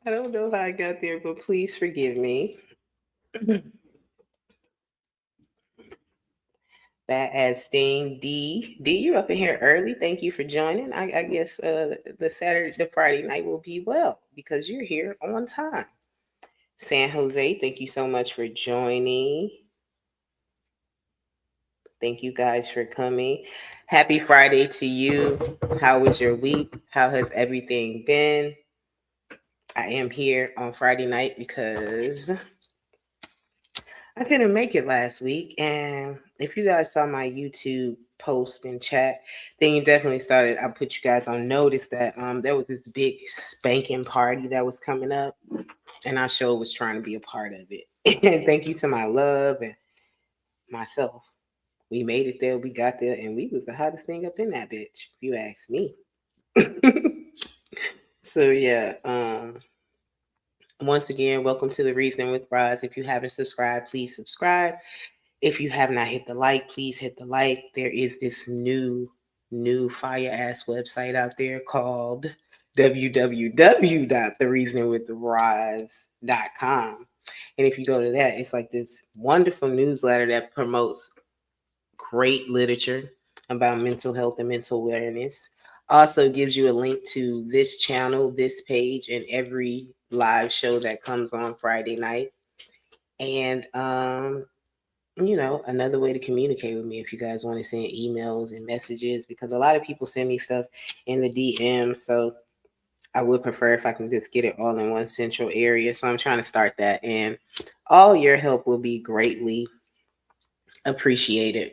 I don't know how I got there, but please forgive me. That as Sting D, you up in here early. Thank you for joining. I guess the Friday night will be well because you're here on time. San Jose, thank you so much for joining. Thank you guys for coming. Happy Friday to you. How was your week? How has everything been? I am here on Friday night because I couldn't make it last week. And if you guys saw my YouTube post and chat, then you definitely started. I put you guys on notice that there was this big spanking party that was coming up, and I sure was trying to be a part of it. And thank you to my love and myself. We made it there, we got there, and we was the hottest thing up in that bitch, if you ask me. So yeah, once again, welcome to the Reason with Roz. If you haven't subscribed, please subscribe. If you have not hit the like, please hit the like. There is this new fire ass website out there called www.thereasoningwithroz.com. And if you go to that, it's like this wonderful newsletter that promotes great literature about mental health and mental awareness. Also gives you a link to this channel, this page, and every live show that comes on Friday night. And another way to communicate with me if you guys want to send emails and messages, because a lot of people send me stuff in the DM. So I would prefer if I can just get it all in one central area. So I'm trying to start that, and all your help will be greatly appreciated.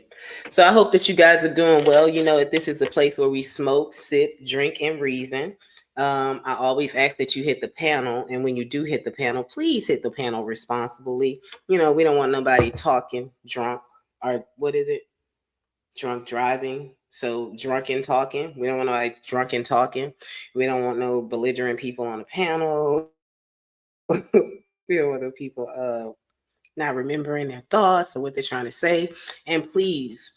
So I hope that you guys are doing well. You know that this is a place where we smoke, sip, drink, and reason. I always ask that you hit the panel, and when you do hit the panel, please hit the panel responsibly. You know, we don't want nobody talking drunk, or what is it? Drunk driving. So drunken talking. We don't want nobody drunken talking. We don't want no belligerent people on the panel. We don't want no people not remembering their thoughts or what they're trying to say. And please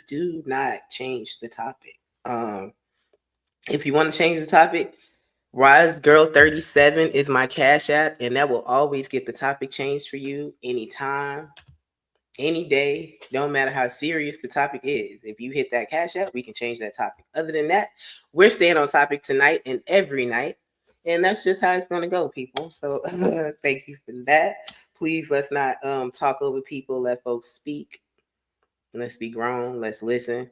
do not change the topic. If you want to change the topic, Rise Girl 37 is my cash app, and that will always get the topic changed for you anytime, any day, no matter how serious the topic is. If you hit that cash app, we can change that topic. Other than that, we're staying on topic tonight and every night. And that's just how it's going to go, people. So thank you for that. Please let's not talk over people. Let folks speak. Let's be grown. Let's listen.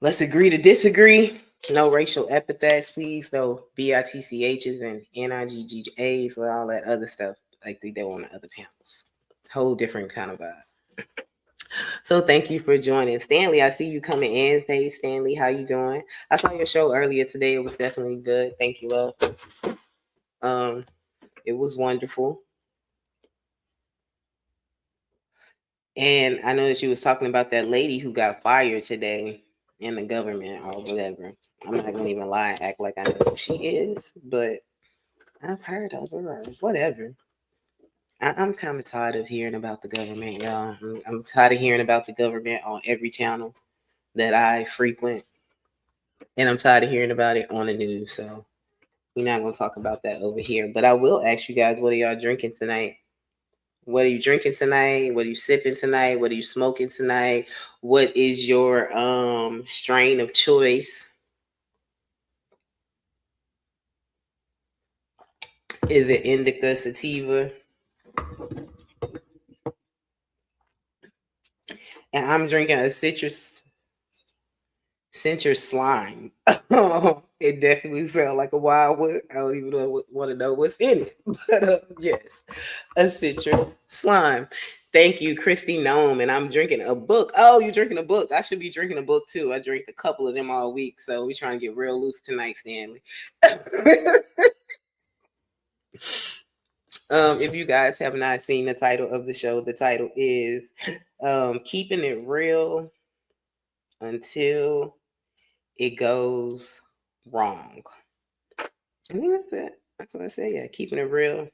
Let's agree to disagree. No racial epithets, please. No BITCHs and NIGGAs or all that other stuff like they do on the other panels. Whole different kind of vibe. So thank you for joining. Stanley, I see you coming in. Hey, Stanley, how you doing? I saw your show earlier today. It was definitely good. Thank you, love. It was wonderful. And I know that you was talking about that lady who got fired today in the government or whatever. I'm not gonna even lie and act like I know who she is, but I've heard of her or whatever. I'm kind of tired of hearing about the government, y'all. I'm tired of hearing about the government on every channel that I frequent, and I'm tired of hearing about it on the news. So we're not gonna talk about that over here. But I will ask you guys, what are y'all drinking tonight? What are you drinking tonight? What are you sipping tonight? What are you smoking tonight? What is your strain of choice? Is it indica, sativa? And I'm drinking a citrus slime. It definitely sounds like a wildwood. I don't even want to know what's in it. But yes, a citrus slime. Thank you, Christy Gnome. And I'm drinking a book. Oh, you're drinking a book. I should be drinking a book too. I drink a couple of them all week. So we're trying to get real loose tonight, Stanley. If you guys have not seen the title of the show, the title is Keeping It Real Until It Goes Wrong. I think that's it. That's what I say. Yeah, keeping it real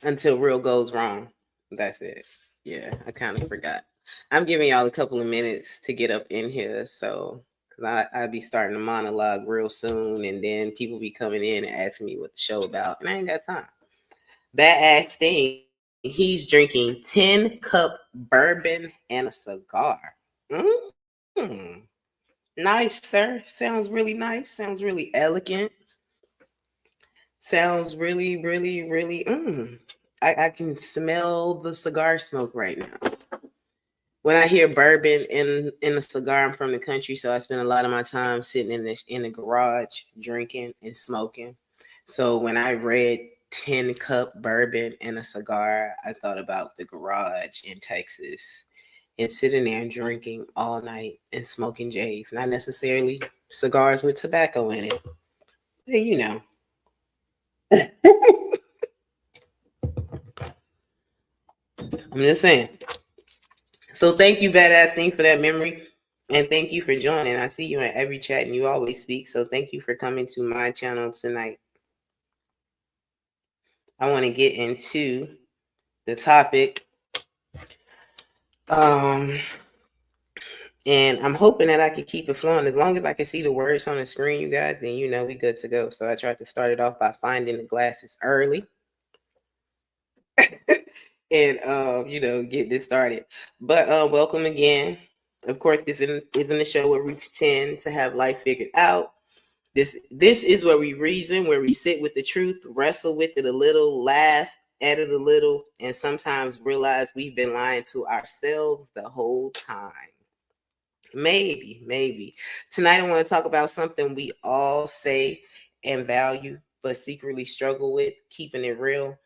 until real goes wrong. That's it. Yeah, I kind of forgot. I'm giving y'all a couple of minutes to get up in here. So because I'll be starting a monologue real soon, and then people be coming in and asking me what the show about, and I ain't got time. Bad ass thing. He's drinking 10-cup bourbon and a cigar. Mm. Nice, sir. Sounds really nice. Sounds really elegant. Sounds really, really, really. I can smell the cigar smoke right now. When I hear bourbon in a cigar, I'm from the country, so I spend a lot of my time sitting in the garage drinking and smoking. So when I read 10-cup bourbon and a cigar, I thought about the garage in Texas and sitting there and drinking all night and smoking J's. Not necessarily cigars with tobacco in it. But you know. I'm just saying. So thank you, Badass Thing, for that memory. And thank you for joining. I see you in every chat and you always speak. So thank you for coming to my channel tonight. I want to get into the topic. And I'm hoping that I can keep it flowing. As long as I can see the words on the screen, you guys, then you know we good to go. So I tried to start it off by finding the glasses early. And get this started. But welcome again. Of course, this isn't a show where we pretend to have life figured out. This is where we reason, where we sit with the truth, wrestle with it a little, laugh at it a little, and sometimes realize we've been lying to ourselves the whole time. Maybe. Tonight I want to talk about something we all say and value, but secretly struggle with, keeping it real.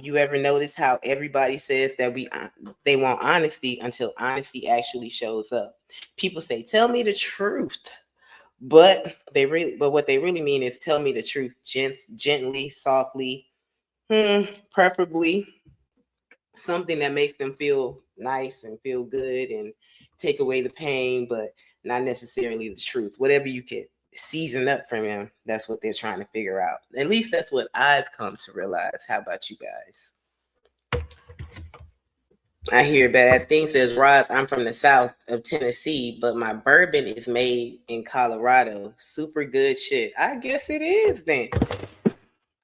You ever notice how everybody says that they want honesty until honesty actually shows up? People say, "Tell me the truth," but what they really mean is, "Tell me the truth, gently, softly, preferably something that makes them feel nice and feel good and take away the pain, but not necessarily the truth." Whatever you can season up from them, that's what they're trying to figure out. At least that's what I've come to realize. How about you guys? I hear bad thing, says Roz. I'm from the south of Tennessee, but my bourbon is made in Colorado. Super good shit. I guess it is then.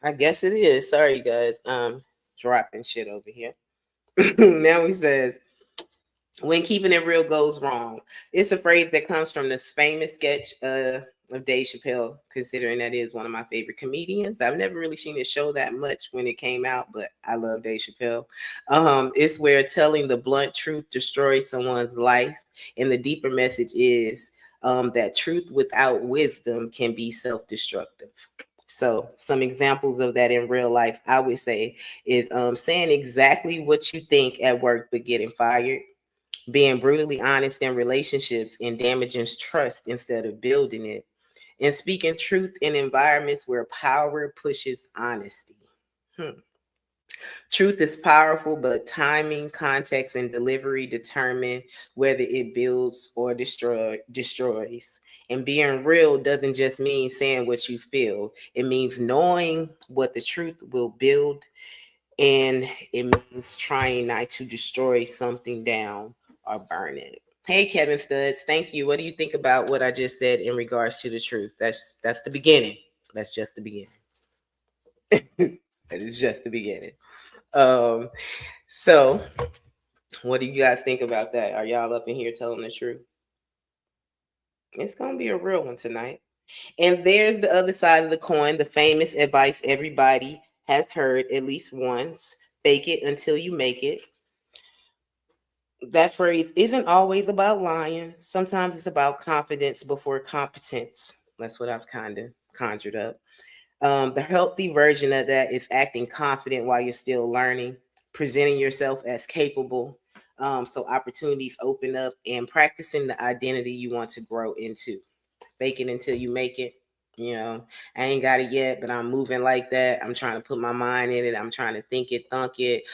I guess it is. Sorry, you guys. Dropping shit over here. Now he says, when keeping it real goes wrong. It's a phrase that comes from this famous sketch of Dave Chappelle, considering that is one of my favorite comedians. I've never really seen it show that much when it came out, but I love Dave Chappelle. It's where telling the blunt truth destroys someone's life. And the deeper message is that truth without wisdom can be self-destructive. So some examples of that in real life, I would say, is saying exactly what you think at work, but getting fired, being brutally honest in relationships and damaging trust instead of building it, and speaking truth in environments where power pushes honesty. Truth is powerful, but timing, context, and delivery determine whether it builds or destroys. And being real doesn't just mean saying what you feel. It means knowing what the truth will build, and it means trying not to destroy something down or burn it. Hey, Kevin Studs, thank you. What do you think about what I just said in regards to the truth? That's the beginning. That's just the beginning. That is just the beginning. Um, so what do you guys think about that? Are y'all up in here telling the truth? It's gonna be a real one tonight. And there's the other side of the coin, the famous advice everybody has heard at least once: fake it until you make it. That phrase isn't always about lying. Sometimes it's about confidence before competence. That's what I've kind of conjured up. The healthy version of that is acting confident while you're still learning, presenting yourself as capable, so opportunities open up, and practicing the identity you want to grow into. Fake it until you make it. I ain't got it yet, but I'm moving like that. I'm trying to put my mind in it. I'm trying to think it, thunk it,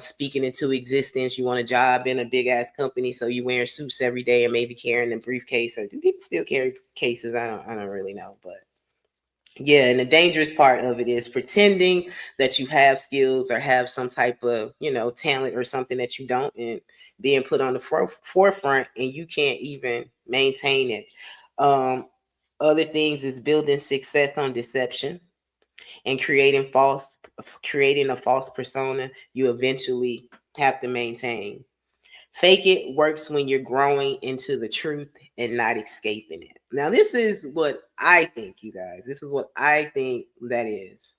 speaking into existence. You want a job in a big ass company, so you wearing suits every day and maybe carrying a briefcase. Or do people still carry cases? I don't really know, but yeah. And the dangerous part of it is pretending that you have skills or have some type of talent or something that you don't, and being put on the forefront, and you can't even Maintain it. Other things is building success on deception and creating a false persona you eventually have to maintain. Fake it works when you're growing into the truth and not escaping it. Now, this is what I think, you guys. This is what I think that is.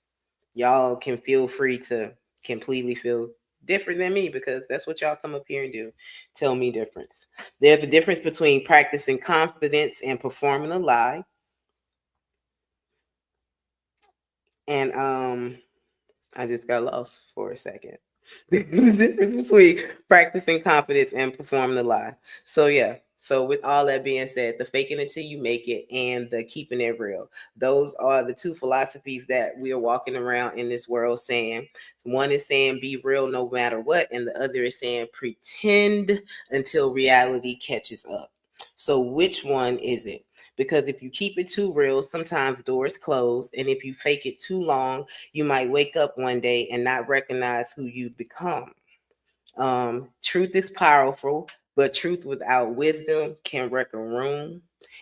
Y'all can feel free to completely feel different than me because that's what y'all come up here and do. Tell me difference. There's a difference between practicing confidence and performing a lie. And I just got lost for a second. The difference between practicing confidence and performing a lie. So yeah. So with all that being said, the faking until you make it and the keeping it real. Those are the two philosophies that we are walking around in this world saying. One is saying be real no matter what, and the other is saying pretend until reality catches up. So which one is it? Because if you keep it too real, sometimes doors close. And if you fake it too long, you might wake up one day and not recognize who you've become. Truth is powerful, but truth without wisdom can wreck a room.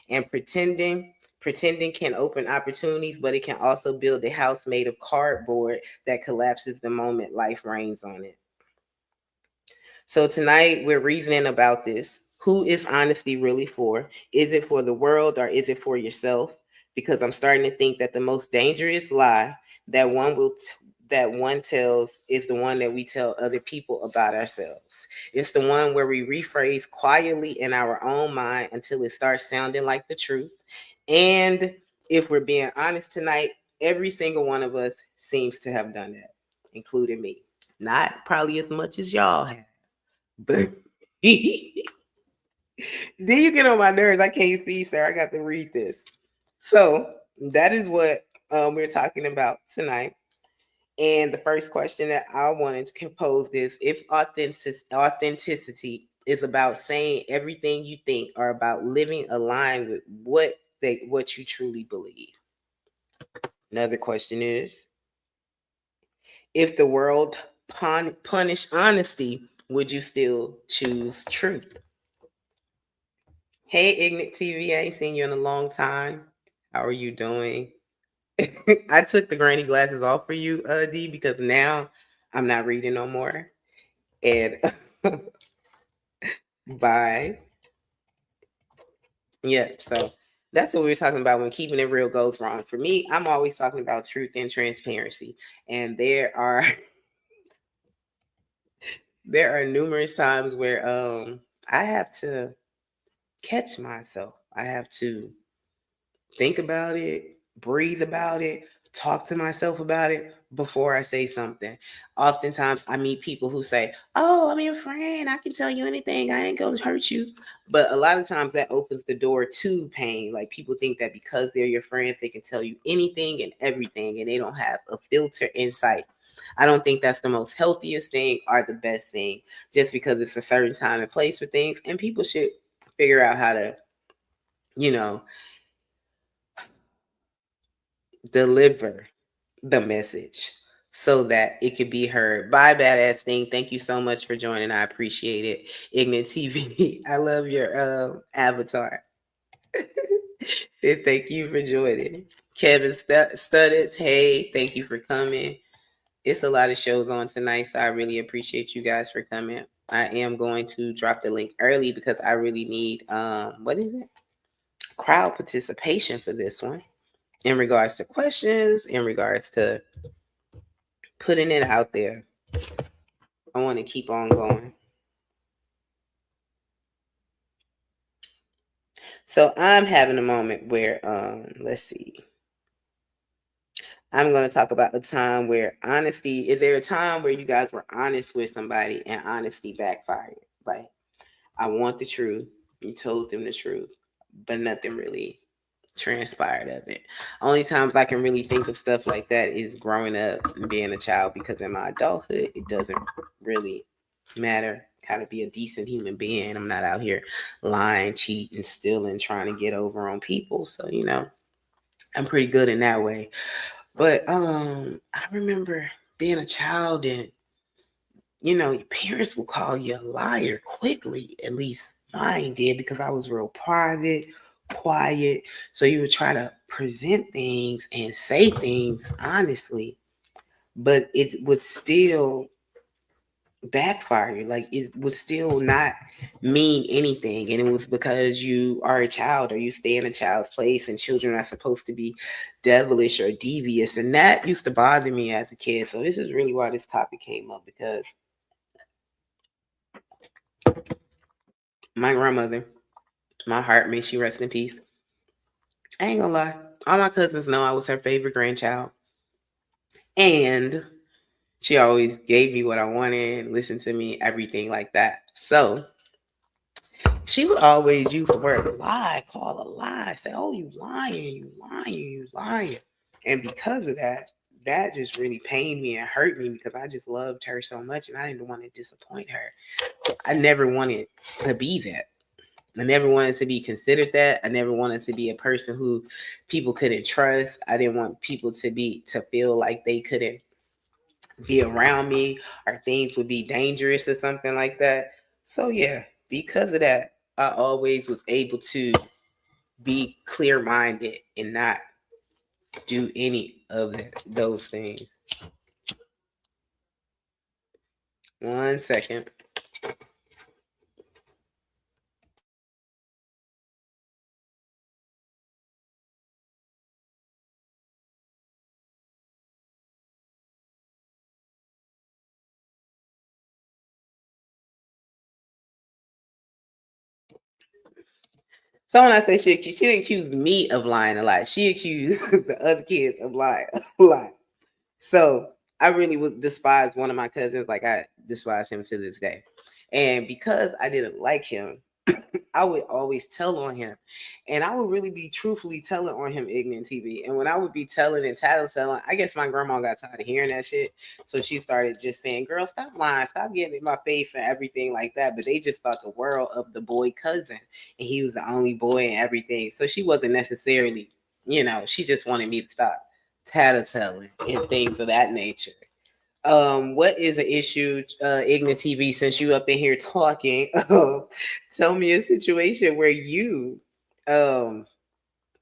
And pretending can open opportunities, but it can also build a house made of cardboard that collapses the moment life rains on it. So tonight we're reasoning about this. Who is honesty really for? Is it for the world or is it for yourself? Because I'm starting to think that the most dangerous lie that that one tells is the one that we tell other people about ourselves. It's the one where we rephrase quietly in our own mind until it starts sounding like the truth. And if we're being honest tonight, every single one of us seems to have done that, including me. Not probably as much as y'all have. But then you get on my nerves. I can't see, sir. I got to read this. So that is what we're talking about tonight. And the first question that I wanted to pose is if authenticity is about saying everything you think or about living aligned with what you truly believe. Another question is if the world punished honesty, would you still choose truth? Hey, Ignite TV, I ain't seen you in a long time. How are you doing? I took the granny glasses off for you, D, because now I'm not reading no more. And bye. Yeah, so that's what we were talking about when keeping it real goes wrong. For me, I'm always talking about truth and transparency. And there are numerous times where I have to catch myself. I have to think about it, breathe about it, talk to myself about it before I say something. Oftentimes, I meet people who say, "Oh, I'm your friend. I can tell you anything. I ain't gonna hurt you." But a lot of times, that opens the door to pain. Like people think that because they're your friends, they can tell you anything and everything, and they don't have a filter inside. I don't think that's the most healthiest thing or the best thing, just because it's a certain time and place for things, and people should figure out how to, you know, deliver the message so that it could be heard. Bye, badass thing. Thank you so much for joining. I appreciate it. Ignite TV. I love your avatar. And thank you for joining. Kevin Studdits. Hey, thank you for coming. It's a lot of shows on tonight, so I really appreciate you guys for coming. I am going to drop the link early because I really need what is it? Crowd participation for this one. In regards to questions, in regards to putting it out there. I want to keep on going. So I'm having a moment where, let's see. I'm going to talk about a time where honesty, is there a time where you guys were honest with somebody and honesty backfired? Like, I want the truth. You told them the truth, but nothing really transpired of it. Only times I can really think of stuff like that is growing up and being a child, because in my adulthood, it doesn't really matter. Kind of be a decent human being. I'm not out here lying, cheating, stealing, trying to get over on people. So, I'm pretty good in that way. But I remember being a child and your parents will call you a liar quickly, at least Mine did because I was real private, quiet. So you would try to present things and say things honestly, but it would still backfire. Like it would still not mean anything. And it was because you are a child or you stay in a child's place, and children are supposed to be devilish or devious. And that used to bother me as a kid. So this is really why this topic came up, because my grandmother, my heart, may she rest in peace. I ain't gonna lie. All my cousins know I was her favorite grandchild. And she always gave me what I wanted, listened to me, everything like that. So she would always use the word lie, call a lie, say, "Oh, you lying, you lying, you lying." And because of that, that just really pained me and hurt me because I just loved her so much and I didn't want to disappoint her. I never wanted to be that. I never wanted to be considered that. I never wanted to be a person who people couldn't trust. I didn't want people to feel like they couldn't be around me or things would be dangerous or something like that. So yeah, because of that, I always was able to be clear minded and not do any of those things. 1 second. So when I say she didn't accuse me of lying a lot. She accused the other kids of lying a lot. So I really would despise one of my cousins, like I despise him to this day. And because I didn't like him, I would always tell on him. And I would really be truthfully telling on him ignorant TV. And when I would be telling and telling, I guess my grandma got tired of hearing that shit. So she started just saying, "Girl, stop lying, stop getting in my face," and everything like that. But they just thought the world of the boy cousin. And he was the only boy and everything. So she wasn't necessarily, she just wanted me to stop tattletelling and things of that nature. What is an issue, Igna TV, since you up in here talking? Tell me a situation where you um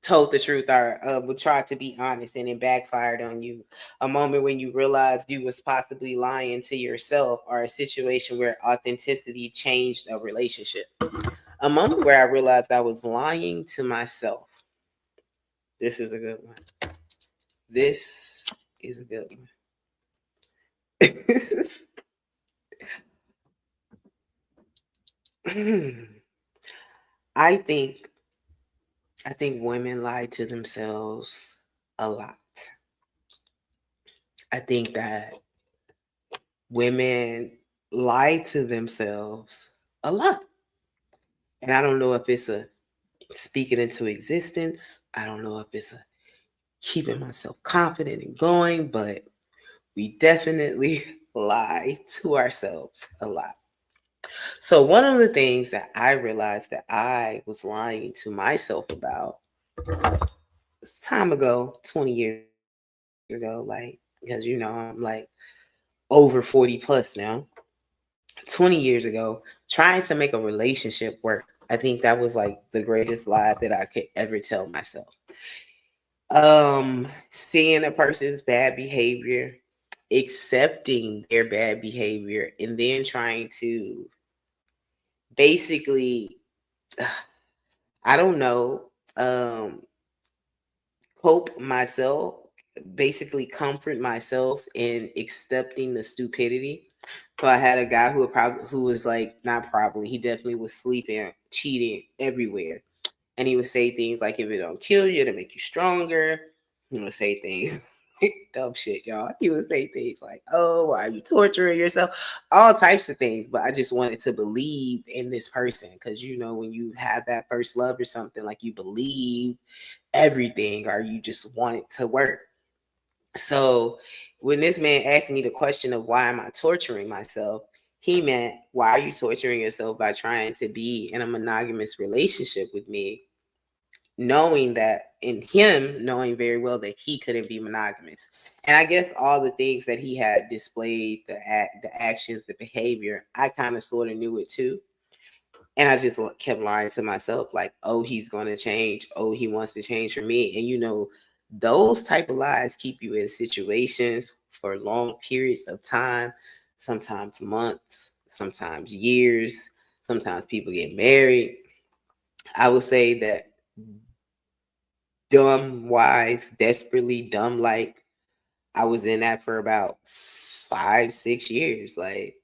told the truth or would try to be honest and it backfired on you. A moment when you realized you was possibly lying to yourself, or a situation where authenticity changed a relationship. A moment where I realized I was lying to myself. This is a good one. This is a good one. I think I think women lie to themselves a lot. I think that women lie to themselves a lot. And I don't know if it's a speaking into existence. I don't know if it's a keeping myself confident and going, but we definitely lie to ourselves a lot. So one of the things that I realized that I was lying to myself about time ago, 20 years ago, like, because I'm like over 40 plus now. 20 years ago, trying to make a relationship work. I think that was like the greatest lie that I could ever tell myself. Seeing a person's bad behavior, accepting their bad behavior, and then trying to basically, I don't know, cope myself, basically comfort myself in accepting the stupidity. So I had a guy who was like, not probably, he definitely was sleeping, cheating everywhere. And he would say things like, "If it don't kill you, it'll make you stronger." He would say things dumb shit, y'all. He would say things like, "Oh, why are you torturing yourself?" All types of things. But I just wanted to believe in this person. Because when you have that first love or something, like you believe everything, or you just want it to work. So when this man asked me the question of why am I torturing myself, he meant, why are you torturing yourself by trying to be in a monogamous relationship with me, knowing that, in him knowing very well that he couldn't be monogamous. And I guess all the things that he had displayed, the actions, the behavior, I kind of sort of knew it too. And I just kept lying to myself, like, oh, he's going to change. Oh, he wants to change for me. And those type of lies keep you in situations for long periods of time, sometimes months, sometimes years, sometimes people get married. I would say that dumb, wise, desperately dumb, like I was in that for about 5, 6 years, like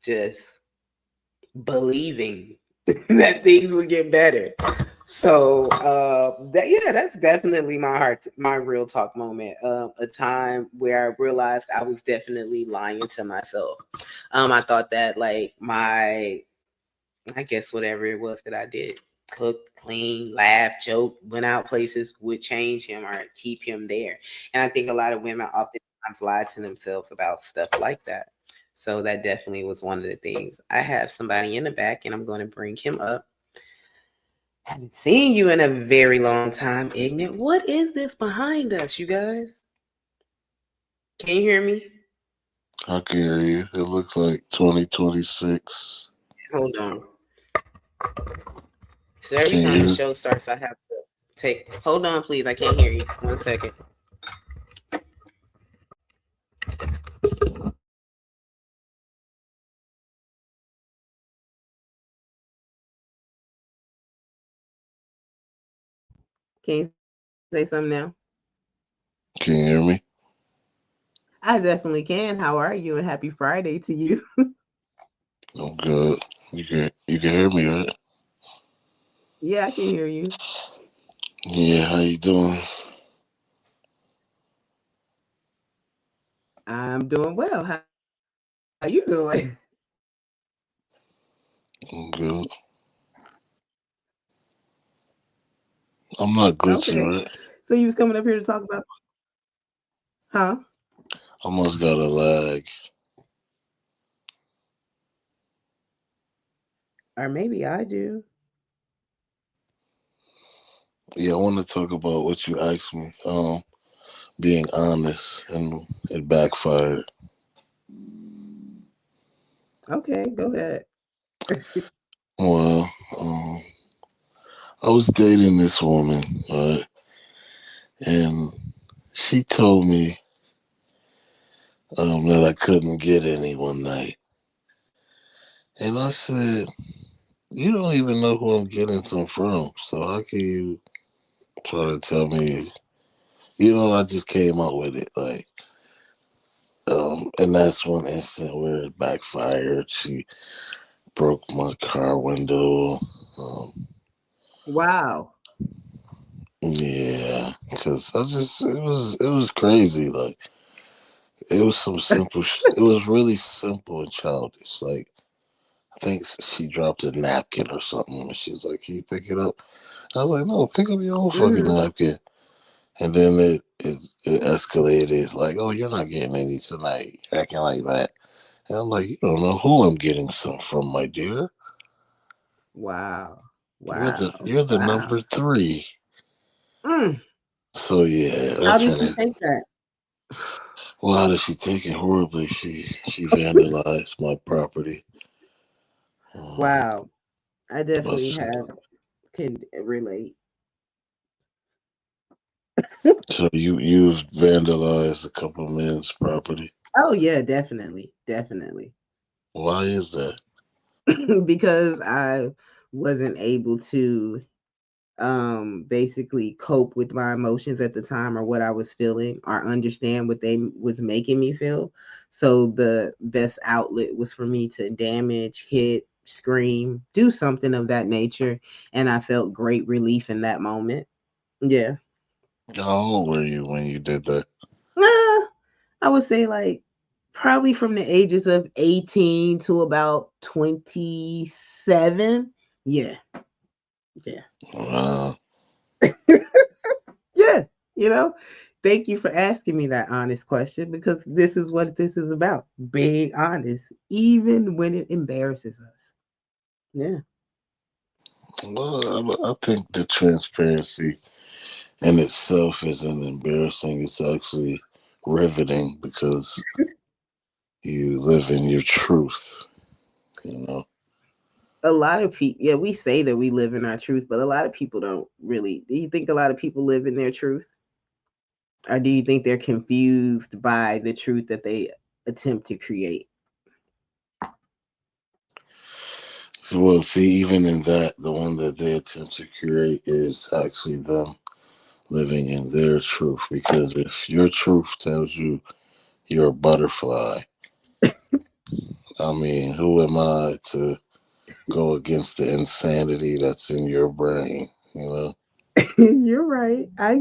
just believing that things would get better. So that's definitely my real talk moment. A time where I realized I was definitely lying to myself. I thought that like I guess whatever it was that I did, cook, clean, laugh, joke, went out places, would change him or keep him there. And I think a lot of women oftentimes lie to themselves about stuff like that. So that definitely was one of the things. I have somebody in the back and I'm going to bring him up. Haven't seen you in a very long time, Ignorant. What is this behind us, you guys? Can you hear me? I can hear you. It looks like 2026. Hold on. So every Can time the you? show starts, I have to hold on, please. I can't hear you. 1 second. Can you say something now? Can you hear me? I definitely can. How are you? And happy Friday to you. I'm good. You can hear me, right? Yeah, I can hear you. Yeah. How you doing? I'm doing well. How you doing? I'm good. I'm not Okay. glitching, right? So you was coming up here to talk about, huh? I must got a lag. Or maybe I do. Yeah, I want to talk about what you asked me. Being honest, and it backfired. Okay, go ahead. Well, I was dating this woman, right? And she told me that I couldn't get any one night. And I said, you don't even know who I'm getting some from. So how can you try to tell me? I just came up with it. And that's one instant where it backfired. She broke my car window. Wow. Yeah, because it was crazy. Like, it was some simple, it was really simple and childish. Like, I think she dropped a napkin or something. And she's like, can you pick it up? I was like, no, pick up your own fucking Mm-hmm. napkin. And then it escalated like, oh, you're not getting any tonight, acting like that. And I'm like, you don't know who I'm getting some from, my dear. Wow. You're the Wow. you're the Wow. number three. Mm. So yeah, How that's did when she it. take that? Well, how did she take it horribly? She vandalized my property. Um, Wow. I definitely but have can relate. so you've vandalized a couple men's property. Oh yeah, definitely. Definitely. Why is that? Because I wasn't able to basically cope with my emotions at the time or what I was feeling or understand what they was making me feel. So the best outlet was for me to damage, hit, scream, do something of that nature, and I felt great relief in that moment. Yeah. How old were you when you did that? I would say like probably from the ages of 18 to about 27. Yeah. Yeah. Uh, Yeah, you know, thank you for asking me that honest question because this is what this is about, being honest, even when it embarrasses us. Yeah. well, I think the transparency in itself isn't embarrassing. It's actually riveting because you live in your truth. You know. A lot of people, yeah, we say that we live in our truth, but a lot of people don't really. Do you think a lot of people live in their truth? Or do you think they're confused by the truth that they attempt to create? So, well, see, even in that, the one that they attempt to create is actually them living in their truth. Because if your truth tells you you're a butterfly, I mean, who am I to go against the insanity that's in your brain? You know? You're right. I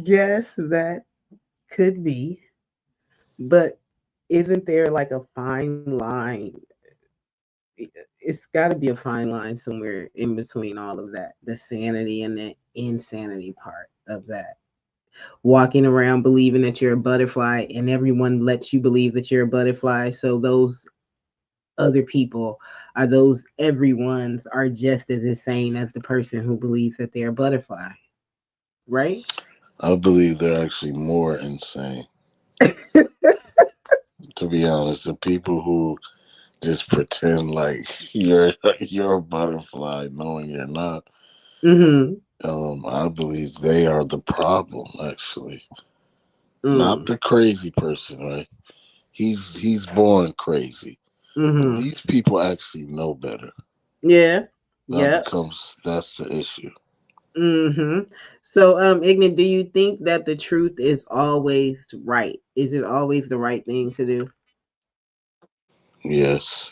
guess that could be, but isn't there like a fine line? It's got to be a fine line somewhere in between all of that, the sanity and the insanity part of that. Walking around believing that you're a butterfly and everyone lets you believe that you're a butterfly. So those other people are those everyone's are just as insane as the person who believes that they're a butterfly, right? I believe they're actually more insane. To be honest, the people who just pretend like you're a butterfly, knowing you're not. Mm-hmm. I believe they are the problem, actually, not Mm. the crazy person, right? He's born crazy, but Mm-hmm. these people actually know better. Yeah. Yep. That's the issue. Mm-hmm. So, Ignan, do you think that the truth is always right? Is it always the right thing to do? Yes,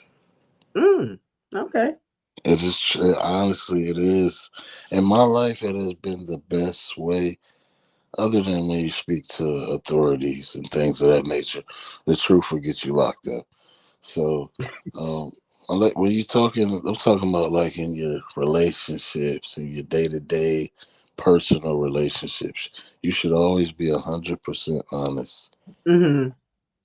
Mm. Okay. it is. Honestly, it is. In my life, it has been the best way. Other than when you speak to authorities and things of that nature, the truth will get you locked up. So, um, when you talking, I'm talking about like in your relationships and your day to day personal relationships. You should always be 100% honest Mm-hmm.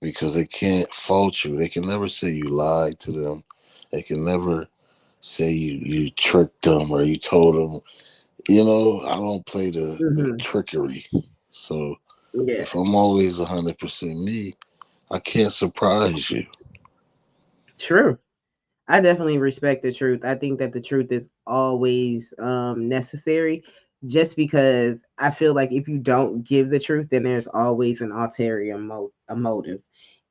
because they can't fault you. They can never say you lied to them. They can never say you tricked them or you told them. You know, I don't play the Mm-hmm. trickery. So Yeah. if I'm always 100% me, I can't surprise you. True. I definitely respect the truth. I think that the truth is always necessary just because I feel like if you don't give the truth, then there's always an ulterior a motive.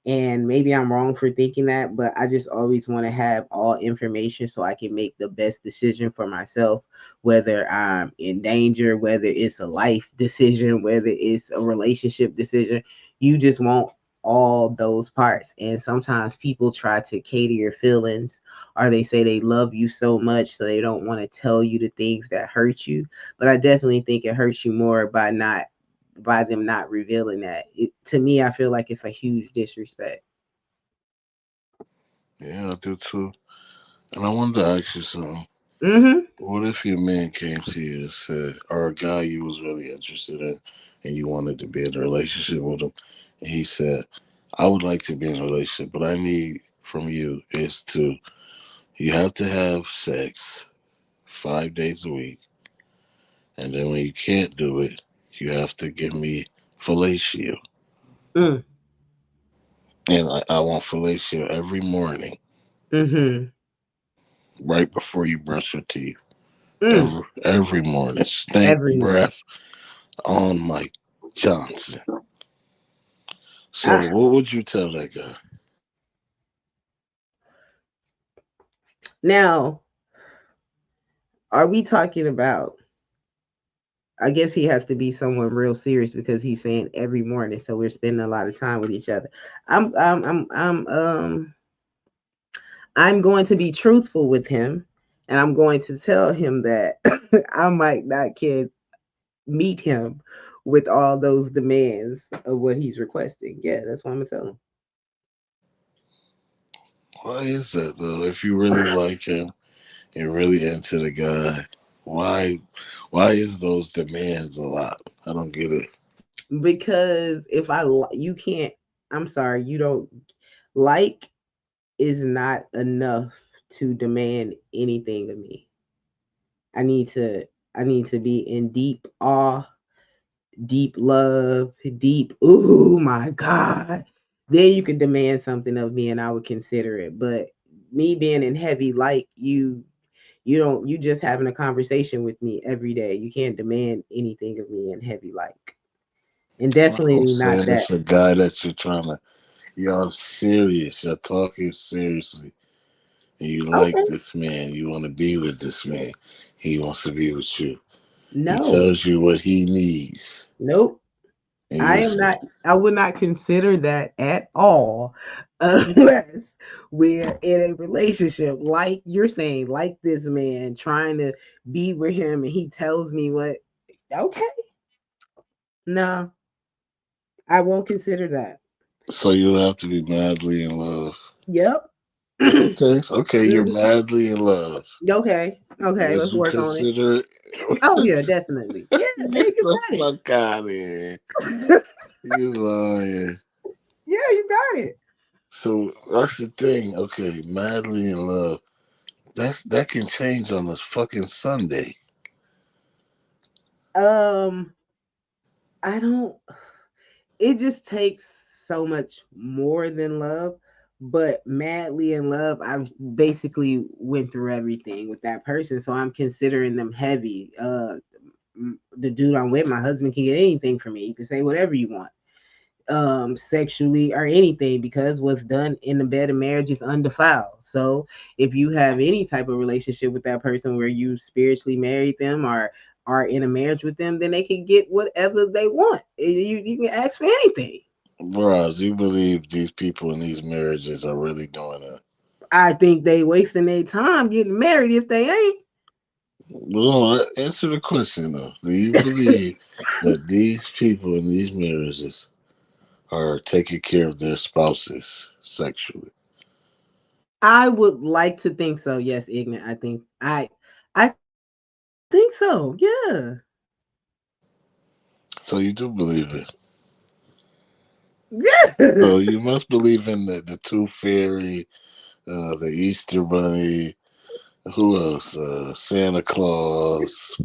And maybe I'm wrong for thinking that, but I just always want to have all information so I can make the best decision for myself, whether I'm in danger, whether it's a life decision, whether it's a relationship decision. You just want all those parts. And sometimes people try to cater your feelings, or they say they love you so much so they don't want to tell you the things that hurt you. But I definitely think it hurts you more by them not revealing that. To me, I feel like it's a huge disrespect. Yeah, I do too. And I wanted to ask you something. Mm-hmm. What if your man came to you and said, or a guy you was really interested in, and you wanted to be in a relationship with him, and he said, "I would like to be in a relationship, but I need from you is to you have to have sex 5 days a week, and then when you can't do it, you have to give me fellatio, Mm. and I want fellatio every morning, Mm-hmm. right before you brush your teeth, Mm. every morning, stink Every morning. breath on Mike Johnson." So, Ah, what would you tell that guy? now, are we talking about? I guess he has to be someone real serious because he's saying every morning, so we're spending a lot of time with each other. I'm, I'm, I'm, I'm, um, I'm going to be truthful with him, and I'm going to tell him that I might not can meet him with all those demands of what he's requesting. Yeah, that's what I'm gonna tell Why is that though? If you really like him and really into the guy, why, why is those demands a lot? I don't get it. him. Because if you can't. I'm sorry, you don't like is not enough to demand anything of me. I need to. I need to be in deep awe, deep love, deep. Oh my God. Then you can demand something of me, and I would consider it. But me being in heavy like you just having a conversation with me every day. You can't demand anything of me in heavy like. And definitely I'm not saying that. it's a guy that you're trying to. You're serious. You're talking seriously, and you like Okay. this man. You want to be with this man. He wants to be with you. He No. tells you what he needs, Nope. and I you am say, not I would not consider that at all unless we're in a relationship like you're saying, like this man trying to be with him and he tells me what okay. No, I won't consider that. so you have to be madly in love. Yep. Okay, okay, you're Mhm. madly in love. Okay. Okay, Would let's you work on it. consider it? Oh yeah, definitely. Yeah, Get babe, you the got fuck out of here. it. You lying. Yeah, you got it. So that's the thing. Okay, madly in love. That can change on a fucking Sunday. Um, I don't it just takes so much more than love. But madly in love, I've basically went through everything with that person, so I'm considering them heavy. The dude I'm with, my husband, can get anything from me. You can say whatever you want, sexually or anything, because what's done in the bed of marriage is undefiled. So if you have any type of relationship with that person where you spiritually married them or are in a marriage with them, then they can get whatever they want. You can ask for anything. Bros, you believe these people in these marriages are really doing that? I think they wasting their time getting married if they ain't. Well, answer the question though. Do you believe that these people in these marriages are taking care of their spouses sexually? I would like to think so. Yes, ignorant. I think so. Yeah. So you do believe it. Yeah. So you must believe in the Tooth Fairy, the Easter Bunny. Who else? Santa Claus,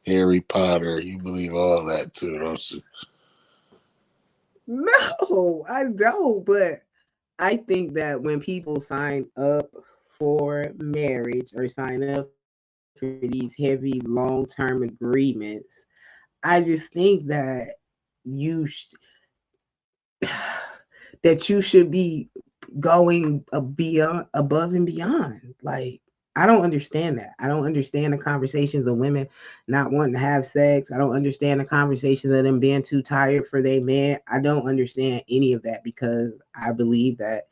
Harry Potter. You believe all that too, don't you? No, I don't. But I think that when people sign up for marriage or sign up for these heavy long term agreements, I just think that you that you should be going beyond, above and beyond. Like, I don't understand that. I don't understand the conversations of women not wanting to have sex. I don't understand the conversations of them being too tired for their man. I don't understand any of that because I believe that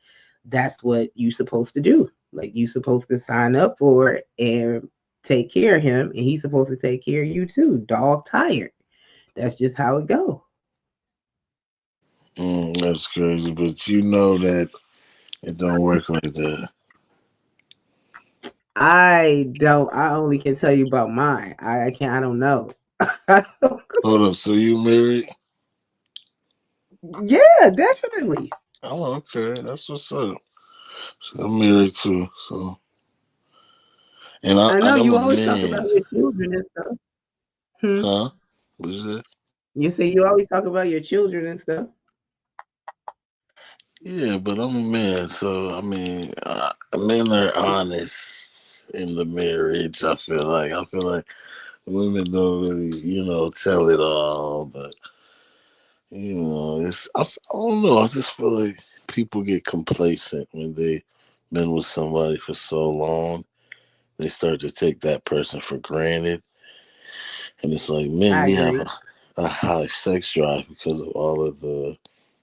that's what you're supposed to do. Like, you're supposed to sign up for it and take care of him, and he's supposed to take care of you too. Dog tired. That's just how it go. That's crazy, but you know that it don't work like that. I don't. I only can tell you about mine. I can't. I don't know. Hold up, so you married? Yeah, definitely. Oh, okay, that's what's up. So I'm married too. So, and I know I'm you a always talk about man, your children and stuff. Hmm. huh? What's that? You say you always talk about your children and stuff. Yeah, but I'm a man, so I mean, men are honest in the marriage. I feel like women don't really, tell it all, but I don't know. I just feel like people get complacent when they been with somebody for so long. They start to take that person for granted, and it's like, man, I we have agree. a high sex drive because of all of the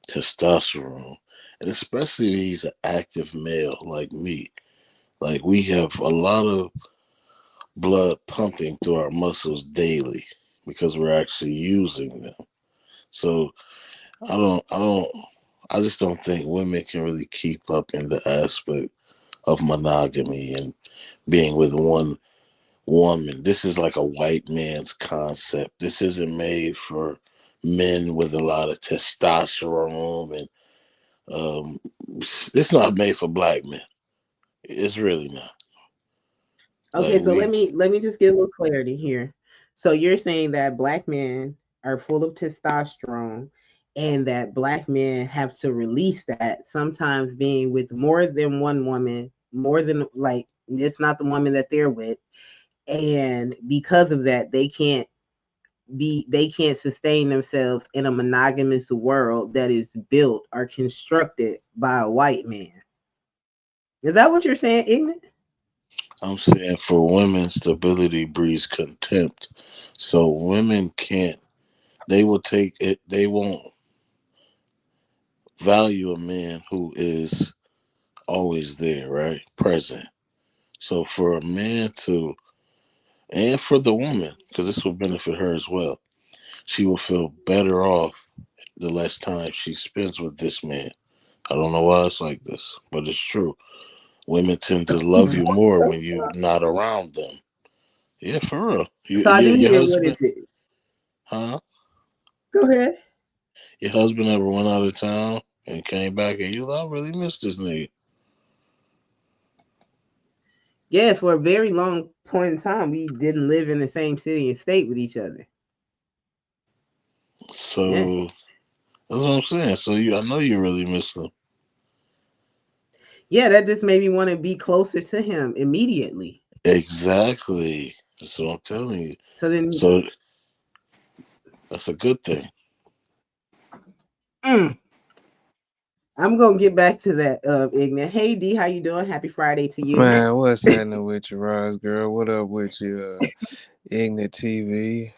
testosterone, and especially if he's an active male like me. Like we have a lot of blood pumping through our muscles daily because we're actually using them. So I don't, I just don't think women can really keep up in the aspect of monogamy and being with one woman. This is like a white man's concept. This isn't made for men with a lot of testosterone and um, it's not made for black men. It's really not. Okay, Like so let we, me let me just get a little clarity here. So you're saying that black men are full of testosterone and that black men have to release that sometimes being with more than one woman. more than like it's not the woman that they're with, and because of that, they can't sustain themselves in a monogamous world that is built or constructed by a white man. Is that what you're saying, ignorant? I'm saying for women, stability breeds contempt. So women can't. They will take it. They won't value a man who is always there, right? Present. So for a man to, and for the woman, because this will benefit her as well, she will feel better off the less time she spends with this man. I don't know why it's like this, but it's true. Women tend to love you more when you're not around them. Yeah, for real. So I didn't Your hear what is husband, it. huh? Go ahead. Your husband ever went out of town and came back and you like, I really miss this nigga. Yeah, for a very long point in time, we didn't live in the same city and state with each other. Yeah. So that's what I'm saying. So I know you really miss them. Yeah, that just made me want to be closer to him immediately. Exactly. That's what I'm telling you. So then, So that's a good thing. mm, I'm gonna get back to that, Igna. Hey D, how you doing? Happy Friday to you. Man, what's happening with you, Ross girl? What up with you, Ignorant TV?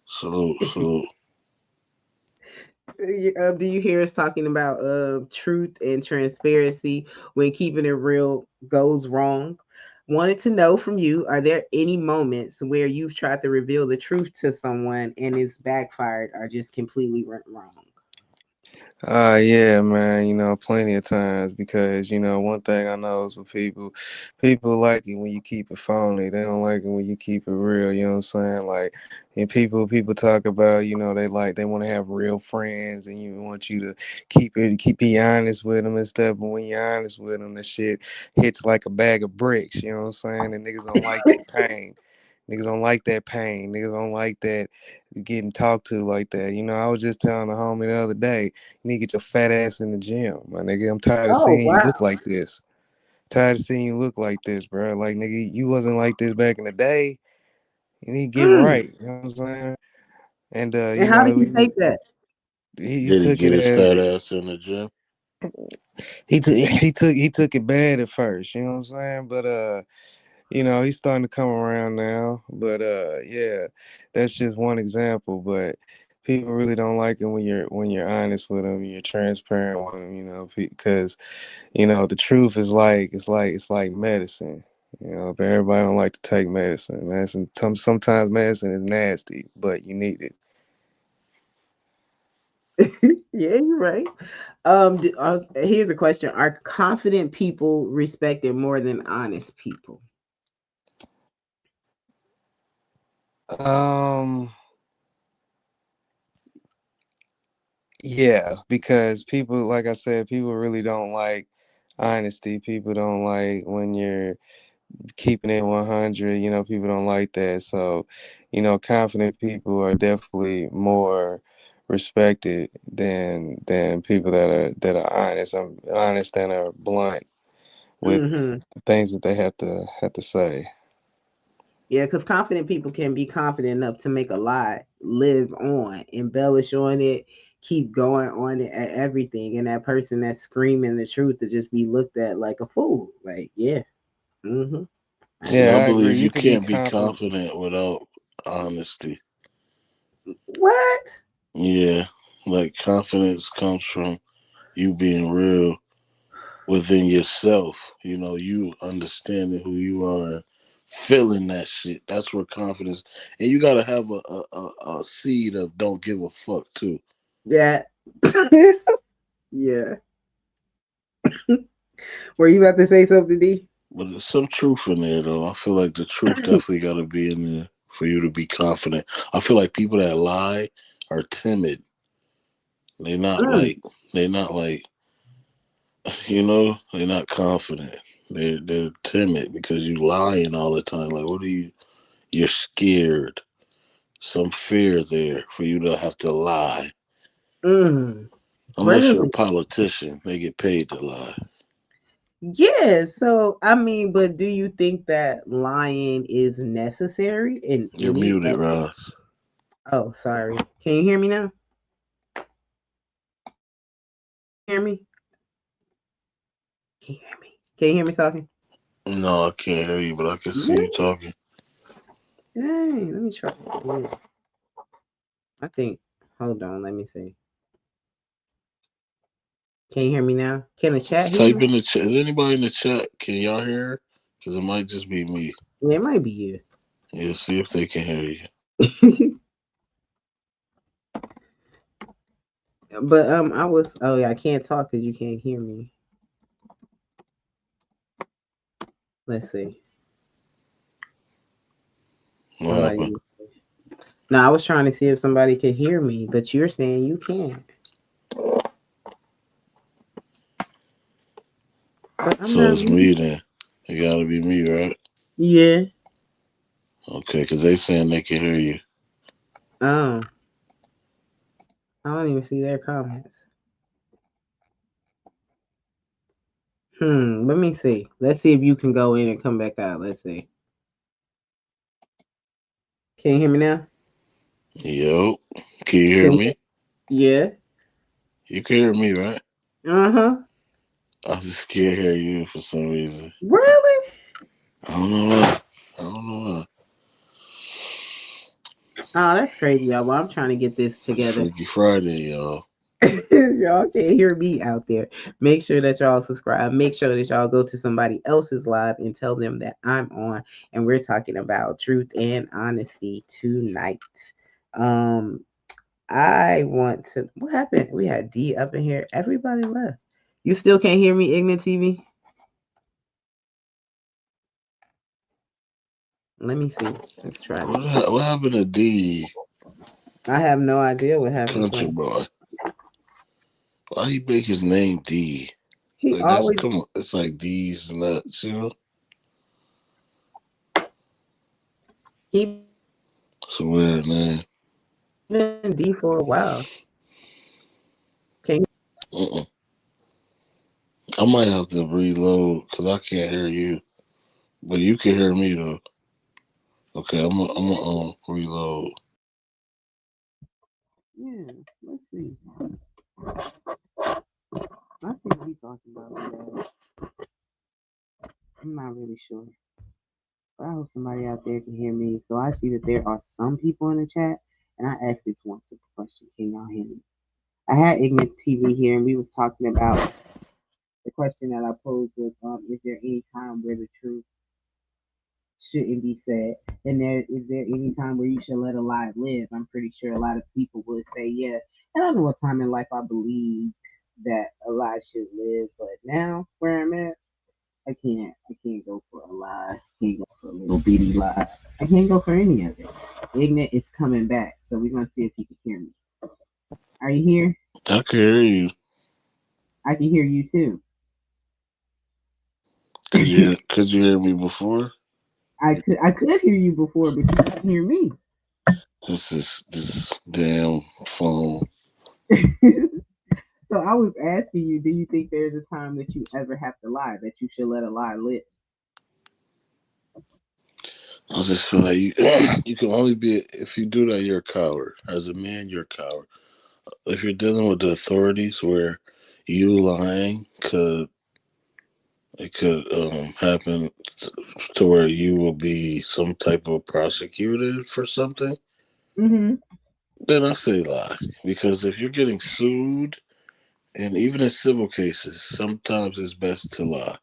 Salute, salute. Do you hear us talking about truth and transparency when keeping it real goes wrong? Wanted to know from you, are there any moments where you've tried to reveal the truth to someone and it's backfired or just completely went wrong? Yeah, man, plenty of times because, one thing I know is with people like it when you keep it phony. They don't like it when you keep it real, you know what I'm saying? Like, and people talk about, they want to have real friends and you want you to be honest with them and stuff. But when you're honest with them, the shit hits like a bag of bricks, you know what I'm saying? And niggas don't like that pain. Niggas don't like that pain. Niggas don't like that getting talked to like that. I was just telling a homie the other day, you need to get your fat ass in the gym, my nigga. I'm tired of Oh seeing you wow. look like this. Tired of seeing you look like this, bro. Like, nigga, you wasn't like this back in the day. You need to get Mm. right. You know what I'm saying? And And how did he take that? he Did he took get it his as fat ass in the gym? he took it bad at first. You know what I'm saying? But he's starting to come around now. But yeah, that's just one example. But people really don't like it when you're honest with them, you're transparent with them. Because the truth is it's like medicine. But everybody don't like to take medicine. Sometimes medicine is nasty, but you need it. Yeah, you're right. Here's a question: are confident people respected more than honest people? Um, yeah, because people, like I said, people really don't like honesty. People don't like when you're keeping it 100. People don't like that. So, confident people are definitely more respected than people that are honest. I'm honest and are blunt with Mm-hmm. the things that they have to say. Yeah, because confident people can be confident enough to make a lie live on, embellish on it, keep going on it at everything, and that person that's screaming the truth to just be looked at like a fool. Like, yeah, mm-hmm. I See, get I Yeah, I it. agree. believe You you could be can't be confident. confident without honesty. What? Yeah, like confidence comes from you being real within yourself. You understanding who you are and feeling that shit. That's where confidence. And you gotta have a seed of don't give a fuck too. Yeah. Yeah. Were you about to say something, D? But there's some truth in there though. I feel like the truth definitely gotta be in there for you to be confident. I feel like people that lie are timid. They not Mm, like they not like they're not confident. They're timid because you lying all the time. Like what are you? You're scared. Some fear there for you to have to lie. mm. Unless you're a Really? politician, they get paid to lie. Yeah, so I mean, but do you think that lying is necessary in You're any muted, Ross. oh, sorry. Can you hear me now? Hear me? Can you hear me? Can you hear me talking? No, I can't hear you, but I can see you Really? talking. Dang, let me try. I think hold on, let me see. Can you hear me now? Can the chat Just hear type me? in the chat. Is anybody in the chat? Can y'all hear her? Because it might just be me. Yeah, it might be Yeah, see if they can hear you. you. But I was oh yeah, I can't talk because you can't hear me. Let's see. What happened? Somebody no, I was trying to see if somebody could hear me, but you're saying you can't. But I'm So not it's me then. It gotta be me, right? yeah. Okay, because they saying they can hear you. Oh, I don't even see their comments. Let me see. Let's see if you can go in and come back out. Let's see. Can you hear me now? Yo, can you hear Can me? yeah. You can hear me, right? Uh-huh. I just can't hear you for some reason. Really? I don't know why. I don't know why. Oh, that's crazy, y'all. Well, I'm trying to get this It's together. Freaky Friday, y'all. Y'all can't hear me out there. Make sure that y'all subscribe. Make sure that y'all go to somebody else's live and tell them that I'm on and we're talking about truth and honesty tonight. Um, I want to. What happened? We had D up in here. Everybody left. You still can't hear me, Ignorant TV? Let me see. Let's try this. What happened to D I have no idea what happened to Country him. Boy? Why he make his name D? He Like that's always come on. It's like D's nuts, you know. he It's a weird name. been D for a while. Can Uh-uh. I might have to reload because I can't hear you, but you can hear me though. Okay, I'm gonna reload. yeah, let's see. I see what he's talking about. Yeah. I'm not really sure. But I hope somebody out there can hear me. So I see that there are some people in the chat, and I asked this one simple question: can y'all hear me? I had Ignorant TV here, and we were talking about the question that I posed was, is there any time where the truth shouldn't be said? And is there any time where you should let a lie live? I'm pretty sure a lot of people would say, yeah. And I don't know what time in life I believe that a lie should live, but now where I'm at, I can't go for a lie. I can't go for a little bitty lie. I can't go for any of it. Ignorant is coming back, so we're gonna see if he can hear me. Are you here? I can hear you. I can hear you too. Could you hear me before? I could hear you before, but you couldn't hear me. This damn phone. So I was asking you, do you think there's a time that you ever have to lie, that you should let a lie live? I just feel like you you can only be if you do that you're a coward. As a man, you're a coward. If you're dealing with the authorities where you lying could happen to where you will be some type of prosecuted for something, Mm-hmm. then I say lie. Because if you're getting sued, and even in civil cases, sometimes it's best to lie.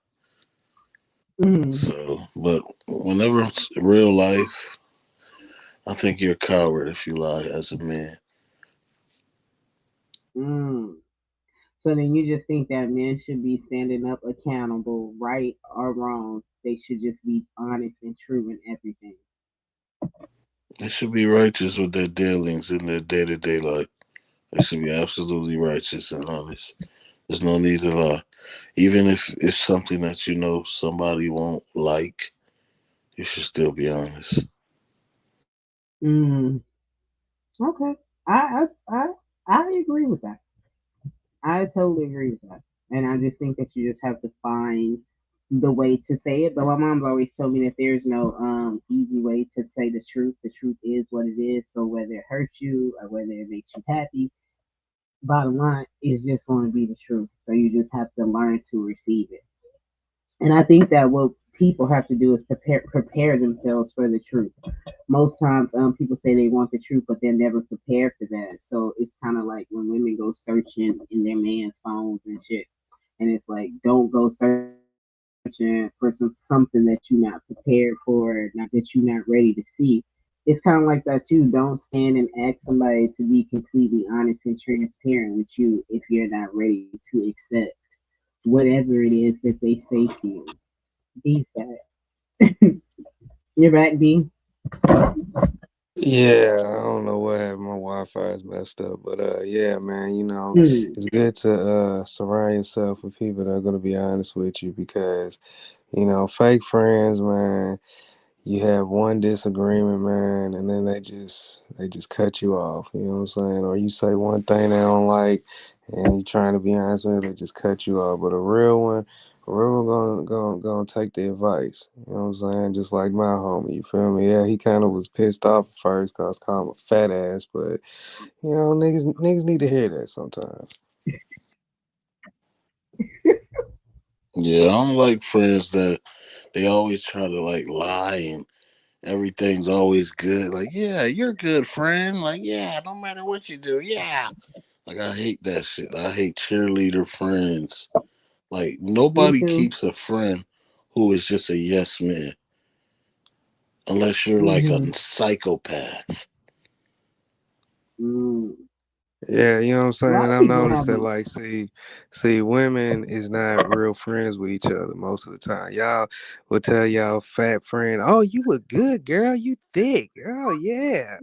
Mm-hmm. So, but whenever it's real life, I think you're a coward if you lie as a man. Mm. So then you just think that men should be standing up accountable, right or wrong. They should just be honest and true in everything. They should be righteous with their dealings in their day to day life. They should be absolutely righteous and honest. There's no need to lie. Even if it's something that you know somebody won't like, you should still be honest. Mm. Okay. I agree with that. I totally agree with that. And I just think that you just have to find the way to say it. But my mom's always told me that there's no easy way to say the truth. The truth is what it is. So whether it hurts you or whether it makes you happy, bottom line is just going to be the truth. So you just have to learn to receive it. And I think that what people have to do is prepare themselves for the truth. Most times, people say they want the truth, but they're never prepared for that. So it's kind of like when women go searching in their man's phones and shit, and it's like, don't go searching for something that you're not prepared for, not that you're not ready to see. It's kind of like that too. Don't stand and ask somebody to be completely honest and transparent with you if you're not ready to accept whatever it is that they say to you. These guys. You're back, D. Yeah, I don't know what happened. My Wi-Fi is messed up, but yeah, man, Hmm. it's good to surround yourself with people that are gonna be honest with you because fake friends, man. You have one disagreement, man, and then they just cut you off. You know what I'm saying? Or you say one thing they don't like, and you trying to be honest with them, they just cut you off. But a real one gonna take the advice. You know what I'm saying? Just like my homie, you feel me? Yeah, he kind of was pissed off at first cause I called him a fat ass, but niggas need to hear that sometimes. Yeah, I don't like friends that they always try to like lie and everything's always good. Like, yeah, you're a good friend. Like, yeah, no matter what you do, yeah. Like, I hate that shit. I hate cheerleader friends. Like, Me nobody too. keeps a friend who is just a yes man unless you're like a Hmm. psychopath. Mm. Yeah, you know what I'm A saying? lot And of I've people noticed have that them. like see women is not real friends with each other most of the time. Y'all will tell y'all fat friend, "Oh, you look good, girl. You thick. Oh yeah."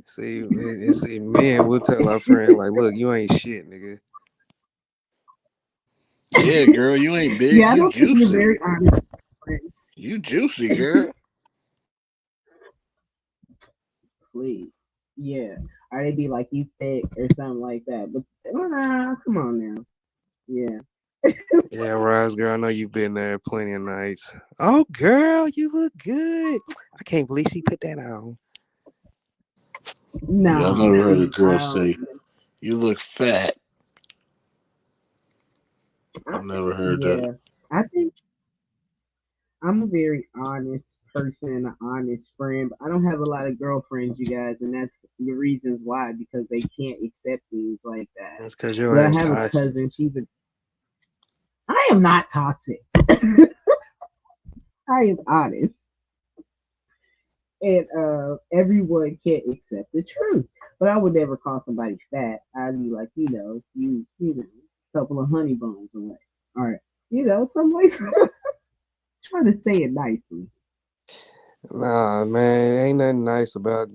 See, men will tell our friend like, "Look, you ain't shit, nigga." Yeah, girl, you ain't big. Yeah, I You know people are juicy. very honest. Friends. You juicy, girl. Please. Yeah. Or they be like, you thick or something like that. But come on now. Yeah. Yeah, Roz, girl, I know you've been there plenty of nights. Oh, girl, you look good. I can't believe she put that on. Yeah, I No, never heard a girl I say, don't. you look fat. I I think, never heard that. yeah. I think I'm a very honest person and an honest friend. But I don't have a lot of girlfriends, you guys, and that's the reasons why because they can't accept things like that. That's because your But I ass have a toxic. cousin. I am not toxic. I am honest, and everyone can't accept the truth. But I would never call somebody fat. I'd be like, a couple of honey bones away. All right, some ways. Trying to say it nicely. Nah, man, ain't nothing nice about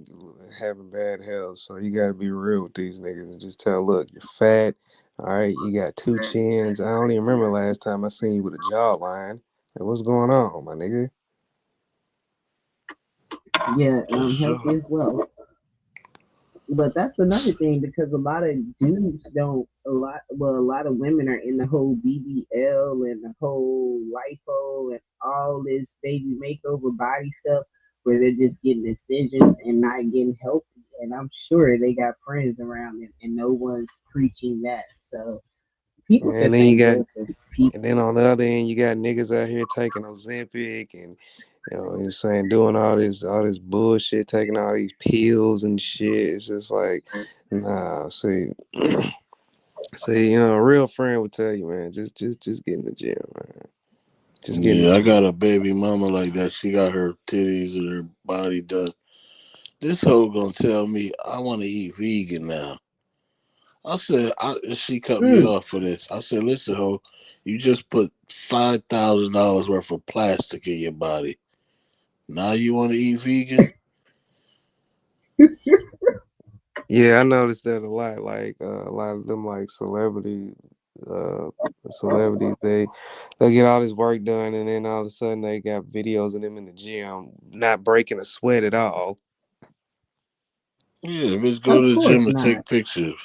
having bad health. So you gotta be real with these niggas and just tell, look, you're fat. All right, you got two chins. I don't even remember last time I seen you with a jawline. Like, what's going on, my nigga? Yeah, Yes, health sir. is wealth. But that's another thing because a lot of dudes don't a lot of women are in the whole BBL and the whole lipo and all this baby makeover body stuff where they're just getting decisions and not getting healthy. And I'm sure they got friends around them and no one's preaching that. So people And just then you ain't got, good for people. and then on the other end, you got niggas out here taking Ozempic and you're saying doing all this bullshit, taking all these pills and shit. It's just like, nah. See, a real friend would tell you, man, just get in the gym, man. Just get in the Yeah, I gym. got a baby mama like that. She got her titties and her body done. This hoe gonna tell me I want to eat vegan now. She cut me Mm, off for this. I said, listen, ho, you just put $5,000 worth of plastic in your body. Now you want to eat vegan? Yeah, I noticed that a lot. Like a lot of them, like uh, celebrities, they get all this work done, and then all of a sudden they got videos of them in the gym not breaking a sweat at all. Yeah, let's go of to the gym course and not. take pictures.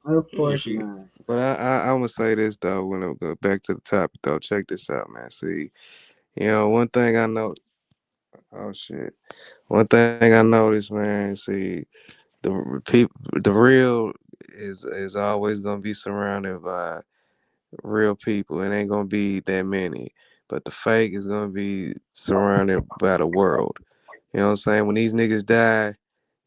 Of Yeah, course she. not. But I'm gonna say this though. When I go back to the topic though, check this out, man. See, one thing I know. Oh shit. One thing I noticed, man. See, people, the real is always gonna be surrounded by real people. It ain't gonna be that many. But the fake is gonna be surrounded by the world. You know what I'm saying? When these niggas die,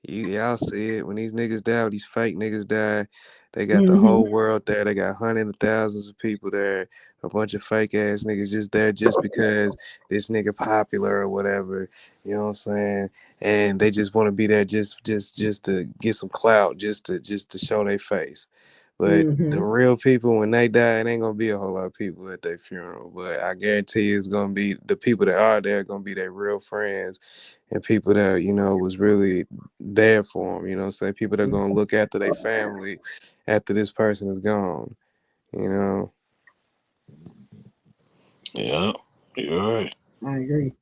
y'all see it. When these niggas die, when these fake niggas die, they got the Hmm. whole world there. They got hundreds of thousands of people there. A bunch of fake ass niggas just there just because this nigga popular or whatever. You know what I'm saying? And they just want to be there just to get some clout, just to show their face. But the Hmm. real people, when they die, it ain't gonna be a whole lot of people at their funeral. But I guarantee you, it's gonna be the people that are there gonna be their real friends and people that was really there for them. You know what I'm saying? People that are gonna look after their family after this person is gone. You know. Yeah, you're right. I agree.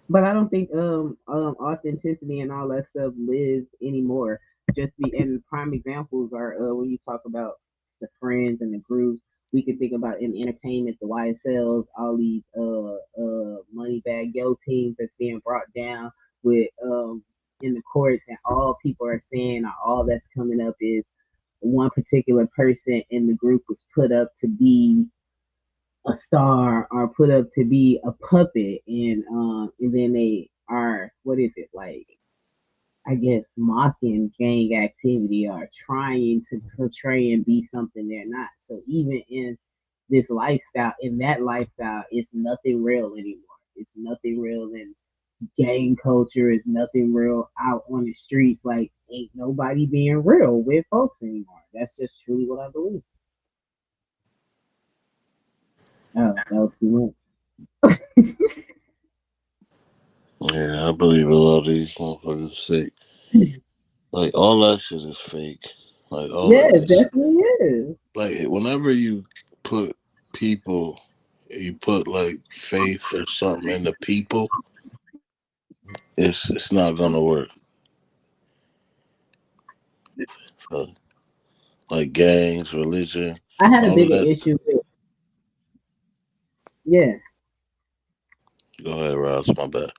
But I don't think authenticity and all that stuff lives anymore. Just be and prime examples are when you talk about the friends and the groups. We can think about in entertainment, the YSLs, all these money bag yo teams that's being brought down with in the courts, and all people are saying or all that's coming up is one particular person in the group was put up to be a star or put up to be a puppet, and then they are, what is it, like, I guess mocking gang activity or trying to portray and be something they're not. So even in this lifestyle, in that lifestyle, it's nothing real anymore. It's nothing real in gang culture. It's nothing real out on the streets. Like, ain't nobody being real with folks anymore. That's just truly what I believe. Oh, that was too Yeah, I believe a lot of these motherfuckers fake. much. Like all that shit is fake. Like all Yeah, that. it It's definitely is. like whenever you put people, you put like faith or something in the people. It's not gonna work. So like gangs, religion, I had a all of bigger that. issue with, yeah. Go ahead, Ross. My bad.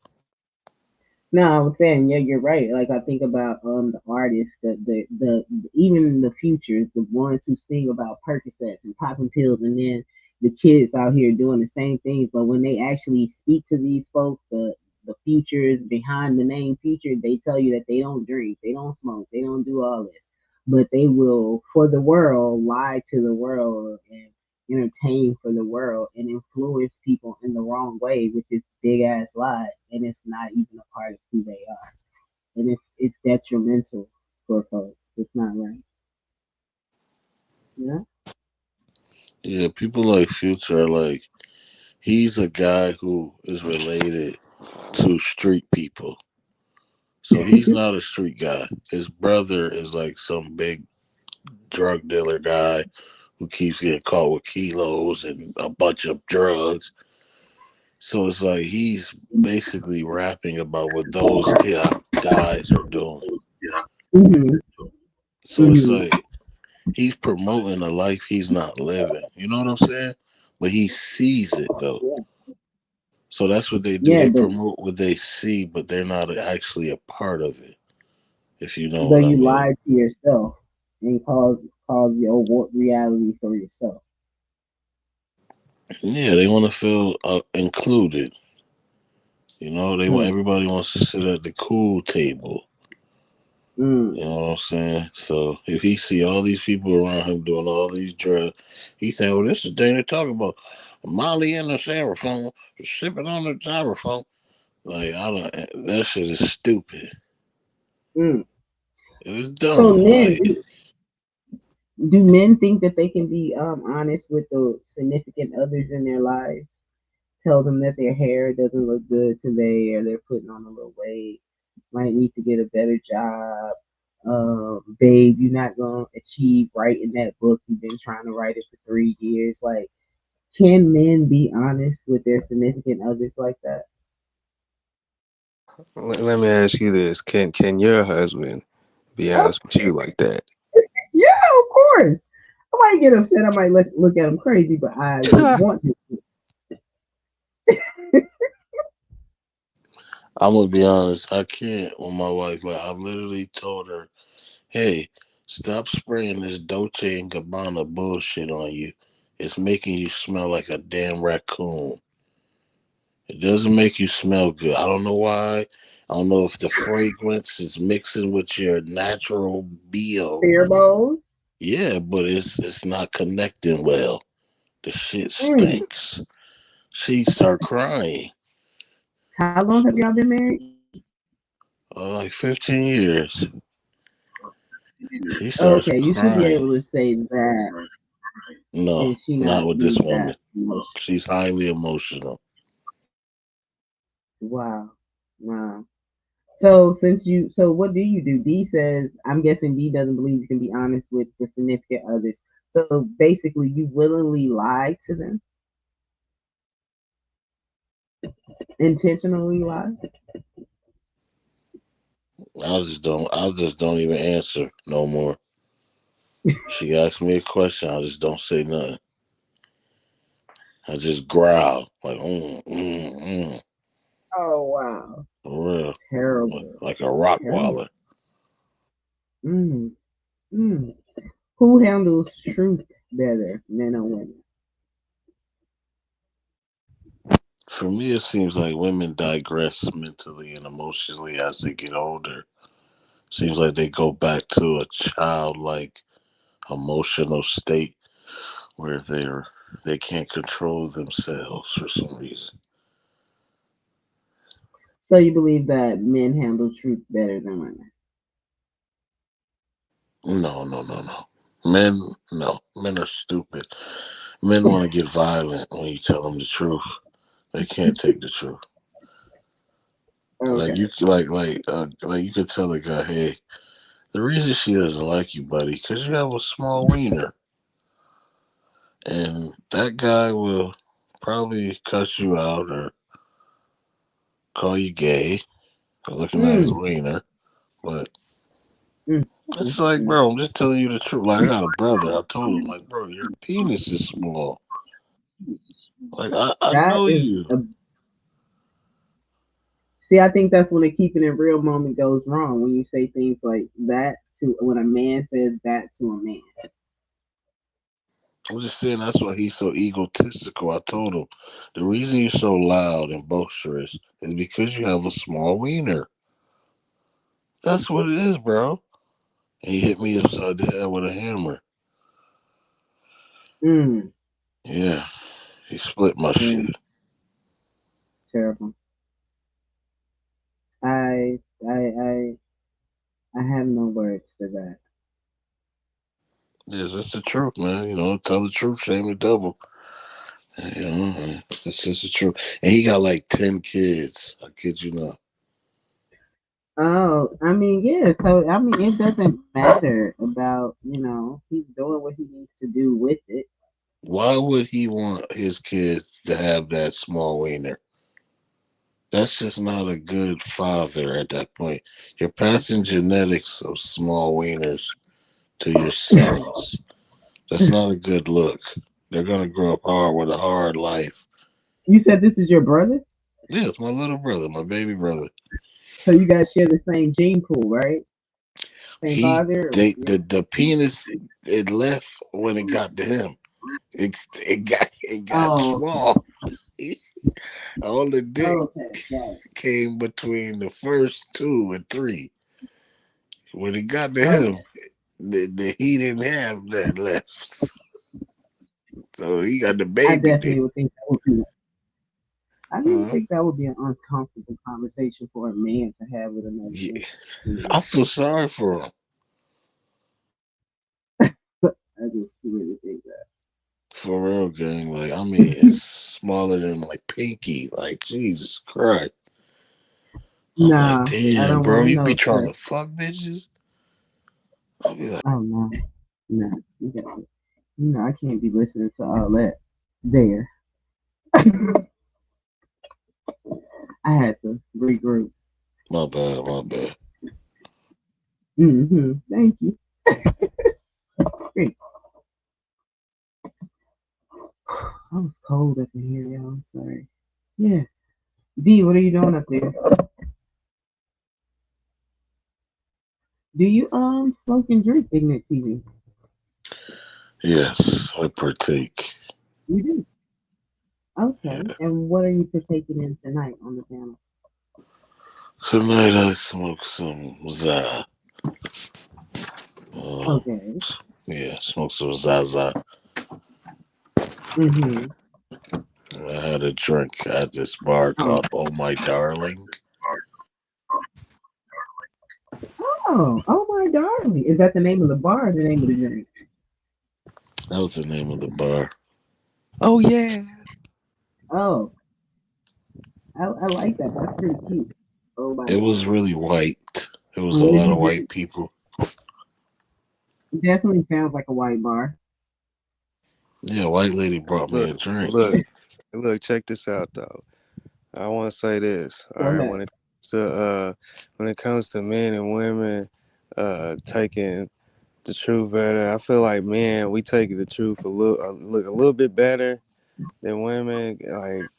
No, I was saying, yeah, you're right. Like I think about the artists, the even the futures, the ones who sing about Percocets and popping pills, and then the kids out here doing the same things. But when they actually speak to these folks, the futures behind the name future, they tell you that they don't drink, they don't smoke, they don't do all this, but they will for the world lie to the world and entertain for the world and influence people in the wrong way with this big ass lie, and it's not even a part of who they are, and it's detrimental for folks. It's not right, you know. Yeah, people like Future are like he's a guy who is related to street people. So he's not a street guy. His brother is like some big drug dealer guy who keeps getting caught with kilos and a bunch of drugs. So it's like he's basically rapping about what those guys are doing. Hmm. So it's Hmm. like he's promoting a life he's not living. You know what I'm saying? But he sees it though. Yeah, So that's what they do. yeah, They but promote what they see, but they're not actually a part of it. If you know but what I you mean. lied to yourself and cause your reality for yourself. Yeah, they want to feel included. You know, they want Hmm. everybody wants to sit at the cool table. You Mm. know what I'm saying? So if he see all these people around him doing all these drugs, he say, "Well, this is the thing they talk about: Molly in the styrofoam, sipping on the styrofoam." Like I don't, that shit is stupid. Mm. It was So dumb. men, Like do men think that they can be honest with the significant others in their lives? Tell them that their hair doesn't look good today, or they're putting on a little weight, might need to get a better job. Babe, you're not gonna achieve writing that book. You've been trying to write it for 3 years. Like, can men be honest with their significant others like that? Let me ask you this: Can your husband Be Oh, honest with you like that. yeah, of course. I might get upset. I might look at him crazy, but I would want him I'm gonna be honest. I can't with my wife. Like I've literally told her, "Hey, stop spraying this Dolce and Gabbana bullshit on you. It's making you smell like a damn raccoon. It doesn't make you smell good. I don't know why. I don't know if the fragrance is mixing with your natural BO. pheromones. Yeah, but it's not connecting well. The shit Mm. stinks." She start crying. How long have y'all been married? Like 15 years. She starts Okay, you should be crying. able to say that, No, and she not not with this be woman. that emotional. She's highly emotional. Wow, wow. So what do you do? D says, I'm guessing D doesn't believe you can be honest with the significant others. So basically, you willingly lie to them, intentionally lie. I just don't even answer no more. She asks me a question, I just don't say nothing. I just growl like Oh wow, for real. terrible, Like a rock terrible. waller. Mm, mm. Who handles truth better, men or women? For me it seems like women digress mentally and emotionally as they get older. Seems like they go back to a childlike emotional state where they can't control themselves for some reason. So you believe that men handle truth better than women? No, no, no, no. Men, no. Men are stupid. Men want to get violent when you tell them the truth. They can't take the truth. Like Okay. you, like you could tell a guy, hey, the reason she doesn't like you, buddy, because you have a small wiener, and that guy will probably cuss you out or call you gay for looking at his Mm, wiener. But mm, it's mm, like, mm. bro, I'm just telling you the truth. Like I got a brother. I told him, like, bro, your penis is small. Like I That know is you. a see. I think that's when a keeping it real moment goes wrong. When you say things like that to when a man says that to a man. I'm just saying that's why he's so egotistical. I told him the reason you're so loud and boisterous is because you have a small wiener. That's what it is, bro. And he hit me upside the head with a hammer. Mm, Yeah, he split my yeah, shit. it's terrible. I I I I have no words for that. Yes, that's the truth, man. Tell the truth, shame the devil. That's just the truth. And he got like 10 kids. I kid you not. Oh, I mean, yeah. So I mean, it doesn't matter about he's doing what he needs to do with it. Why would he want his kids to have that small wiener? That's just not a good father at that point. You're passing genetics of small wieners to your sons. That's not a good look. They're gonna grow up hard with a hard life. You said this is your brother, Yeah, it's my little brother, my baby brother. so you guys share the same gene pool, right? Same He father. they Yeah. the penis it left when it got to him. It got Oh, small. All the dick okay, got it. came between the first two and three. When it got to him, Okay, he didn't have that left. So he got the I baby dick. definitely would think that would be. I do Huh? think that would be an uncomfortable conversation for a man to have with another Yeah. man. You I know, feel sorry for him. I just really think that. For real, gang. Like, I mean, it's smaller than like pinky. Like, Jesus Christ. I'm like, Nah, I damn, don't bro, want to you be know, trying sir. to fuck bitches? I'll be like, Oh no, no, you got it. I can't be listening to all that. There, I had to regroup. my bad, my bad. Thank you. Great. I was cold up in here, y'all. I'm sorry. Yeah. D, what are you doing up there? Do you smoke and drink, Ignat TV? Yes, I partake. You do. Okay. Yeah. And what are you partaking in tonight on the panel? Tonight I smoke some za. Uh, Okay. yeah, smoke some Zaza. Mm-hmm. I had a drink at this bar Oh. called Oh My Darling. Oh my darling. Is that the name of the bar or the name of the drink? That was the name of the bar. Oh yeah. Oh, I like that. That's pretty cute. Oh my It was darling. really white. It was And a what did lot you of white drink? people. It definitely sounds like a white bar. Yeah, white lady brought me Look, a drink. look, look. Check this out, though. I want to say this. All Go right, ahead. when it comes to men and women, taking the truth better, I feel like men we take the truth a little bit better than women. Like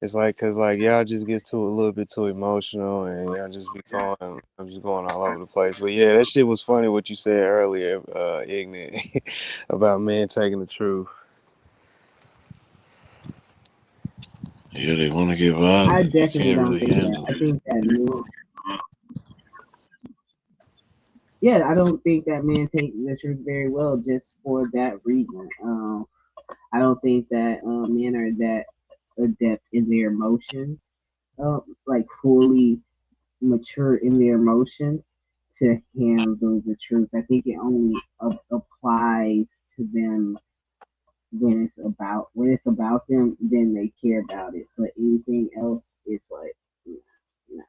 it's like cause like y'all just gets too a little bit too emotional and y'all just be going. I'm just going all over the place. But yeah, that shit was funny what you said earlier, ignorant about men taking the truth. Yeah, they want to get I violent. You definitely can't don't really think that. handle I it. think that men, yeah, I don't think that men take the truth very well just for that reason. I don't think that men are that adept in their emotions, like fully mature in their emotions to handle the truth. I think it only applies to them when it's about them. Then they care about it, but anything else is like, nah.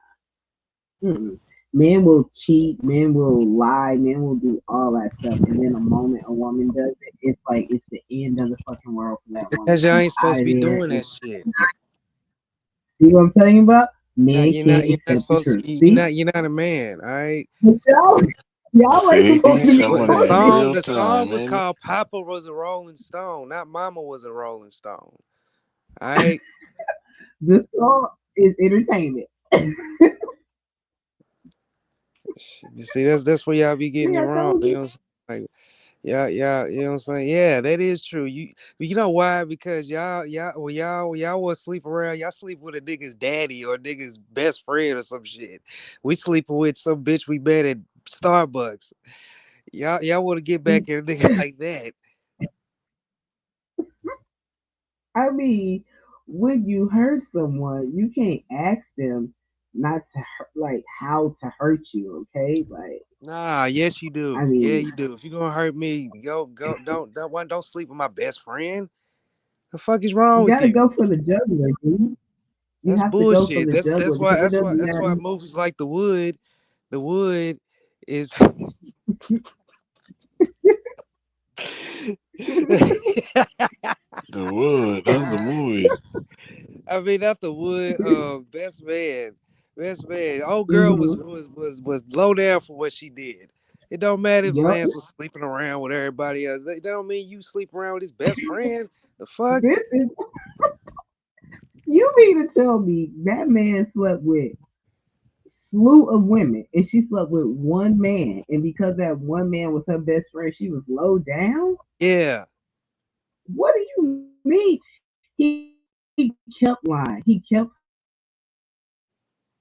Mm-mm. Men will cheat, men will lie, men will do all that stuff, and then the moment a woman does it, it's like it's the end of the fucking world for that woman. Because y'all I'm ain't supposed out to of be there. doing that shit. See what I'm telling you about? Nah, Men can't you're not accept the supposed to. truth. See, You're not a man. All right. but y'all ain't See, supposed to be showing The it in doing song, real the song time, was ain't it? called "Papa Was a Rolling Stone," not "Mama Was a Rolling Stone." All right. this. Song is entertainment. You see, that's where y'all be getting See, it I wrong. told You you. know, what I'm saying? Like, yeah, you know what I'm saying? Yeah, that is true. You know why? Because y'all will sleep around. Y'all sleep with a nigga's daddy or nigga's best friend or some shit. We sleeping with some bitch we met at Starbucks. Y'all want to get back at a nigga like that. I mean, when you hurt someone, you can't ask them not to like how to hurt you. Okay, like Nah, yes you I do. Yeah, mean, you do. If you gonna hurt me, go. Don't sleep with my best friend. The fuck is wrong you with got to you? go for the jugular, dude. You That's have to go for bullshit. the jugular because it doesn't That's why matter. movies like The Wood is. The Wood. That's a movie. I mean, not The Wood. Best man, best man. Old girl Hmm. was low down for what she did. It don't matter if Yup. Lance was sleeping around with everybody else. That don't mean you sleep around with his best friend. The fuck? This is you mean to tell me that man slept with slew of women and she slept with one man, and because that one man was her best friend, she was low down? Yeah. What do you mean? He kept lying. He kept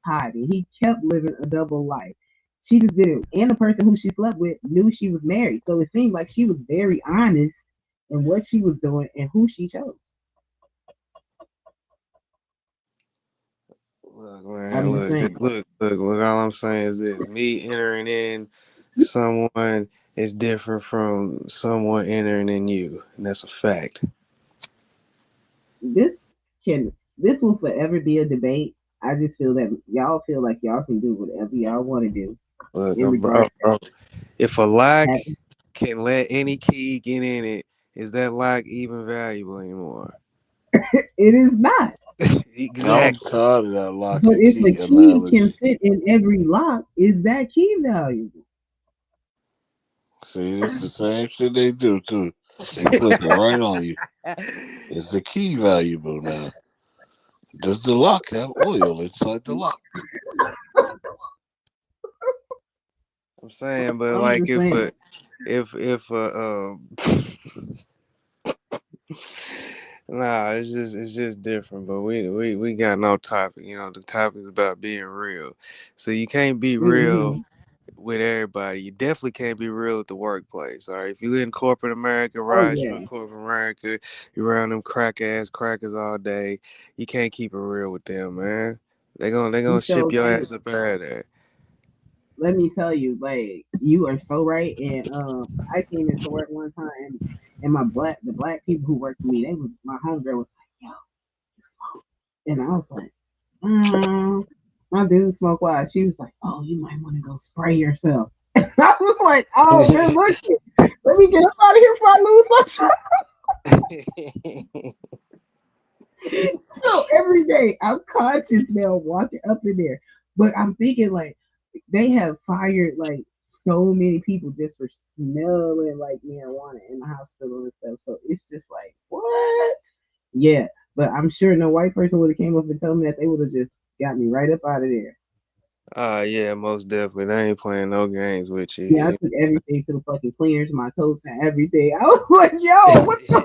hiding. He kept living a double life. She just did it. And the person who she slept with knew she was married. So it seemed like she was very honest in what she was doing and who she chose. Look, I'm man, just saying. look. All I'm saying is this: me entering in someone is different from someone entering in you, and that's a fact. This this will forever be a debate. I just feel that y'all feel like y'all can do whatever y'all want to do Look, in regards to bro, if a lock having. can let any key get in it, is that lock even valuable anymore? It is not. I'm Exactly. tired of that lock But and if a key key can analogy. fit in every lock, is that key valuable? See, it's the same shit they do too. They click it right on you. Is the key valuable now? Does the lock have oil inside the lock? I'm saying, but I'm like just saying. if nah, it's just different. But we got no topic. You know, the topic is about being real. So you can't be real Hmm. with everybody. You definitely can't be real at the workplace. All right. If you live in corporate America, Oh right? You yeah, in corporate America, you're around them crack ass crackers all day. You can't keep it real with them, man. you They gonna ship sure your can't. ass up out of there. Let me tell you, like you are so right. And I came into work one time, and the black people who worked for me, they was my homegirl was like, "Yo, you smoke?" And I was like, my dude smoke wild. She was like, "Oh, you might want to go spray yourself." And I was like, "Oh man, look, let me get up out of here before I lose my job." So every day I'm conscious now walking up in there, but I'm thinking like they have fired like so many people just for smelling like marijuana in the hospital and stuff. So it's just like what? Yeah, but I'm sure no white person would have came up and told me that they would have just got me right up out of there. Yeah, most definitely. They ain't playing no games with Yeah, I you. took everything to the fucking cleaners, my coats and everything. I was like, yo, what the?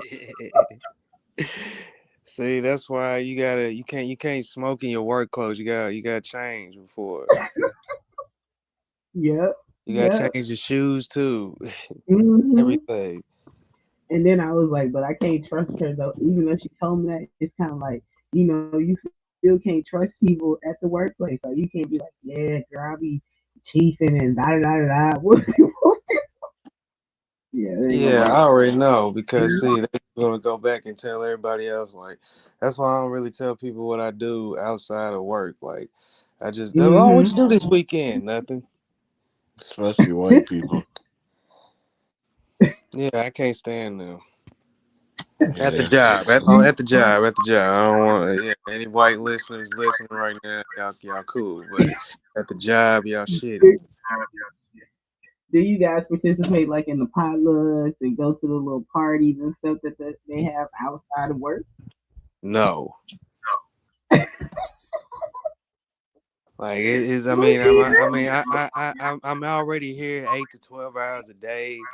See, that's why you can't smoke in your work clothes. You got to change before. Yep, You got to yep. change your shoes too. Hmm. Everything. And then I was like, but I can't trust her though. Even though she told me that, it's kind of like, you still can't trust people at the workplace. So you can't be like, yeah, girl, I'll be chiefing and da da da da da. Yeah, it ain't gonna Yeah, work. I already know because see, they're gonna go back and tell everybody else. Like that's why I don't really tell people what I do outside of work. Like I just, oh, what Hmm. you do this weekend? Nothing. Especially white people. Yeah, I can't stand them. At the Yeah. job, at the job, at the job. I don't want. Yeah, any white listeners listening right now, y'all cool. But at the job, y'all shitty. Do you guys participate like in the potlucks and go to the little parties and stuff that they have outside of work? No, like it is. I Me mean, either. I'm already here 8 to 12 hours a day.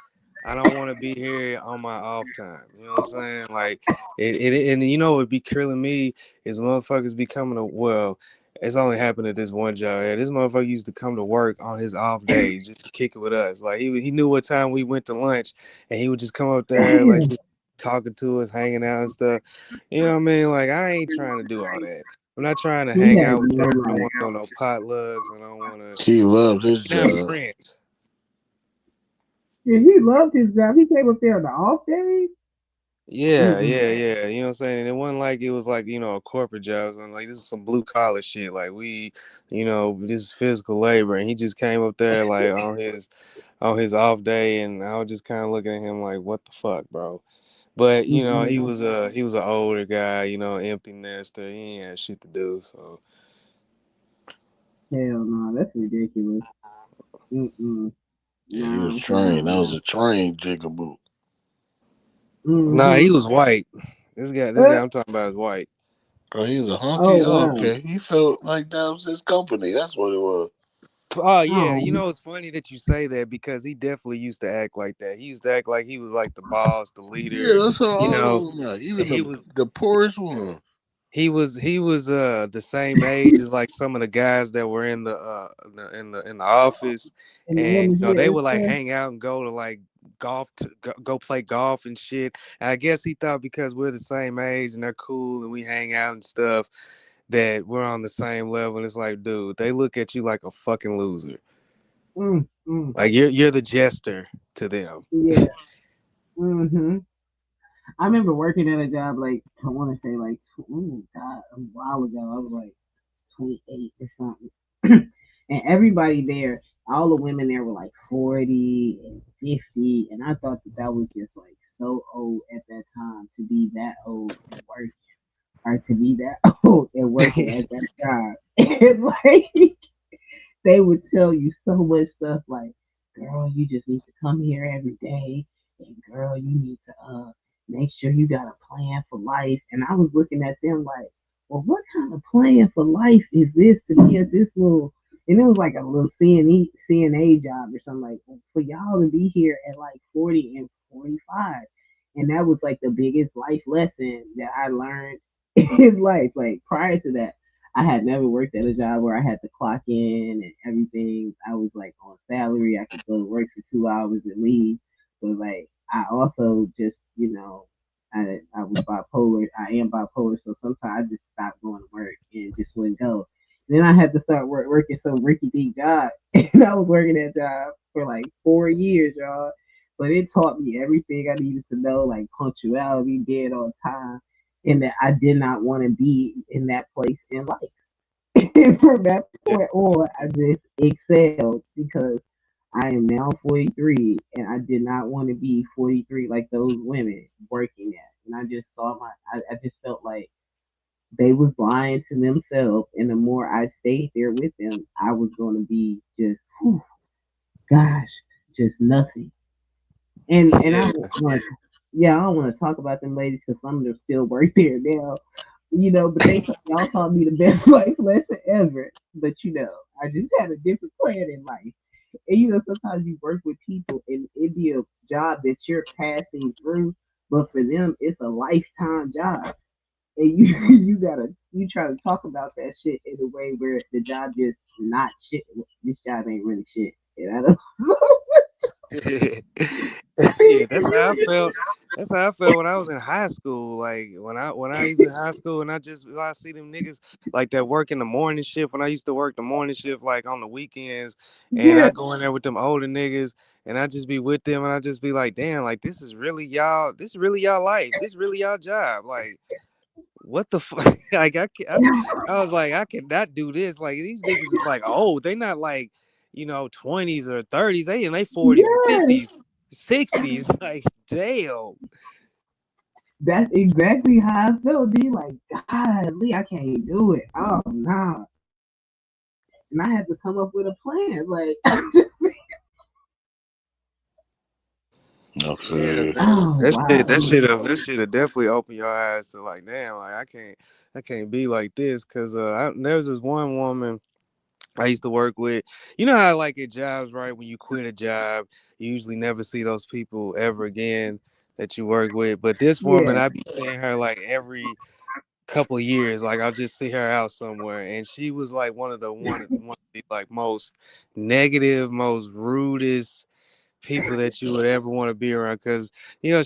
I don't want to be here on my off time. You know what I'm saying? Like and you know what be killing me is motherfuckers be coming to well. It's only happened at this one job. Yeah, this motherfucker used to come to work on his off days just to kick it with us. Like he knew what time we went to lunch, and he would just come up there like just talking to us, hanging out and stuff. You know what I mean? Like I ain't trying to do all that. I'm not trying to He hang had out with them. no I don't life. want to go no potlucks. I don't want to. He loved his We're not job. friends. Yeah, he loved his job. He came up there on the off days. Yeah, Mm-mm. yeah, yeah. You know what I'm saying? And it wasn't like it was like, a corporate job. And like this is some blue collar shit. Like this is physical labor. And he just came up there like on his off day and I was just kinda looking at him like, what the fuck, bro? But Mm-mm. he was an older guy, empty nester. He ain't had shit to do. So Hell no, that's ridiculous. Mm-mm. Yeah, he was No, trained. no, That was no. a trained jigaboo. nah, he Mm-hmm. was white. This guy I'm talking about is white. Oh, he was a Oh hunky? Oh, wow. okay. He felt like that was his company. That's what it was. Oh yeah, Oh it's funny that you say that because he definitely used to act like that. He used to act like he was like the boss, the Yeah, leader. that's how You all know, of them are. Even he the was the poorest one. he was the same age as like some of the guys that were in in the office, in the and management they and would like stuff. hang out and go to like golf to go play golf and shit. And I guess he thought because we're the same age and they're cool and we hang out and stuff that we're on the same level. And it's like, dude, they look at you like a fucking loser. Mm-mm. Like you're the jester to them. Yeah. Mm-hmm. I remember working at a job like I want to say like God, a while ago. I was like 28 or something, and everybody there, all the women there were like 40 and 50, and I thought that was just like so old at that time to be that old and work or to be that old and working at that job. And like they would tell you so much stuff like. girl, you just need to come here every day, and girl, you need to make sure you got a plan for life. And I was looking at them like, well, what kind of plan for life is this to be at this little? And it was like a little CNA job or something like for y'all to be here at like 40 and 45. And that was like the biggest life lesson that I learned in life. Like prior to that, I had never worked at a job where I had to clock in and everything. I was like on salary. I could go to work for 2 hours and leave. But like I also just, I was bipolar. I am bipolar, so sometimes I just stopped going to work and just wouldn't go. And then I had to start working some Ricky D job, and I was working that job for like 4 years, y'all. But it taught me everything I needed to know, like punctuality, being on time, and that I did not want to be in that place in life. And from that point on, I just excelled because I am now 43 and I did not want to be 43 like those women working at. And I just I just felt like they was lying to themselves. And the more I stayed there with them, I was going to be just, whew, gosh, just nothing. And I Yeah. want to, yeah, I don't want to talk about them ladies because some of them still work there now, but y'all taught me the best life lesson ever. But I just had a different plan in life. And sometimes you work with people and it be a job that you're passing through, but for them it's a lifetime job. And you you try to talk about that shit in a way where the job just not shit. This job ain't really shit. And I don't Yeah, that's how I felt. That's how I felt when I was in high school. Like when I used in high school, and I see them niggas like that work in the morning shift. When I used to work the morning shift, like on the weekends, and I yeah, go in there with them older niggas, and I just be with them, and I just be like, damn, like this is really y'all. This is really y'all life. This is really y'all job. Like what the fuck? Like I was like, I cannot do this. Like these niggas is like, oh, they not like, 20s or 30s. They in their 40s and yeah. 50s, 60s. Like, damn. That's exactly how I felt. D like, golly, I can't do it. Oh no. And I had to come up with a plan. Like, I Yeah, feel you. man. oh That shit, wow. that shit, that shit have definitely opened your eyes to like, damn, like I can't be like this. Cause there's this one woman I used to work with. You know how like at jobs, right? When you quit a job, you usually never see those people ever again that you work with. But this woman, Yeah. I be seeing her like every couple of years. Like I'll just see her out somewhere, and she was like one of the like most negative, most rudest people that you would ever want to be around, because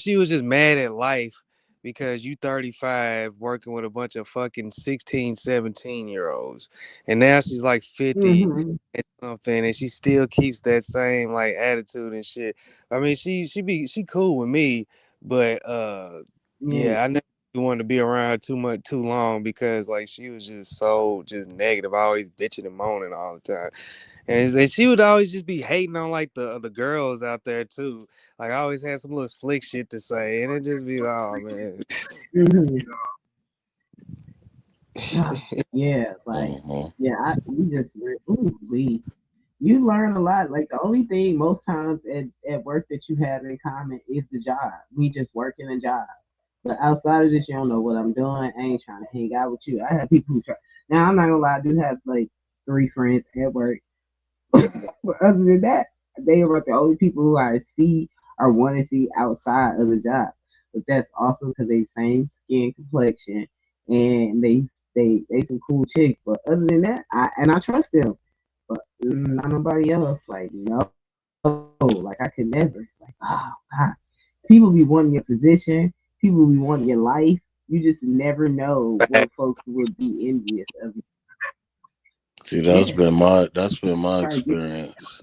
she was just mad at life because you 35 working with a bunch of fucking 16, 17 year olds, and now she's like 50 Hmm. and something, and she still keeps that same like attitude and shit. I mean, she cool with me, but Yeah. yeah, I never wanted to be around her too much too long, because like she was just so just negative, always bitching and moaning all the time. And she would always just be hating on like the girls out there too. Like I always had some little slick shit to say, and it just be like, oh man. Hmm. Yeah. Like, Hmm. yeah. You just ooh, you learn a lot. Like the only thing most times at work that you have in common is the job. We just work in a job. But outside of this, you don't know what I'm doing. I ain't trying to hang out with you. I have people who try. Now I'm not gonna lie. I do have like 3 friends at work. But other than that, they are the only people who I see or want to see outside of the job. But that's awesome because they same skin complexion and they some cool chicks. But other than that, I trust them. But not nobody else. Like no, like I could never. Like oh god, people be wanting your position. People be wanting your life. You just never know what folks would be envious of. See, Yeah, that's been my try to get experience.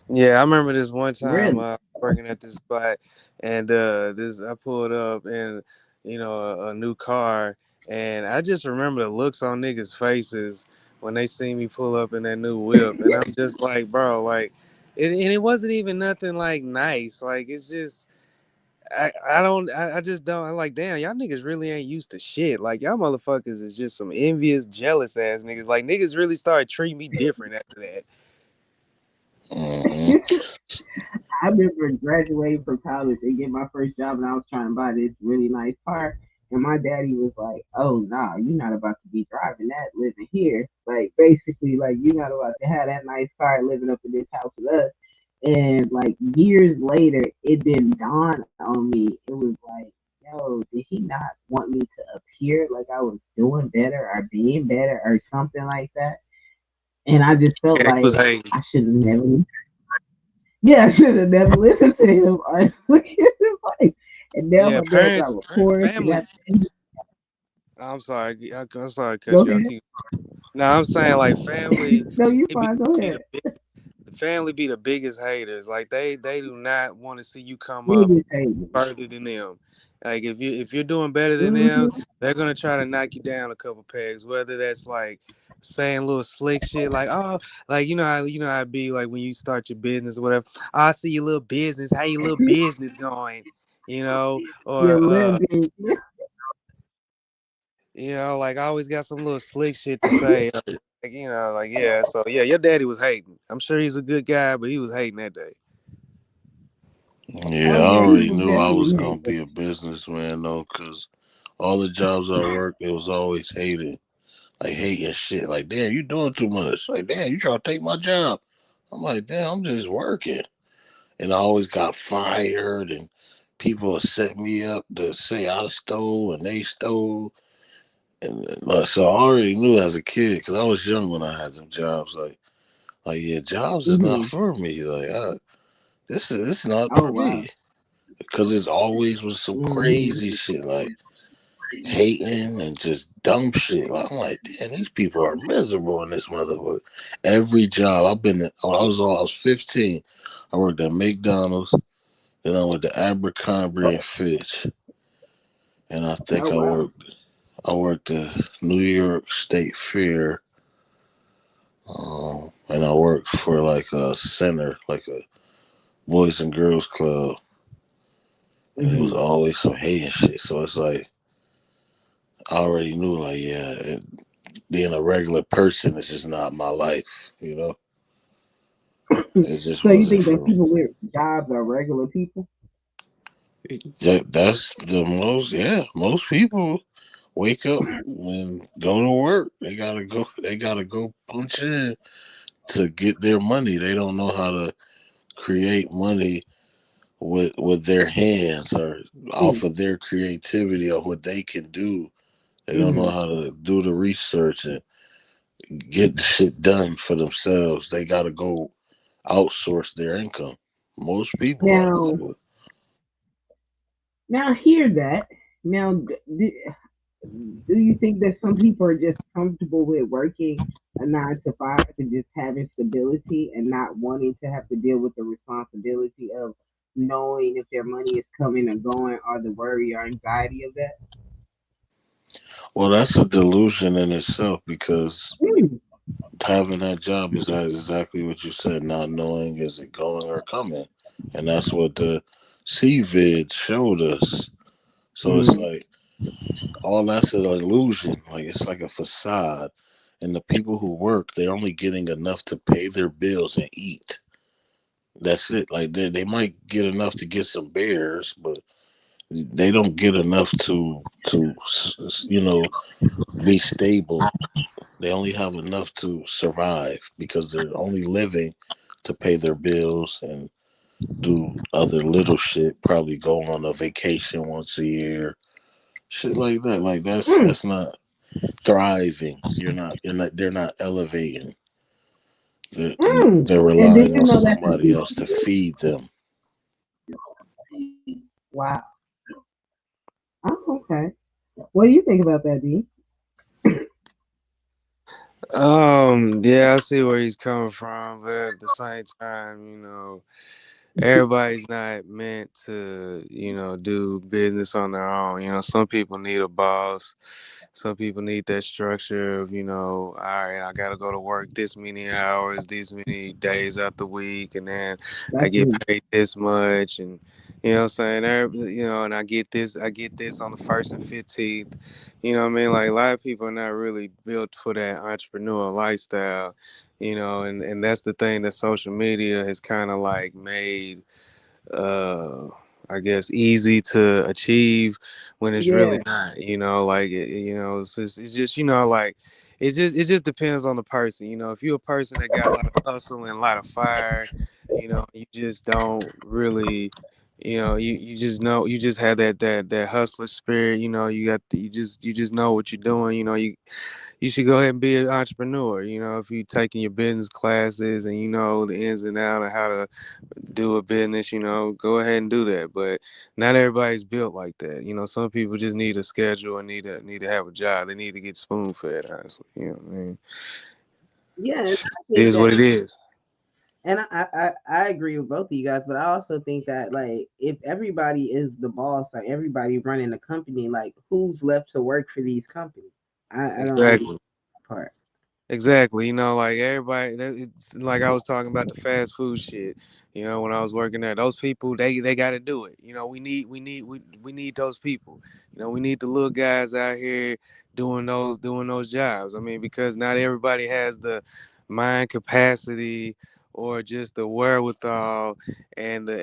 Yeah, I remember this one time really. working at this spot, and this I pulled up in a new car, and I just remember the looks on niggas' faces when they see me pull up in that new whip, and I'm just like, bro, like, and it wasn't even nothing like nice, like it's just. I just don't. I'm like, damn, y'all niggas really ain't used to shit. Like, y'all motherfuckers is just some envious, jealous ass niggas. Like, niggas really started treating me different after that. Hmm. I remember graduating from college and getting my first job, and I was trying to buy this really nice car. And my daddy was like, "Oh, nah, you're not about to be driving that living here. Like, basically, like, you're not about to have that nice car living up in this house with us." And like years later, it didn't dawn on me. It was like, yo, did he not want me to appear like I was doing better or being better or something like that? And I just felt Yeah, he was like hating. I should have never, yeah, I should have never listened to him or took his advice. And now Yeah, my dad drive parents, a Porsche and family. that. I'm sorry. I'm sorry to cut Go you. I ahead. keep. No, I'm saying like family. No, you It fine. Go be ahead. the family be the biggest haters. Like they do not want to see you come up Biggest hater. further than them. Like if you're doing better than them, Mm-hmm. they're gonna try to knock you down a couple pegs. Whether that's like saying little slick shit like, oh, like you know how it be like when you start your business or whatever. "Oh, I see your little business. How your little business going? You know, Your or little bit. like I always got some little slick shit to say. Like, like yeah. So yeah, your daddy was hating. I'm sure he's a good guy, but he was hating that day. Yeah, Oh I yeah, he already was knew I was definitely gonna hating. be a businessman though, cause all the jobs I worked, it was always hating, like hating shit. Like, damn, you doing too much. Like, damn, you trying to take my job. I'm like, damn, I'm just working. And I always got fired, and people would set me up to say I stole and they stole. And so I already knew as a kid, because I was young when I had them jobs. Like yeah, jobs is not Mm-hmm. for me. Like, this is not Oh for wow. me. Because it's always was some Mm-hmm. crazy shit like hating and just dumb shit. Like, I'm like, damn, these people are miserable in this motherfucker. Every job I've been in, I was 15. I worked at McDonald's. Then I went to Abercrombie and Fitch, and I Oh think wow. I worked at New York State Fair, and I worked for like a center, like a Boys and Girls Club, and it was Mm-hmm. always some hating shit. So it's like I already knew, like, yeah, being a regular person is just not my life. It just So you wasn't think that for me. people with jobs are regular people? That's the most, yeah. Most people wake up and go to work. They gotta go. They gotta go punch in to get their money. They don't know how to create money with their hands or off of their creativity or what they can do. They don't know Mm-hmm. how to do the research and get the shit done for themselves. They gotta go outsource their income. Most people are like Now, that. now hear that. Now, do you think that some people are just comfortable with working a 9 to 5 and just having stability and not wanting to have to deal with the responsibility of knowing if their money is coming or going or the worry or anxiety of that? Well, that's a delusion in itself because Mm, having that job is exactly what you said, not knowing is it going or coming. And that's what the CVID showed us. So it's mm, like all that's an illusion. Like it's like a facade. And the people who work, they're only getting enough to pay their bills and eat. That's it. Like they might get enough to get some bears, but they don't get enough to be stable. They only have enough to survive because they're only living to pay their bills and do other little shit. Probably go on a vacation once a year, shit like that. Like mm, that's not thriving. You're not. They're not elevating. mm. They're And do relying you on know that's somebody else to feed them. wow? Oh, okay. What do you think about that, D? Yeah, I see where he's coming from, but at the same time, everybody's not meant to, do business on their own. Some people need a boss. Some people need that structure of, all right, I gotta go to work this many hours, these many days out the week, and then I That's get me. paid this much, and what I'm saying, and I get this on the first and 15th. You know what I mean? Like a lot of people are not really built for that entrepreneurial lifestyle. and that's the thing that social media has kind of like made, uh I guess, easy to achieve when it's Yeah. really not. Like it's just like it just depends on the person. If you're a person that got a lot of hustle and a lot of fire, you just don't really. You just know, you just have that hustler spirit. You just know what you're doing. You should go ahead and be an entrepreneur. If you're taking your business classes and you know the ins and outs of how to do a business, go ahead and do that. But not everybody's built like that. Some people just need a schedule and need to have a job. They need to get spoon fed, honestly. What I mean? Yeah, and I It think is what that, it is. and I agree with both of you guys, but I also think that like if everybody is the boss, like everybody running the company, like who's left to work for these companies? I don't understand Exactly. that part. Exactly, like everybody, it's like I was talking about the fast food shit. When I was working there, those people they got to do it. We need those people. We need the little guys out here doing those jobs. I mean, because not everybody has the mind capacity or just the wherewithal and the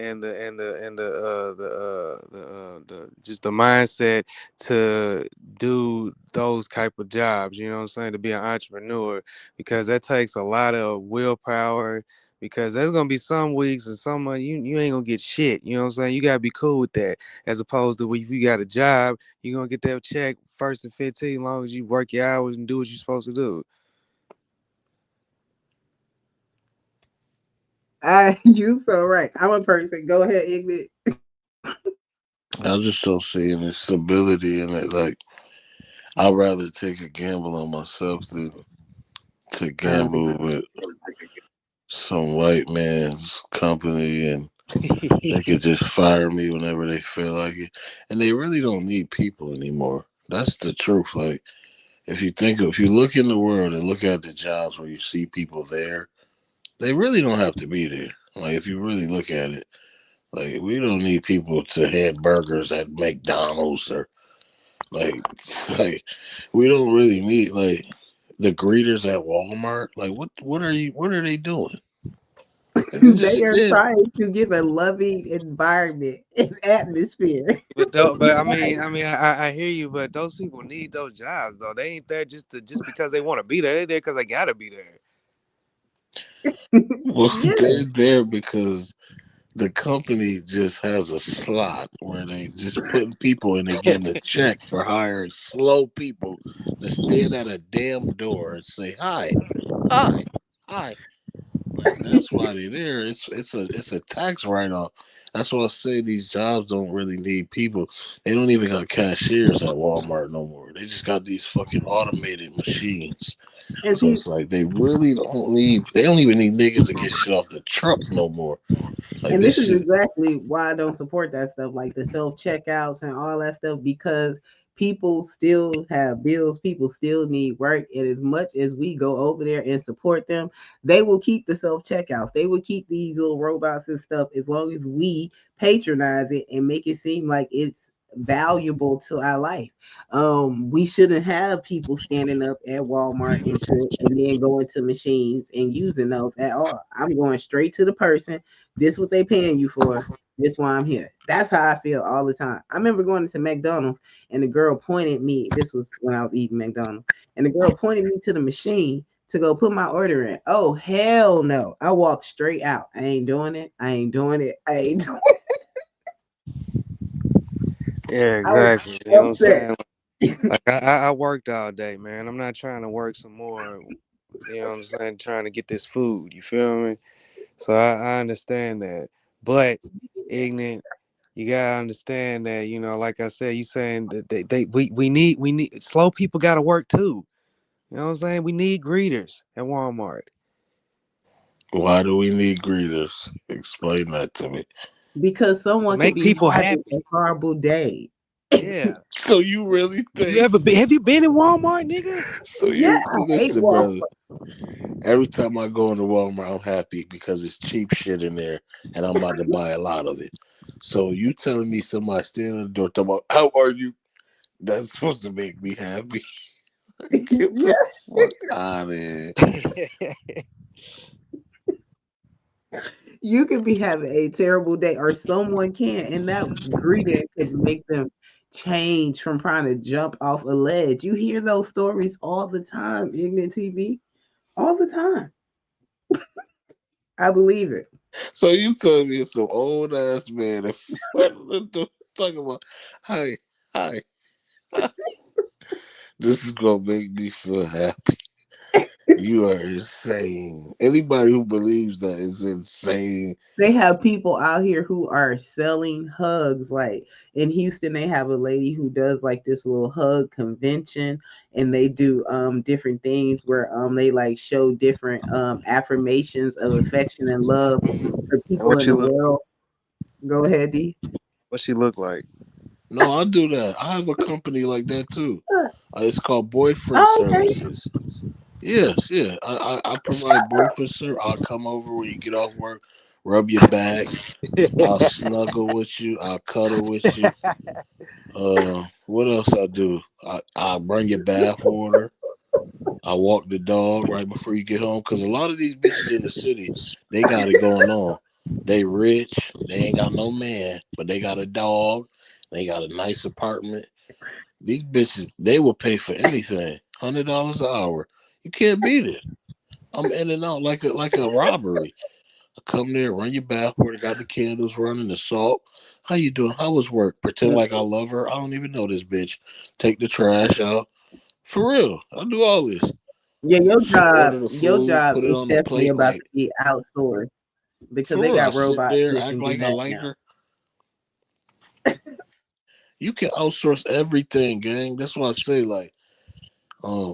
just the mindset to do those type of jobs. You know what I'm saying? To be an entrepreneur, because that takes a lot of willpower. Because there's gonna be some weeks and some you ain't gonna get shit. You know what I'm saying? You gotta be cool with that. As opposed to if you got a job, you're gonna get that check first and 15, as long as you work your hours and do what you're supposed to do. You so right. I'm a person. Go ahead, Ignorant. I just don't see any stability in it. Like, I'd rather take a gamble on myself than to gamble with some white man's company, and they could just fire me whenever they feel like it. And they really don't need people anymore. That's the truth. Like, if you look in the world and look at the jobs where you see people there, they really don't have to be there. Like, if you really look at it, like, we don't need people to hand burgers at McDonald's, or like, it's like, we don't really need like the greeters at Walmart. Like, what are they doing? They could just They are stand. trying to give a loving environment and atmosphere. But I hear you. But those people need those jobs though. They ain't there just because they want to be there. They there because they gotta be there. Well, Yeah, they're there because the company just has a slot where they just putting people and they getting a check for hiring slow people to stand at a damn door and say hi, hi, hi. Like, that's why they're there. It's a tax write off. That's why I say these jobs don't really need people. They don't even got cashiers at Walmart no more. They just got these fucking automated machines. and So see, it's like they really don't need. They don't even need niggas to get shit off the truck no more. Like, and this this is shit. exactly why I don't support that stuff, like the self checkouts and all that stuff, because people still have bills, people still need work, and as much as we go over there and support them, they will keep the self checkouts. They will keep these little robots and stuff as long as we patronize it and make it seem like it's valuable to our life. We shouldn't have people standing up at Walmart and shit and then going to machines and using those at all. I'm going straight to the person. This what they paying you for. This why I'm here. That's how I feel all the time. I remember going to McDonald's and the girl pointed me. This was when I was eating McDonald's, and the girl pointed me to the machine to go put my order in. Oh hell no! I walked straight out. I ain't doing it. I ain't doing it. I ain't doing it. Yeah, I was exactly. You know what I'm upset. saying? Like I worked all day, man. I'm not trying to work some more. You know what I'm saying? Trying to get this food. You feel me? So I understand that. But ignorant, you gotta understand that, like I said, you saying that we need slow people gotta work too. You know what I'm saying? We need greeters at Walmart. Why do we need greeters? Explain that to me. Because To someone could make be people having a happy. horrible day. Yeah. So you really You think? ever been have you been in Walmart, nigga? So Yeah, you I hate listen, brother. Walmart. Every time I go into Walmart, I'm happy because it's cheap shit in there, and I'm about to buy a lot of it. So you telling me somebody standing at the door talking about how are you? That's supposed to make me happy. Get Yeah. the fuck out of here. You could be having a terrible day, or someone can, and that greeting could make them change from trying to jump off a ledge. You hear those stories all the time, Ignorant TV, all the time. I believe it. So you tell me it's some old ass man in front of the door talking about, hi, hi, this is gonna make me feel happy. You are insane. Anybody who believes that is insane. They have people out here who are selling hugs. Like in Houston, they have a lady who does like this little hug convention, and they do different things where they like show different affirmations of affection and love for And people in the world. Go ahead, D. what she look like? No, I do that. I have a company like that too. It's called Boyfriend Oh, okay. Services. Yes, yeah. I Shut provide boyfriend service. I'll come over when you get off work, rub your back. I'll snuggle with you. I'll cuddle with you. What else I do? I bring your bath water. I walk the dog right before you get home because a lot of these bitches in the city, they got it going on. They rich, they ain't got no man, but they got a dog. They got a nice apartment. These bitches, they will pay for anything. $100 an hour. You can't beat it. I'm in and out like a robbery. I come there, run your bath water, got the candles running, the salt. How you doing? How was work? Pretend like I love her. I don't even know this bitch. Take the trash out. For real. I do all this. Yeah, Order the your food, job put it is on the definitely plate. about to Like, be outsourced because for they real. I got sit robots there, who act can do like I that like now. her. You can outsource everything, gang. That's what I say. Like,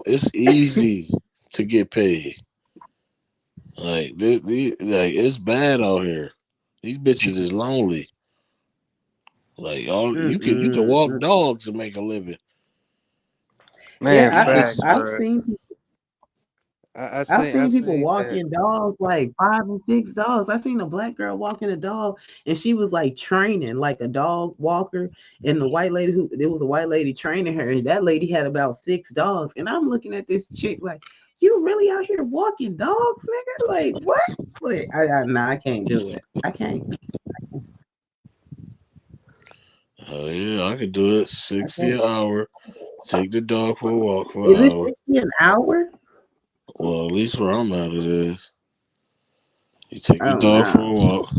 it's easy to get paid. Like, like it's bad out here. These bitches is lonely. Like, all you can Mm-mm. walk dogs and make a living. Man, These Yeah, facts, bitches, I've bro. seen I people seen that. walking dogs, like 5 and 6 dogs. I seen a black girl walking a dog, and she was like training like a dog walker. And the white lady who there was a white lady training her, and that lady had about 6 dogs. And I'm looking at this chick like, you really out here walking dogs, nigga? Like what? Like nah, I can't do it. I can't. oh yeah, I could do it. I 60 can't. an hour. Take the dog for a walk for Is an it hour. 60 an hour? Well, at least where I'm at, it is. You take the Oh dog for no. a walk.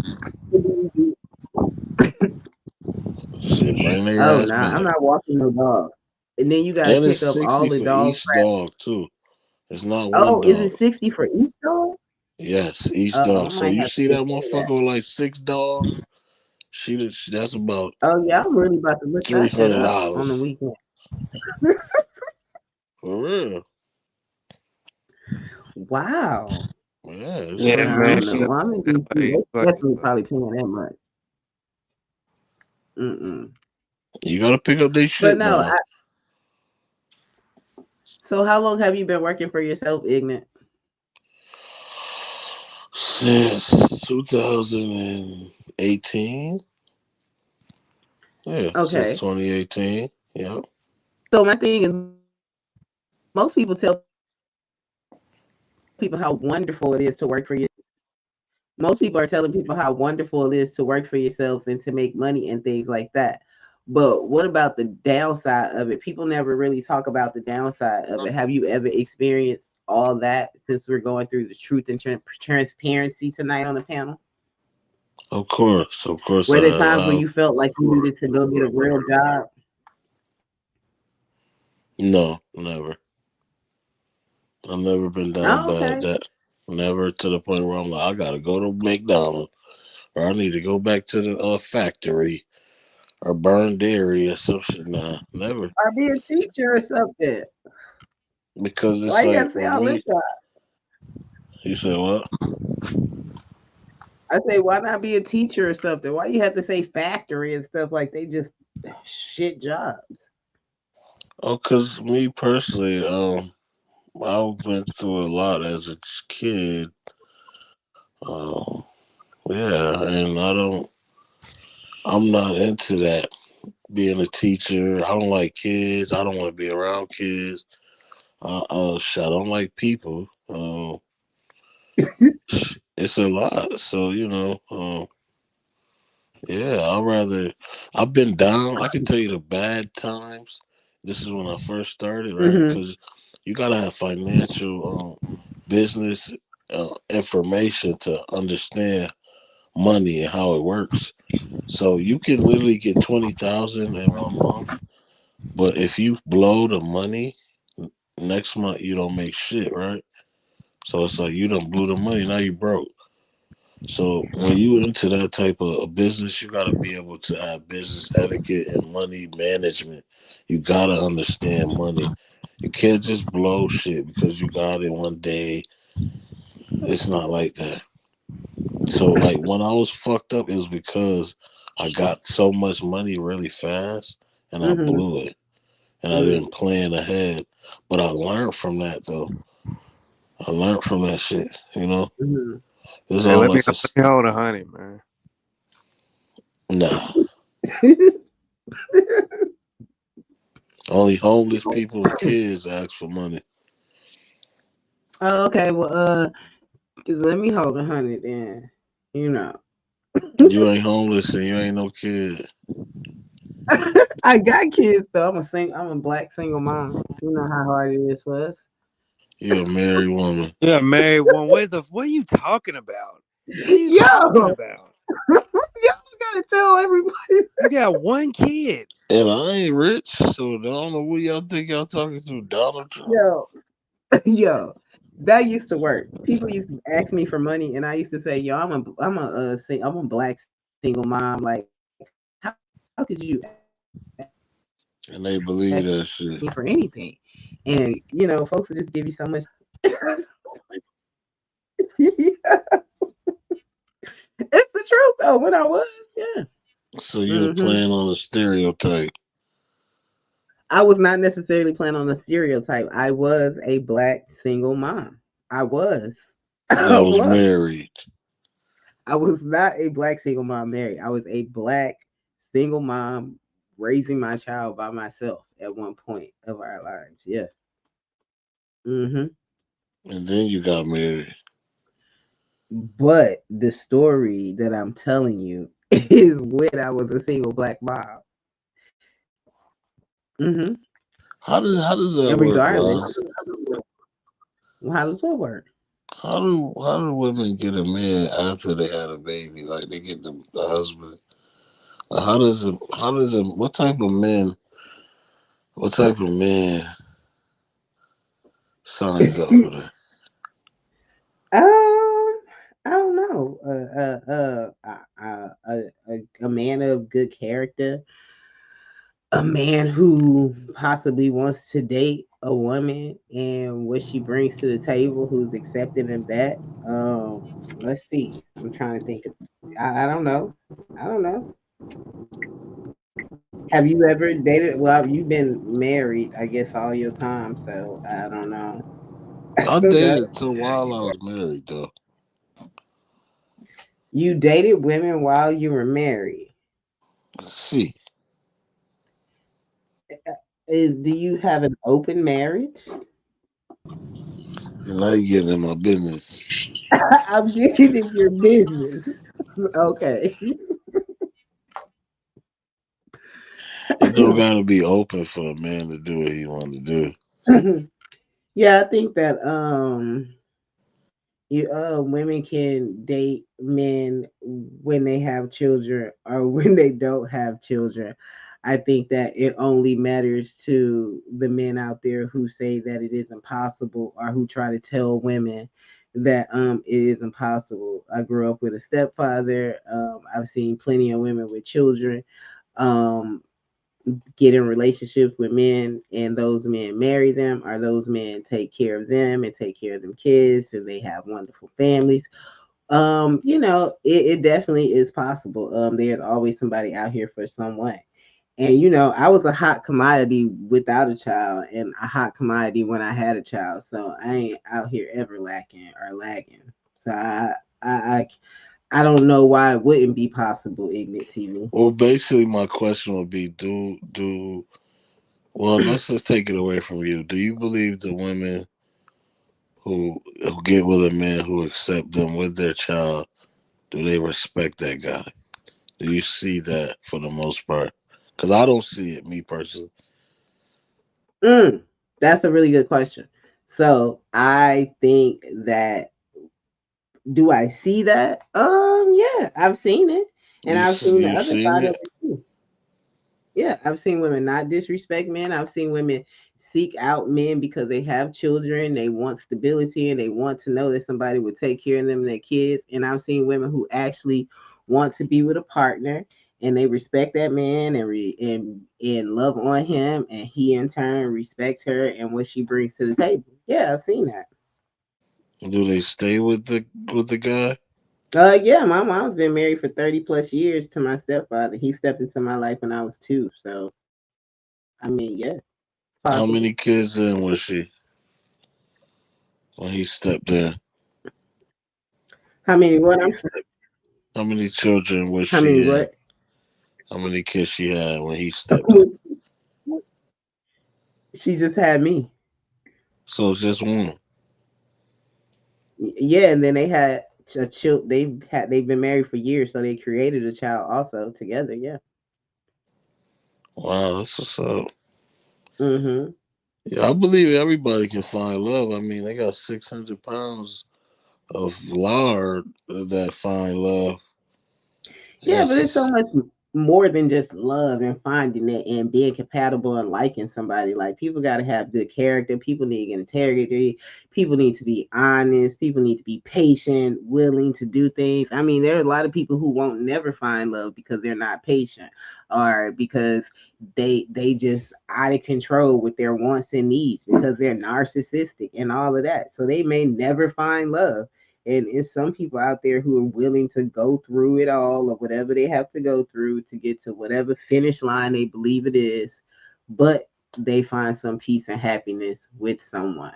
Shit, bring Oh their ass no, I'm back. not walking no dog. And then you got to And it's pick up all 60 the for dog each crap. dog too. It's not one Oh, is it dog. 60 for each dog? Yes, each Oh, I dog. So might you have to see look that into that. motherfucker with like 6 dogs? That's about Oh yeah, I'm really about to look three that shit hundred up on dollars the weekend. for real. Wow. Yeah, it's Yeah, No, like I man. don't decent. know. Well, I'm in DC. Like, They definitely probably paying that much. Mm-mm. You gotta pick up their But shit no. now. So how long have you been working for yourself, Ignorant? Since 2018. Yeah, since Okay. 2018. Yeah. So my thing is, most people tell people how wonderful it is to work for yourself. Most people are telling people how wonderful it is to work for yourself and to make money and things like that. But what about the downside of it? People never really talk about the downside of it. Have you ever experienced all that since we're going through the truth and transparency tonight on the panel? Of course. Of Were there course I times where have. you felt like you needed to go get a real job? No, never. I've never been down Oh, bad okay. that never to the point where I'm like, I gotta go to McDonald's or I need to go back to the factory or burn dairy or some shit. Nah, never. Or be a teacher or something. Because it's Why you like gotta say all this stuff? you said what? I say, why not be a teacher or something? Why you have to say factory and stuff like they just shit jobs? Oh, cause me personally, I went through a lot as a kid. Um, yeah, and I'm not into that being a teacher. I don't like kids. I don't want to be around kids. Shit, I don't like people. It's a lot. So yeah, I've been down. I can tell you the bad times. This is when I first started, right? Mm-hmm. Because you gotta have financial, business, information to understand money and how it works. So you can literally get 20,000 in 1 month, but if you blow the money, next month you don't make shit, right? So it's like you done blew the money, now you broke. So when you into that type of a business, you gotta be able to have business etiquette and money management. You gotta understand money. You can't just blow shit because you got it one day. It's not like that. So like when I was fucked up, it was because I got so much money really fast and I Mm-hmm. blew it and I didn't plan ahead. But I learned from that though. I learned from that shit. Mm-hmm. It's Hey, all let me like let me hold a honey, man. nah. Only homeless people and kids ask for money. Oh, okay. Well, let me hold 100 then. You know, You ain't homeless and you ain't no kid. I got kids though. I'm a black single mom. You know how hard it is for us. You a married woman. Yeah, married one. What are you talking about? What are you Yo, talking about? y'all gotta tell everybody. You got one kid. And I ain't rich, so I don't know who y'all think y'all talking to. Donald Trump. Yo, yo, that used to work. People used to ask me for money, and I used to say, "Yo, I'm a black single mom. Like, how could you ask me for anything?" And they And believe that shit. folks would just give you so much. It's the truth though. When I was, yeah. So you're hmm playing on a stereotype. I was not necessarily planning on a stereotype. I was a black single mom. I was. I That was was. married. I was not a black single mom married. I was a black single mom raising my child by myself at one point of our lives. Yeah. hmm And then you got married. But the story that I'm telling you is when I was a single black mom. hmm How does that And work, regardless, Ross? how does what work? How do women get a man after they had a baby? Like they get the husband. How does it what type of man signs up for that? I don't know. A man of good character, a man who possibly wants to date a woman and what she brings to the table, who's accepting of that. Let's see. I'm trying to think. I don't know. I don't know. Have you ever dated? Well, you've been married, I guess, all your time, so I don't know. I Right? dated till while I was married though. You dated women while you were married. See, Do you have an open marriage? and now you getting in my business. I'm getting in your business. Okay. It don't gotta be open for a man to do what he want to do. Yeah, I think that women can date men when they have children or when they don't have children. I think that it only matters to the men out there who say that it is impossible or who try to tell women that it is impossible. I grew up with a stepfather. I've seen plenty of women with children. Um, get in relationships with men and those men marry them or those men take care of them and take care of them kids and they have wonderful families. It definitely is possible. There's always somebody out here for someone. And I was a hot commodity without a child and a hot commodity when I had a child. So I ain't out here ever lacking or lagging. So I I don't know why it wouldn't be possible, Ignat TV. Well, basically, my question would be: Well, let's just take it away from you. Do you believe the women who get with a man who accept them with their child, do they respect that guy? Do you see that for the most part? Because I don't see it, me personally. Mm, that's a really good question. So I think that, do I see that? Yeah, I've seen it, and I've seen the You've other seen side of it. it too. Yeah, I've seen women not disrespect men. I've seen women seek out men because they have children, they want stability, and they want to know that somebody would take care of them and their kids. And I've seen women who actually want to be with a partner, and they respect that man and love on him, and he in turn respects her and what she brings to the table. Yeah, I've seen that. Do they stay with the guy? Yeah, my mom's been married for 30 plus years to my stepfather. He stepped into my life when I was 2. So, I mean, yeah, How possible. many kids in was she when he stepped in? How many what? I'm How many children was How many she in? what? How many kids she had when he stepped in? She just had me. So it's just one. Yeah, and then they had a child. They've been married for years, so they created a child also together. Yeah. Wow, that's what's up. Hmm. Yeah, I believe everybody can find love. I mean, they got 600 pounds of lard that find love. Yeah, but it's so It's much more than just love and finding it and being compatible and liking somebody. Like, people got to have good character. People need integrity. People need to be honest. People need to be patient, willing to do things. I mean, there are a lot of people who won't never find love because they're not patient, or because they just out of control with their wants and needs, because they're narcissistic and all of that. So they may never find love. And it's some people out there who are willing to go through it all, or whatever they have to go through to get to whatever finish line they believe it is, but they find some peace and happiness with someone.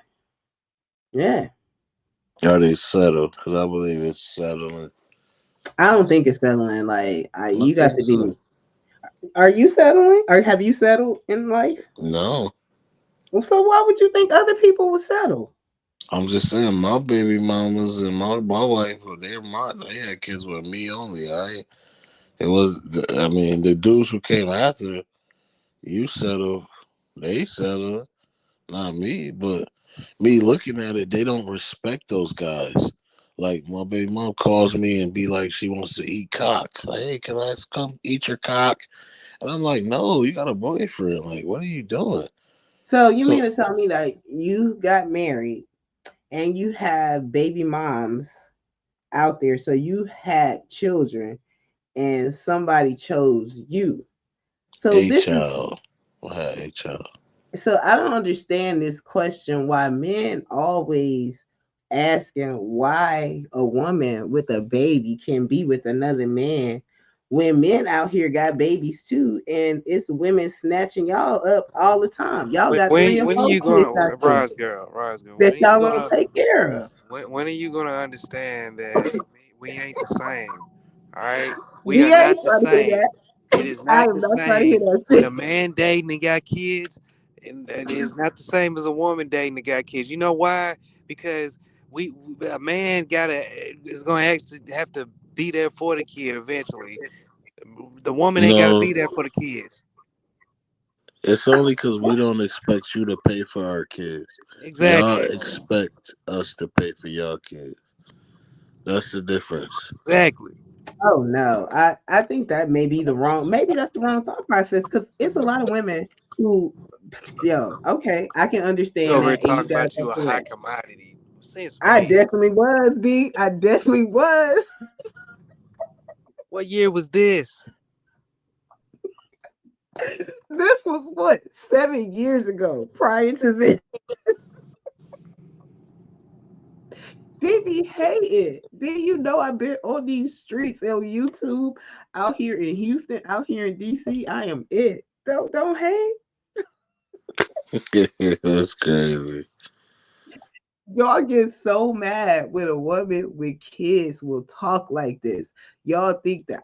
Yeah. are they settled? Because I believe it's settling. I don't think it's settling. Like, I you got think to be. so. Are you settling, or have you settled in life? No, Well, so why would you think other people would settle? I'm just saying my baby mamas and my wife, they had kids with me only. It was I mean the dudes who came after you settled, they settled, not me. But me looking at it, they don't respect those guys. Like my baby mom calls me and be like, she wants to eat cock. Like, hey, can I come eat your cock? And I'm like, no, you got a boyfriend. Like, what are you doing? So you mean So to tell me that you got married and you have baby moms out there? So you had children and somebody chose you. So a this is child, I had a child. so I don't understand this question, why men always asking why a woman with a baby can be with another man, when men out here got babies too, and it's women snatching y'all up all the time. Y'all got three or When are four you kids gonna, out there Rise girl? that When are you y'all gonna gonna take care of. when are you gonna understand that we ain't the same? All right, we are D ain't not the trying to hear same. that. It is I not am the not trying to hear same that with shit. a man dating and got kids, and it's not the same as a woman dating and got kids. You know why? Because a man gotta is gonna actually have to be there for the kid eventually. The woman ain't gotta No, be there for the kids. it's only because we don't expect you to pay for our kids. Y'all Exactly. expect us to pay for y'all kids. That's the difference. Exactly. Oh no, I think that may be the wrong. Maybe that's the wrong thought process, because it's a lot of women who, yo, okay, I can You understand over here that, and you talking got about to you a hot correct. commodity. Since I when? definitely was, D. I definitely was. What year was this? This was what, 7 years ago. Prior to this, D be hating. D, you know I've been on these streets on YouTube, out here in Houston, out here in DC. I am it. Don't hate. That's crazy. Y'all get so mad when a woman with kids will talk like this. Y'all think that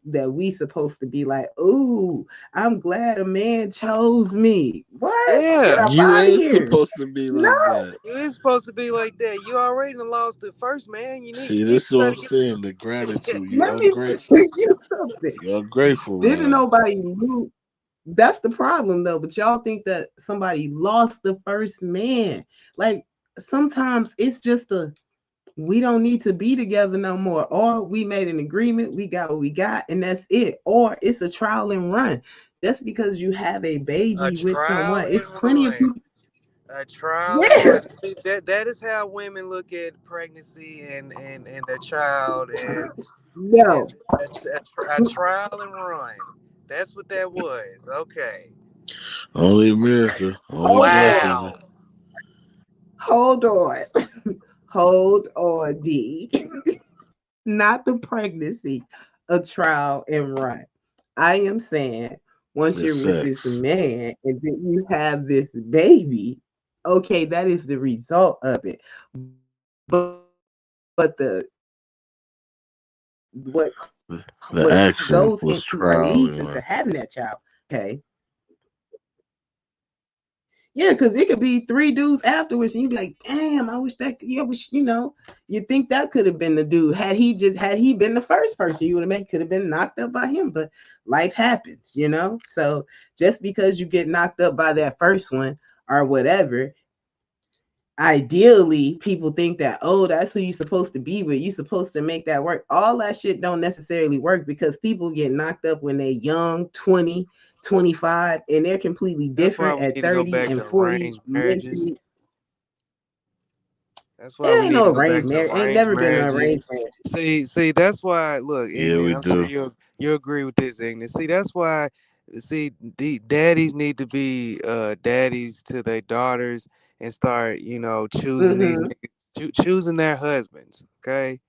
that we supposed to be like, "Ooh, I'm glad a man chose me." What? Get Yeah, up You out of ain't here! supposed to be No, like that. you ain't supposed to be like that. You already done lost the first man. See, You this is what I'm better get. saying. The gratitude. You let me tell ungrateful. you something. You ungrateful, Didn't man. nobody move? That's the problem though. But y'all think that somebody lost the first man. Like sometimes it's just a we don't need to be together no more. Or we made an agreement, we got what we got, and that's it. Or it's a trial and run. Just because you have a A baby with someone, trial it's and plenty of run. people. A trial and Yeah. run. See, that is how women look at pregnancy and their child and No. a trial and run. That's what that was. Okay. Only America. Only Hold black on. women. Wow. Hold on. Hold on, D. Not the pregnancy, a trial and run. I am saying once It's you're with this sex. man and then you have this baby, okay, that is the result of it. But what The what accent goes was into or trial leads and into error. having that child, okay, yeah, because it could be three dudes afterwards, and you'd be like, "Damn, I wish that. Yeah, wish you think that could have been the dude had he been the first person you would have made could have been knocked up by him." But life happens. So just because you get knocked up by that first one or whatever, ideally people think that that's who you're supposed to be with. You're supposed to make that work. All that shit don't necessarily work because people get knocked up when they're young, 20, 25, and they're completely That's why different we at need to go 30 back and to 40 arranged marriages. mentally. That's why we It ain't need no to go back arranged to marriage. Ain't arranged never been no marriages. arranged marriage. See, that's why. Look, Yeah, ignorant. we I'm sure do. you agree with this, ignorant. See, that's why. See, the daddies need to be daddies to their daughters and start, choosing these Mm-hmm. niggas, choosing their husbands. Okay,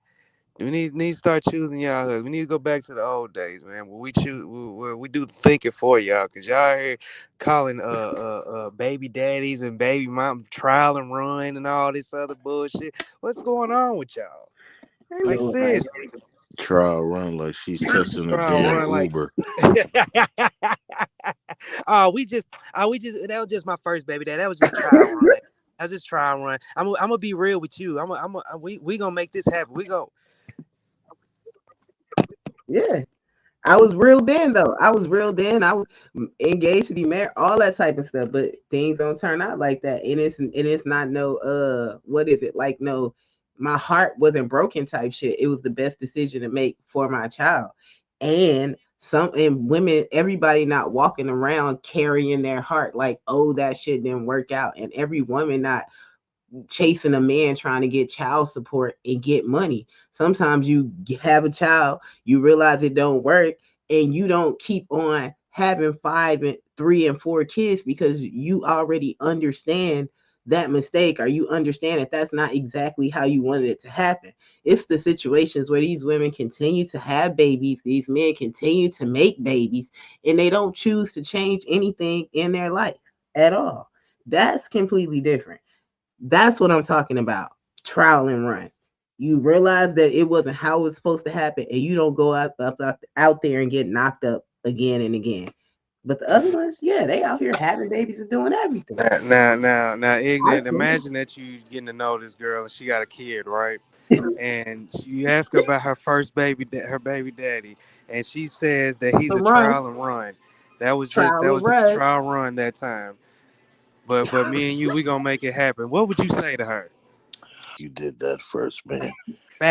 we need to start choosing y'all husbands. We need to go back to the old days, man. Where we choose, where we do the thinking for y'all, cause y'all here calling baby daddies and baby mom trial and run and all this other bullshit. What's going on with y'all? Ain't Like nobody. seriously, Trial run like she's testing a trial damn run like. Uber. We just that was just my first baby dad. That was just trial run. That was just trial run. I'm gonna be real with you. We gonna make this happen. We go. Yeah. I was real then though. I was real then. I was engaged to be married, all that type of stuff. But things don't turn out like that. And it's not no what is it? Like no, my heart wasn't broken type shit. It was the best decision to make for my child. And women, everybody not walking around carrying their heart like, oh, that shit didn't work out. And every woman not chasing a man trying to get child support and get money. Sometimes you have a child, you realize it don't work, and you don't keep on having five and three and four kids because you already understand that mistake or you understand that that's not exactly how you wanted it to happen. It's the situations where these women continue to have babies, these men continue to make babies, and they don't choose to change anything in their life at all. That's completely different. That's what I'm talking about. Trial and run. You realize that it wasn't how it was supposed to happen, and you don't go out there and get knocked up again and again. But the other ones, yeah, they out here having babies and doing everything. Now, I ignorant. think. Imagine that you getting to know this girl and she got a kid, right? And you ask her about her first baby, her baby daddy, and she says that he's a Run, trial and run. That was just trial that and was just a run. trial run that time. But me and you, we gonna make it happen. What would you say to her? You did that first, man.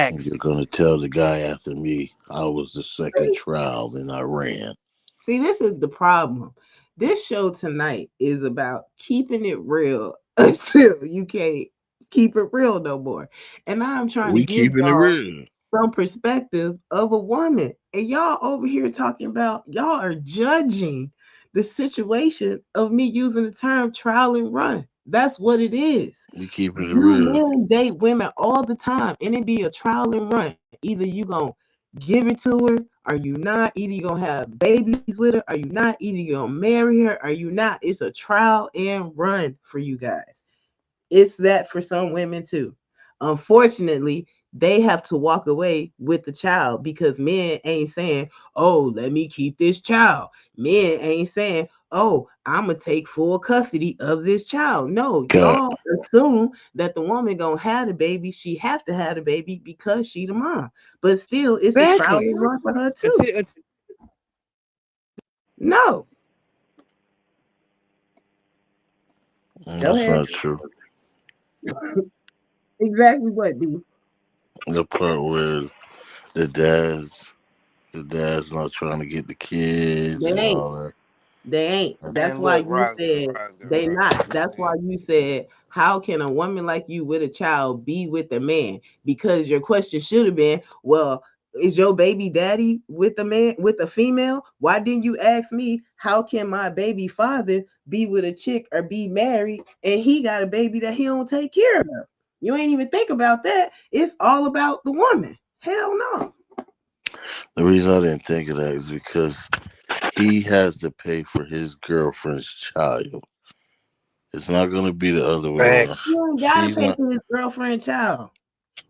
And you're Facts. gonna tell the guy after me I was the second trial and I ran. See, this is the problem. This show tonight is about keeping it real until you can't keep it real no more. And I'm trying to We give keeping it y'all real. some perspective of a woman. And y'all over here talking about, y'all are judging the situation of me using the term trial and run. That's what it is. We keeping it You real. men date women all the time, and it be a trial and run. Either you gonna give it to her, or you not. Either you gonna have babies with her, or you not. Either you gonna marry her, or you not. It's a trial and run for you guys. It's that for some women too. Unfortunately, they have to walk away with the child because men ain't saying, "Oh, let me keep this child." Men ain't saying, "Oh, I'm gonna take full custody of this child." No, God, y'all assume that the woman gonna have the baby. She have to have the baby because she the mom. But still, it's a trial Exactly. and run for her too. Until No, go that's ahead. not true. Exactly what, D? The part where the dad's the dad's not trying to get the kids They and ain't. all that. They ain't. That's and why look, you said they not. Roscoe, That's why see, you said, how can a woman like you with a child be with a man? Because your question should have been, well, is your baby daddy with a man with a female? Why didn't you ask me how can my baby father be with a chick or be married and he got a baby that he don't take care of? You ain't even think about that. It's all about the woman. Hell no. The reason I didn't think of that is because he has to pay for his girlfriend's child. It's not going to be the other way around. facts. You ain't gotta She's pay not. for his girlfriend child.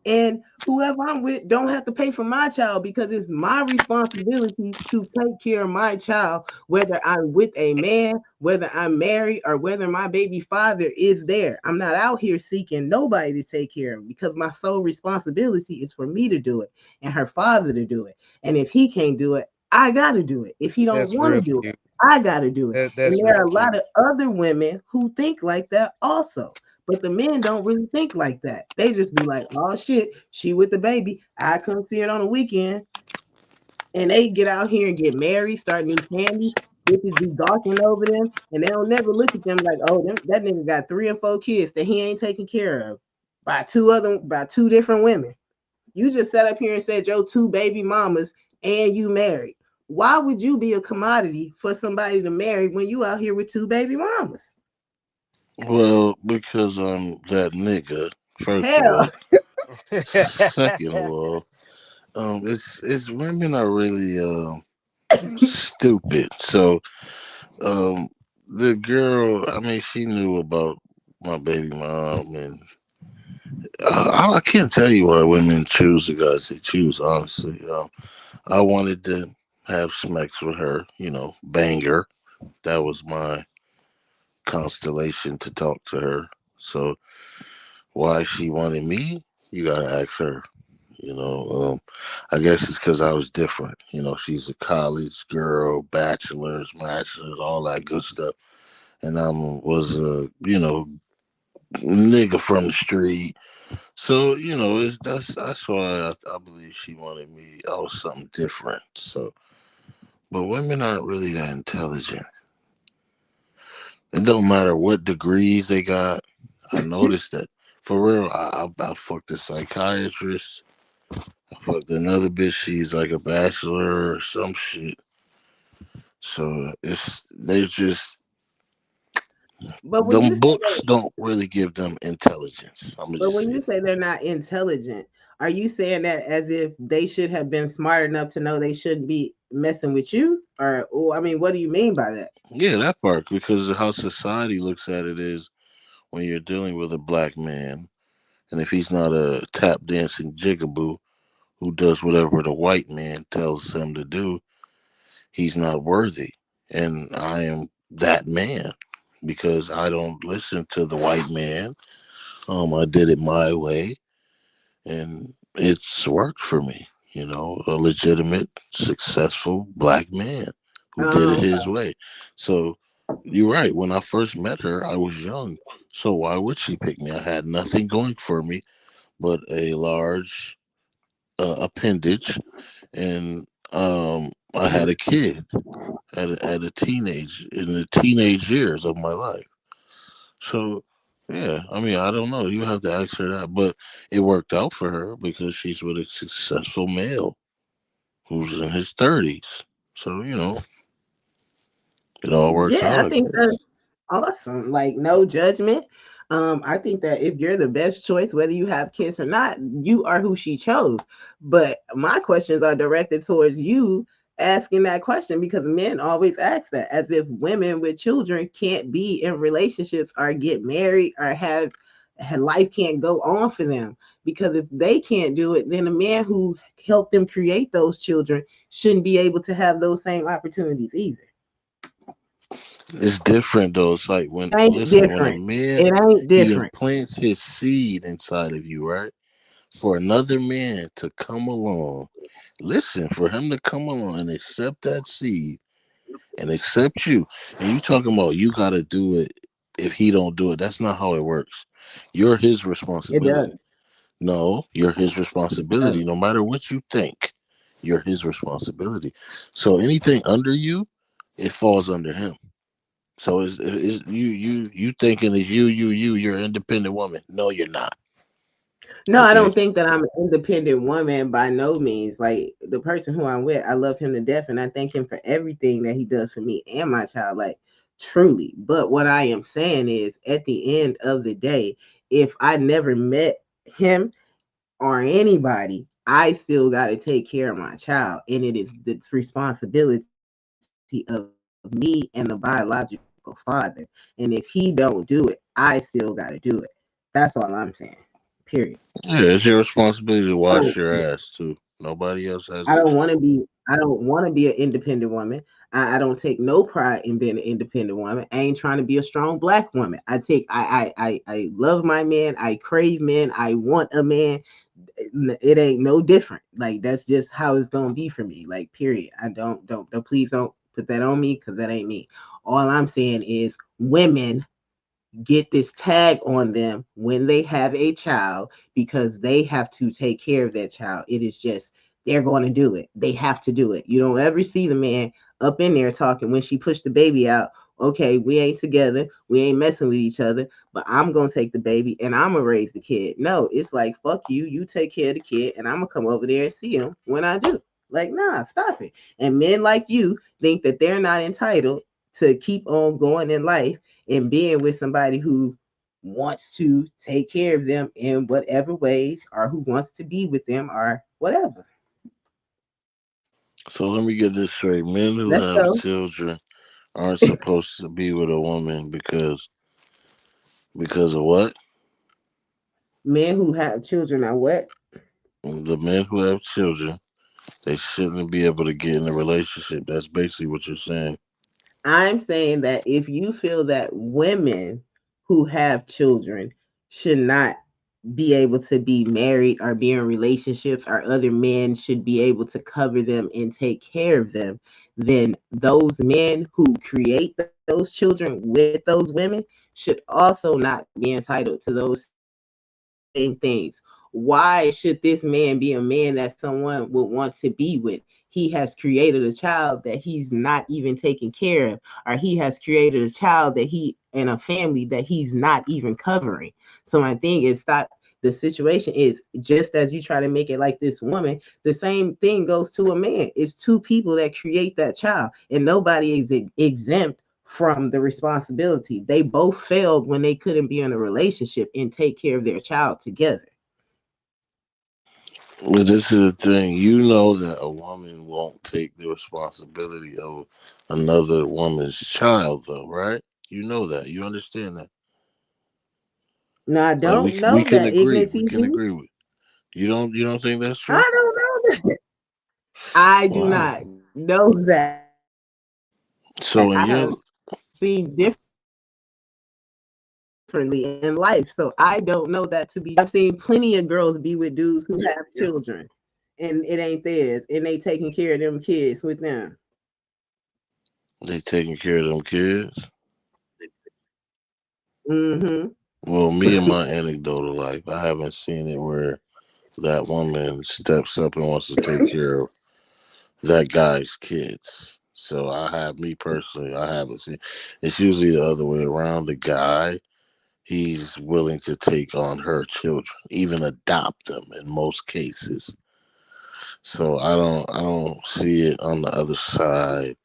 And whoever I'm with don't have to pay for my child because it's my responsibility to take care of my child, whether I'm with a man, whether I'm married, or whether my baby father is there. I'm not out here seeking nobody to take care of because my sole responsibility is for me to do it and her father to do it. And if he can't do it, I gotta do it. If he don't That's want to real do it, cute. I gotta do it. And That's there real are a lot cute. of other women who think like that also. But the men don't really think like that. They just be like, oh shit, she with the baby. I come see it on the weekend. And they get out here and get married, start new families. Bitches be gawking over them. And they don't never look at them like, oh, that nigga got 3 and 4 kids that he ain't taking care of by two different women. You just sat up here and said your 2 baby mamas and you married. Why would you be a commodity for somebody to marry when you out here with 2 baby mamas? Well, because I'm that nigga, first of Hell, all. Second of all, it's women are really stupid. So um, the girl, I mean, she knew about my baby mom, and I can't tell you why women choose the guys they choose. Honestly, I wanted to have smacks with her, banger. That was my constellation to talk to her. So why she wanted me, you gotta ask her. You know, I guess it's because I was different. She's a college girl, bachelor's, master's, all that good stuff, and I was a nigga from the street. So that's why I believe she wanted me. I was something different. So, but women aren't really that intelligent. It don't matter what degrees they got. I noticed that for real. I fucked a psychiatrist. I fucked another bitch. She's like a bachelor or some shit. So they just but when you them say books that, don't really give them intelligence. I'm gonna but just when say you that. say they're not intelligent, are you saying that as if they should have been smart enough to know they shouldn't be messing with you? Or I mean, what do you mean by that? Yeah, that part because of how society looks at it is when you're dealing with a black man, and if he's not a tap dancing jigaboo who does whatever the white man tells him to do, he's not worthy. And I am that man because I don't listen to the white man. I did it my way, and it's worked for me. A legitimate, successful black man who did it his Okay. way. So you're right. When I first met her, I was young. So why would she pick me? I had nothing going for me but a large appendage, and I had a kid at a teenage in the teenage years of my life. So, yeah, I mean, I don't know. You have to ask her that, but it worked out for her because she's with a successful male who's in his 30s. So, it all works Yeah, out, I I think guess. that's awesome. Like no judgment. I think that if you're the best choice, whether you have kids or not, you are who she chose. But my questions are directed towards you asking that question because men always ask that as if women with children can't be in relationships or get married or life can't go on for them, because if they can't do it, then the man who helped them create those children shouldn't be able to have those same opportunities either. It's different though. It's like when It ain't listen, when a different. man It ain't he different. implants his seed inside of you, right? For another man to come along, listen, for him to come along and accept that seed and accept you, and you talking about you gotta do it if he don't do it. That's not how it works. You're his It does. responsibility. No, you're his responsibility. It No matter what you think, you're his responsibility. So anything under you, it falls under him. So it's you thinking is you're an independent woman. No, you're not. No, I Okay. don't think that I'm an independent woman by no means. Like the person who I'm with, I love him to death and I thank him for everything that he does for me and my child. Like truly. But what I am saying is at the end of the day, if I never met him or anybody, I still got to take care of my child. And it is the responsibility of me and the biological father. And if he don't do it, I still got to do it. That's all I'm saying. Period. Yeah, it's your responsibility to Oh, wash your ass too. Nobody else has I it. don't want to be. I don't want to be an independent woman. I don't take no pride in being an independent woman. I ain't trying to be a strong black woman. I take. I love my man. I crave men. I want a man. It ain't no different. Like that's just how it's gonna be for me. Like period. I don't please don't put that on me because that ain't me. All I'm saying is women get this tag on them when they have a child because they have to take care of that child. It is just they're going to do it. They have to do it. You don't ever see the man up in there talking when she pushed the baby out. Okay, we ain't together. We ain't messing with each other, but I'm going to take the baby and I'm going to raise the kid. No, it's like, fuck you. You take care of the kid and I'm going to come over there and see him when I do. Like, nah, stop it. And men like you think that they're not entitled to keep on going in life and being with somebody who wants to take care of them in whatever ways or who wants to be with them or whatever. So let me get this straight. Men who Let's have go. children aren't supposed to be with a woman because of what? Men who have children are what? The men who have children, they shouldn't be able to get in a relationship. That's basically what you're saying. I'm saying that if you feel that women who have children should not be able to be married or be in relationships or other men should be able to cover them and take care of them, then those men who create those children with those women should also not be entitled to those same things. Why should this man be a man that someone would want to be with? He has created a child that he's not even taking care of, or he has created a child that he and a family that he's not even covering. So my thing is stop. The situation is just as you try to make it like this woman, the same thing goes to a man. It's two people that create that child, and nobody is exempt from the responsibility. They both failed when they couldn't be in a relationship and take care of their child together. But this is the thing. You know that a woman won't take the responsibility of another woman's child, though, right? You know that. You understand that. Now I Like don't we know can that agree. ignorance We can TV. agree with. You don't think that's true? I don't know that. I do Wow. not know that. I have seen So in differently your in life, so I don't know that to be true. I've seen plenty of girls be with dudes who have children and it ain't theirs, and they taking care of them kids with them. they taking care of them kids. Mm-hmm. Well, me and my anecdotal life, I haven't seen it where that woman steps up and wants to take care of that guy's kids. So I have me personally, I haven't seen. It's usually the other way around. The guy, he's willing to take on her children, even adopt them in most cases. So I don't see it on the other side,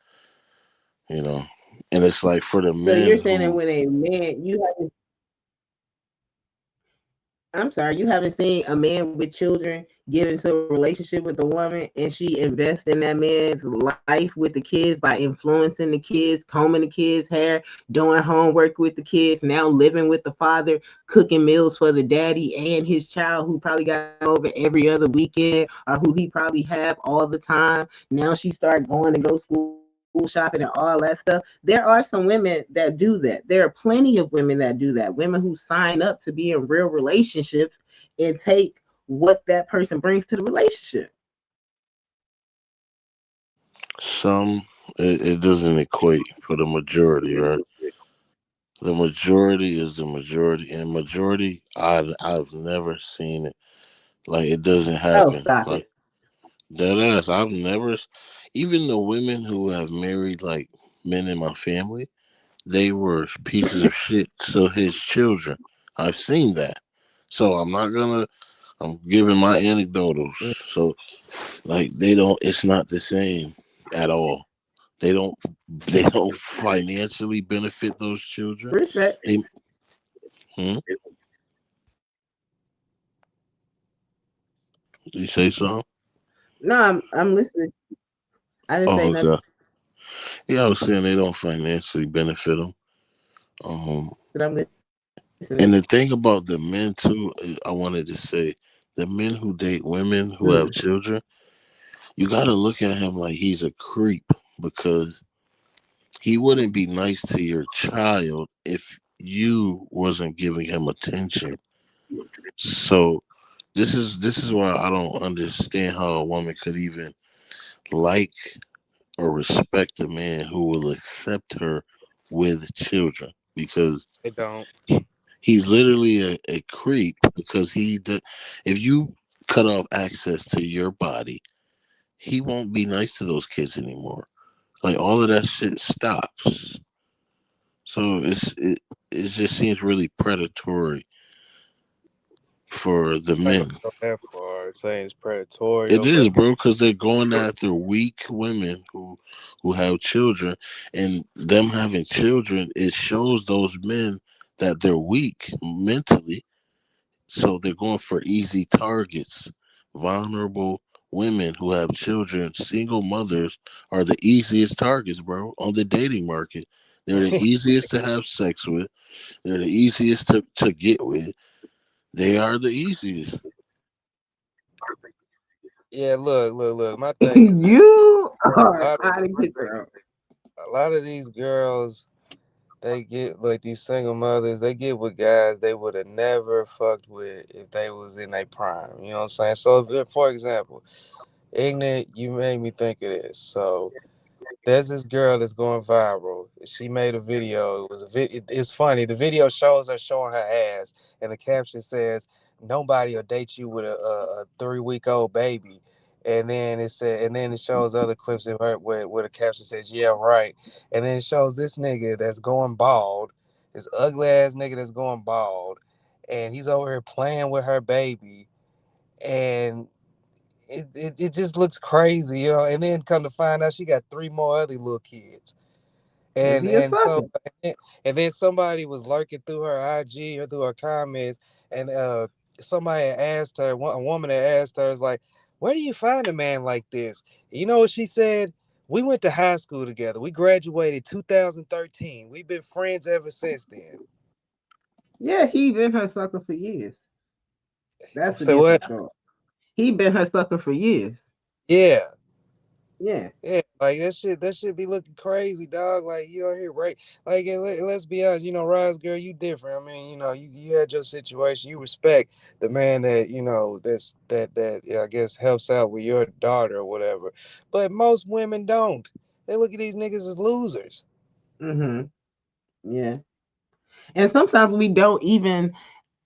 you know. And it's like for the So men you're saying that who when a man, you have, I'm sorry, you haven't seen a man with children get into a relationship with a woman and she invests in that man's life with the kids by influencing the kids, combing the kids' hair, doing homework with the kids, now living with the father, cooking meals for the daddy and his child who probably got him over every other weekend or who he probably have all the time. Now she started going to go school shopping and all that stuff. There are some women that do that. There are plenty of women that do that. Women who sign up to be in real relationships and take what that person brings to the relationship. Some it doesn't equate for the majority, right? The majority is the majority, and majority I've never seen it. Like it doesn't Oh, happen. stop Like it. that ass. I've never even the women who have married like men in my family, they were pieces of shit to his children. I've seen that. So I'm giving my anecdotals. Yeah, So like they don't it's not the same at all. They don't they don't financially benefit those children. Respect. They hmm? You say something? No, I'm listening. I didn't say Oh, nothing. okay. Yeah, I was saying they don't financially benefit them. Um, I'm listening. and the thing about the men too, I wanted to say, the men who date women who Mm. have children, you got to look at him like he's a creep because he wouldn't be nice to your child if you wasn't giving him attention. So this is why I don't understand how a woman could even like or respect a man who will accept her with children because they don't. he's literally a creep because if you cut off access to your body, he won't be nice to those kids anymore. Like all of that shit stops. So it just seems really predatory for the I ain't gonna men. go that far. Saying it's predatorial, It but is, bro, because they're going after weak women who have children, and them having children. It shows those men that they're weak mentally, so they're going for easy targets. Vulnerable women who have children, single mothers, are the easiest targets, bro, on the dating market. They're the easiest to have sex with. They're the easiest to get with. They are the easiest. yeah, look. My thing is this: You a are lot of out of control. a lot of these girls, they get like these single mothers. They get with guys they would have never fucked with if they was in their prime. You know what I'm saying? So, for example, ignorant, you made me think of this. So there's this girl that's going viral. She made a video. It was it's funny. The video shows her showing her ass, and the caption says, "Nobody will date you with a 3 week old baby." And then it shows other clips of her where the caption says, "Yeah, right." And then it shows this nigga that's going bald, this ugly ass nigga that's going bald, and he's over here playing with her baby, and it just looks crazy, you know. And then come to find out, she got three more other little kids, Cause and he a and so sucker. and then somebody was lurking through her IG or through her comments, and somebody had asked her, a woman had asked her, is like, "Where do you find a man like this?" You know what she said? "We went to high school together. We graduated 2013. We've been friends ever since then." Yeah, he been her sucker for years. That's a So what? different story. He been her sucker for years. Yeah. Yeah. Yeah, like that should be looking crazy, dog. Like you out here, right? Like, and let's be honest, you know, Rise girl, you different. I mean, you know, you had your situation. You respect the man that you know that yeah, I guess helps out with your daughter or whatever. But most women don't. They look at these niggas as losers. Mm-hmm. Yeah. And sometimes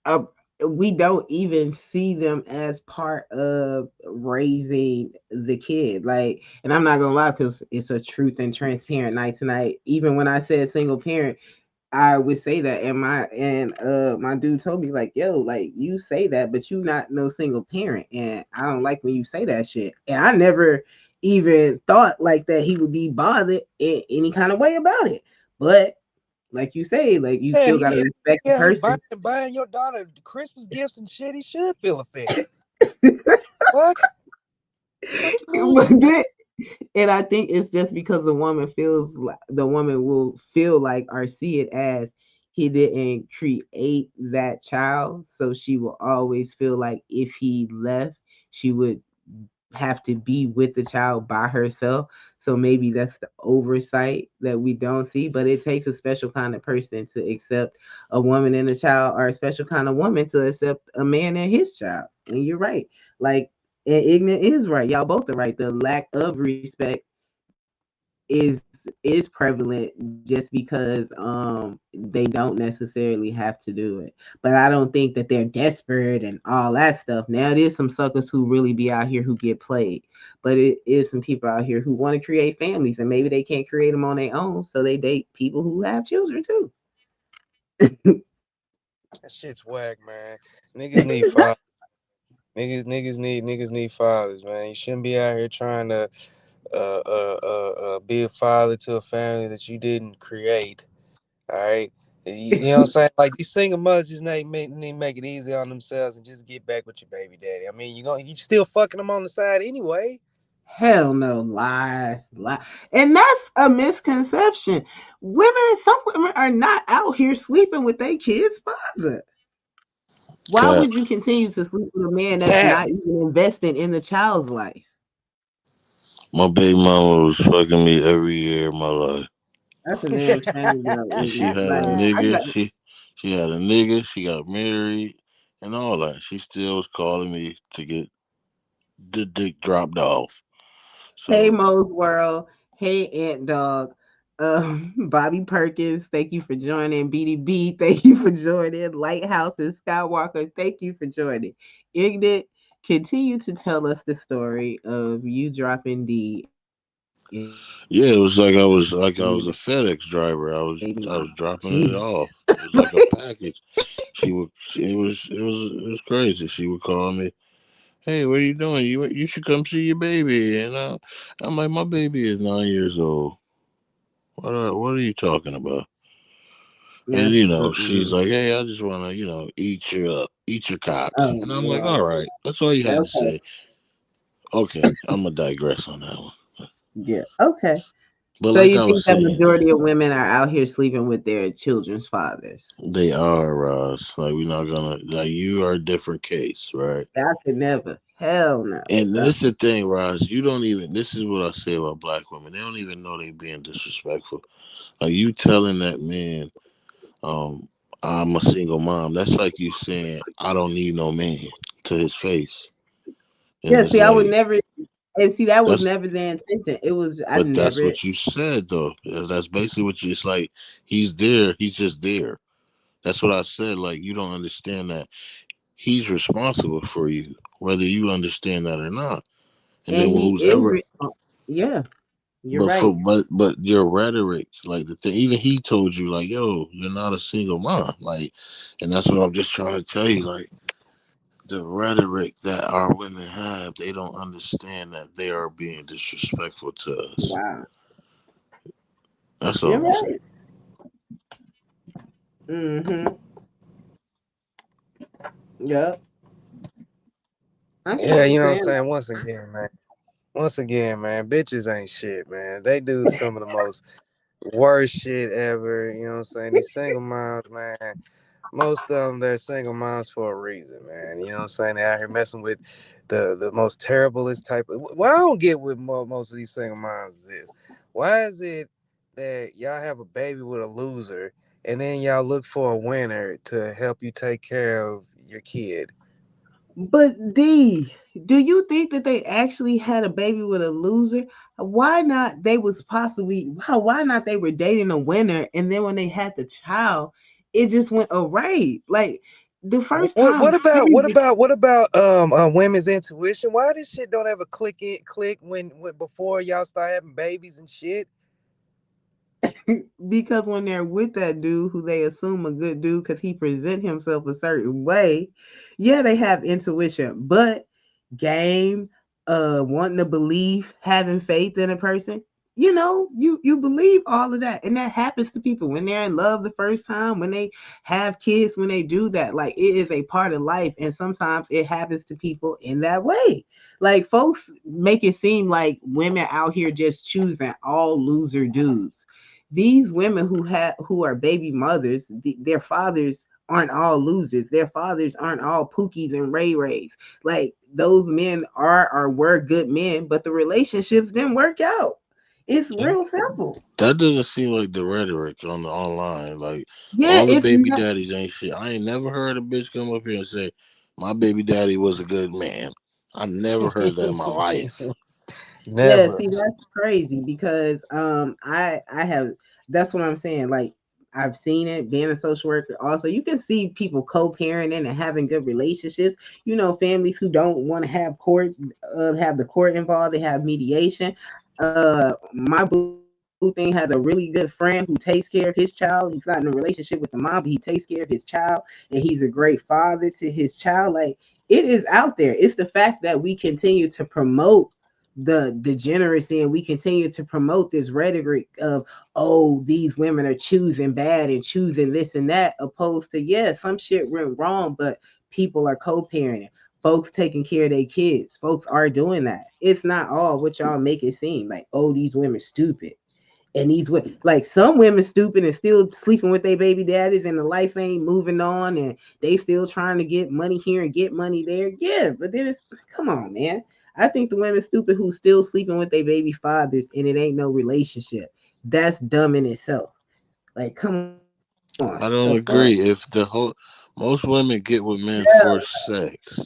uh, we don't even see them as part of raising the kid. Like, and I'm not gonna lie, because it's a truth and transparent night tonight. Even when I said single parent, I would say that, and my dude told me like, "Yo, like you say that, but you not no single parent, and I don't like when you say that shit." And I never even thought like that he would be bothered in any kind of way about it, but like you say, like you Yeah, still gotta respect the yeah, he person. buying your daughter Christmas gifts and shit. He should feel offended. Fuck, fuck you But mean? then, and I think it's just because the woman feels like the woman will feel like or see it as he didn't create that child, so she will always feel like if he left, she would have to be with the child by herself. So maybe that's the oversight that we don't see. But it takes a special kind of person to accept a woman and a child, or a special kind of woman to accept a man and his child. And you're right. Like, and ignorant is right. Y'all both are right. The lack of respect is prevalent just because they don't necessarily have to do it. But I don't think that they're desperate and all that stuff. Now there's some suckers who really be out here who get played, but it is some people out here who want to create families and maybe they can't create them on their own, so they date people who have children too. That shit's whack, man. Niggas need fathers. Niggas need fathers, man. You shouldn't be out here trying to be a father to a family that you didn't create. All right. You know what I'm saying? Like these single mothers just need to make it easy on themselves and just get back with your baby daddy. I mean, you still fucking them on the side anyway. Hell no, lies. And that's a misconception. Some women are not out here sleeping with their kids' father. Why Cap. would you continue to sleep with a man that's Cap. not even investing in the child's life? My baby mama was fucking me every year of my life. That's a damn shame, though, And isn't she it? had Like, a I nigga. got, She had a nigga. She got married and all that. She still was calling me to get the dick dropped off. hey, So Mo's World. Hey, Ant Dog. Bobby Perkins, thank you for joining. BDB, thank you for joining. Lighthouse and Skywalker, thank you for joining. Ignit, continue to tell us the story of you dropping D and your baby mama yeah, it was like cheating with I was a you. FedEx driver. I was dropping it off. It was like a package. It was crazy. She would call me, "Hey, what are you doing? You should come see your baby." And I'm like, "My baby is 9 years old. What are you talking about?" And That's she's like, "Hey, I just want to eat you up, eat your cock." oh And I'm like, Lord. "All right, that's all you had to Okay. say." Okay, I'm gonna digress on that one. Yeah. Okay. But So like you I was think that saying, majority of women are out here sleeping with their children's fathers? they are Ross. Like we're not gonna like you are a different case, right? I could never. Hell no. And this is the thing, Ross. You don't even. This is what I say about black women. They don't even know they being disrespectful. Like you telling that man, um, I'm a single mom. That's like you saying I don't need no man to his face. And Yeah, it's see, I would like never, and see, that was that's never the intention. It was, I but that's never, what you said though. That's basically what you. It's like he's there. He's just there. That's what I said. Like you don't understand that he's responsible for you, whether you understand that or not. And and then he who's is, ever yeah, you're but right. your rhetoric, like the thing, even he told you, like, yo, you're not a single mom, like, and that's what I'm just trying to tell you, like, the rhetoric that our women have, they don't understand that they are being disrespectful to us. Wow. That's You're all I'm saying. right. Mm-hmm. Yep. I get Yeah, what you're you know what I'm saying. saying? Once again, man, bitches ain't shit, man. They do some of the most worst shit ever. You know what I'm saying? These single moms, man. Most of them, they're single moms for a reason, man. You know what I'm saying? They're out here messing with the most terriblest type of. What I don't get with most of these single moms is why is it that y'all have a baby with a loser and then y'all look for a winner to help you take care of your kid? But D, do you think that they actually had a baby with a loser? Why not? They was possibly why not they were dating a winner, and then when they had the child, it just went awry. Like the first What time, what about what period. about what about women's intuition? Why this shit don't ever click when before y'all start having babies and shit? Because when they're with that dude who they assume a good dude because he present himself a certain way, yeah, they have intuition, but game, wanting to believe, having faith in a person. you believe all of that, and that happens to people when they're in love the first time, when they have kids, when they do that. Like, it is a part of life, and sometimes it happens to people in that way. Like, folks make it seem like women out here just choosing all loser dudes. These women who are baby mothers, their fathers aren't all losers. Their fathers aren't all Pookies and Ray Rays. Like, those men are or were good men, but the relationships didn't work out. It's That, real simple. that doesn't seem like the rhetoric on the online. Like Yeah, all the it's baby not. daddies ain't shit. I ain't never heard a bitch come up here and say my baby daddy was a good man. I never heard that in my life. Yeah, Never. see, that's crazy because I have, that's what I'm saying. Like, I've seen it being a social worker. Also, you can see people co-parenting and having good relationships. Families who don't want to have court, have the court involved. They have mediation. My boo thing has a really good friend who takes care of his child. He's not in a relationship with the mom, but he takes care of his child, and he's a great father to his child. Like, it is out there. It's the fact that we continue to promote the degeneracy, and we continue to promote this rhetoric of, oh, these women are choosing bad and choosing this and that, opposed to, yeah, some shit went wrong, but people are co-parenting, folks taking care of their kids, folks are doing that. It's not all what y'all make it seem like, oh, these women stupid. And like, some women stupid and still sleeping with their baby daddies, and the life ain't moving on, and they still trying to get money here and get money there. Yeah, but then it's, come on, man. I think the women stupid who still sleeping with their baby fathers and it ain't no relationship. That's dumb in itself. Like, come on, the fuck? I don't agree. If the whole most women get with men Yeah, for sex,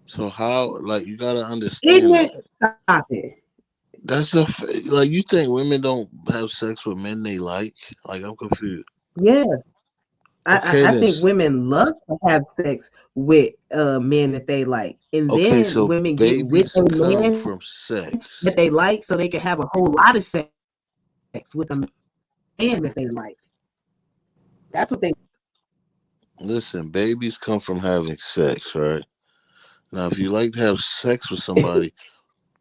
so how? Like you gotta understand ignorant. that. Stop it. Like you think women don't have sex with men they like? Like I'm confused. Yeah, Okay, I then. think women love to have sex with men that they like, and Okay, then so women get with babies a come man from that they sex. like, so they can have a whole lot of sex with a man that they like. That's what they. Listen, babies come from having sex, right? Now, if you like to have sex with somebody,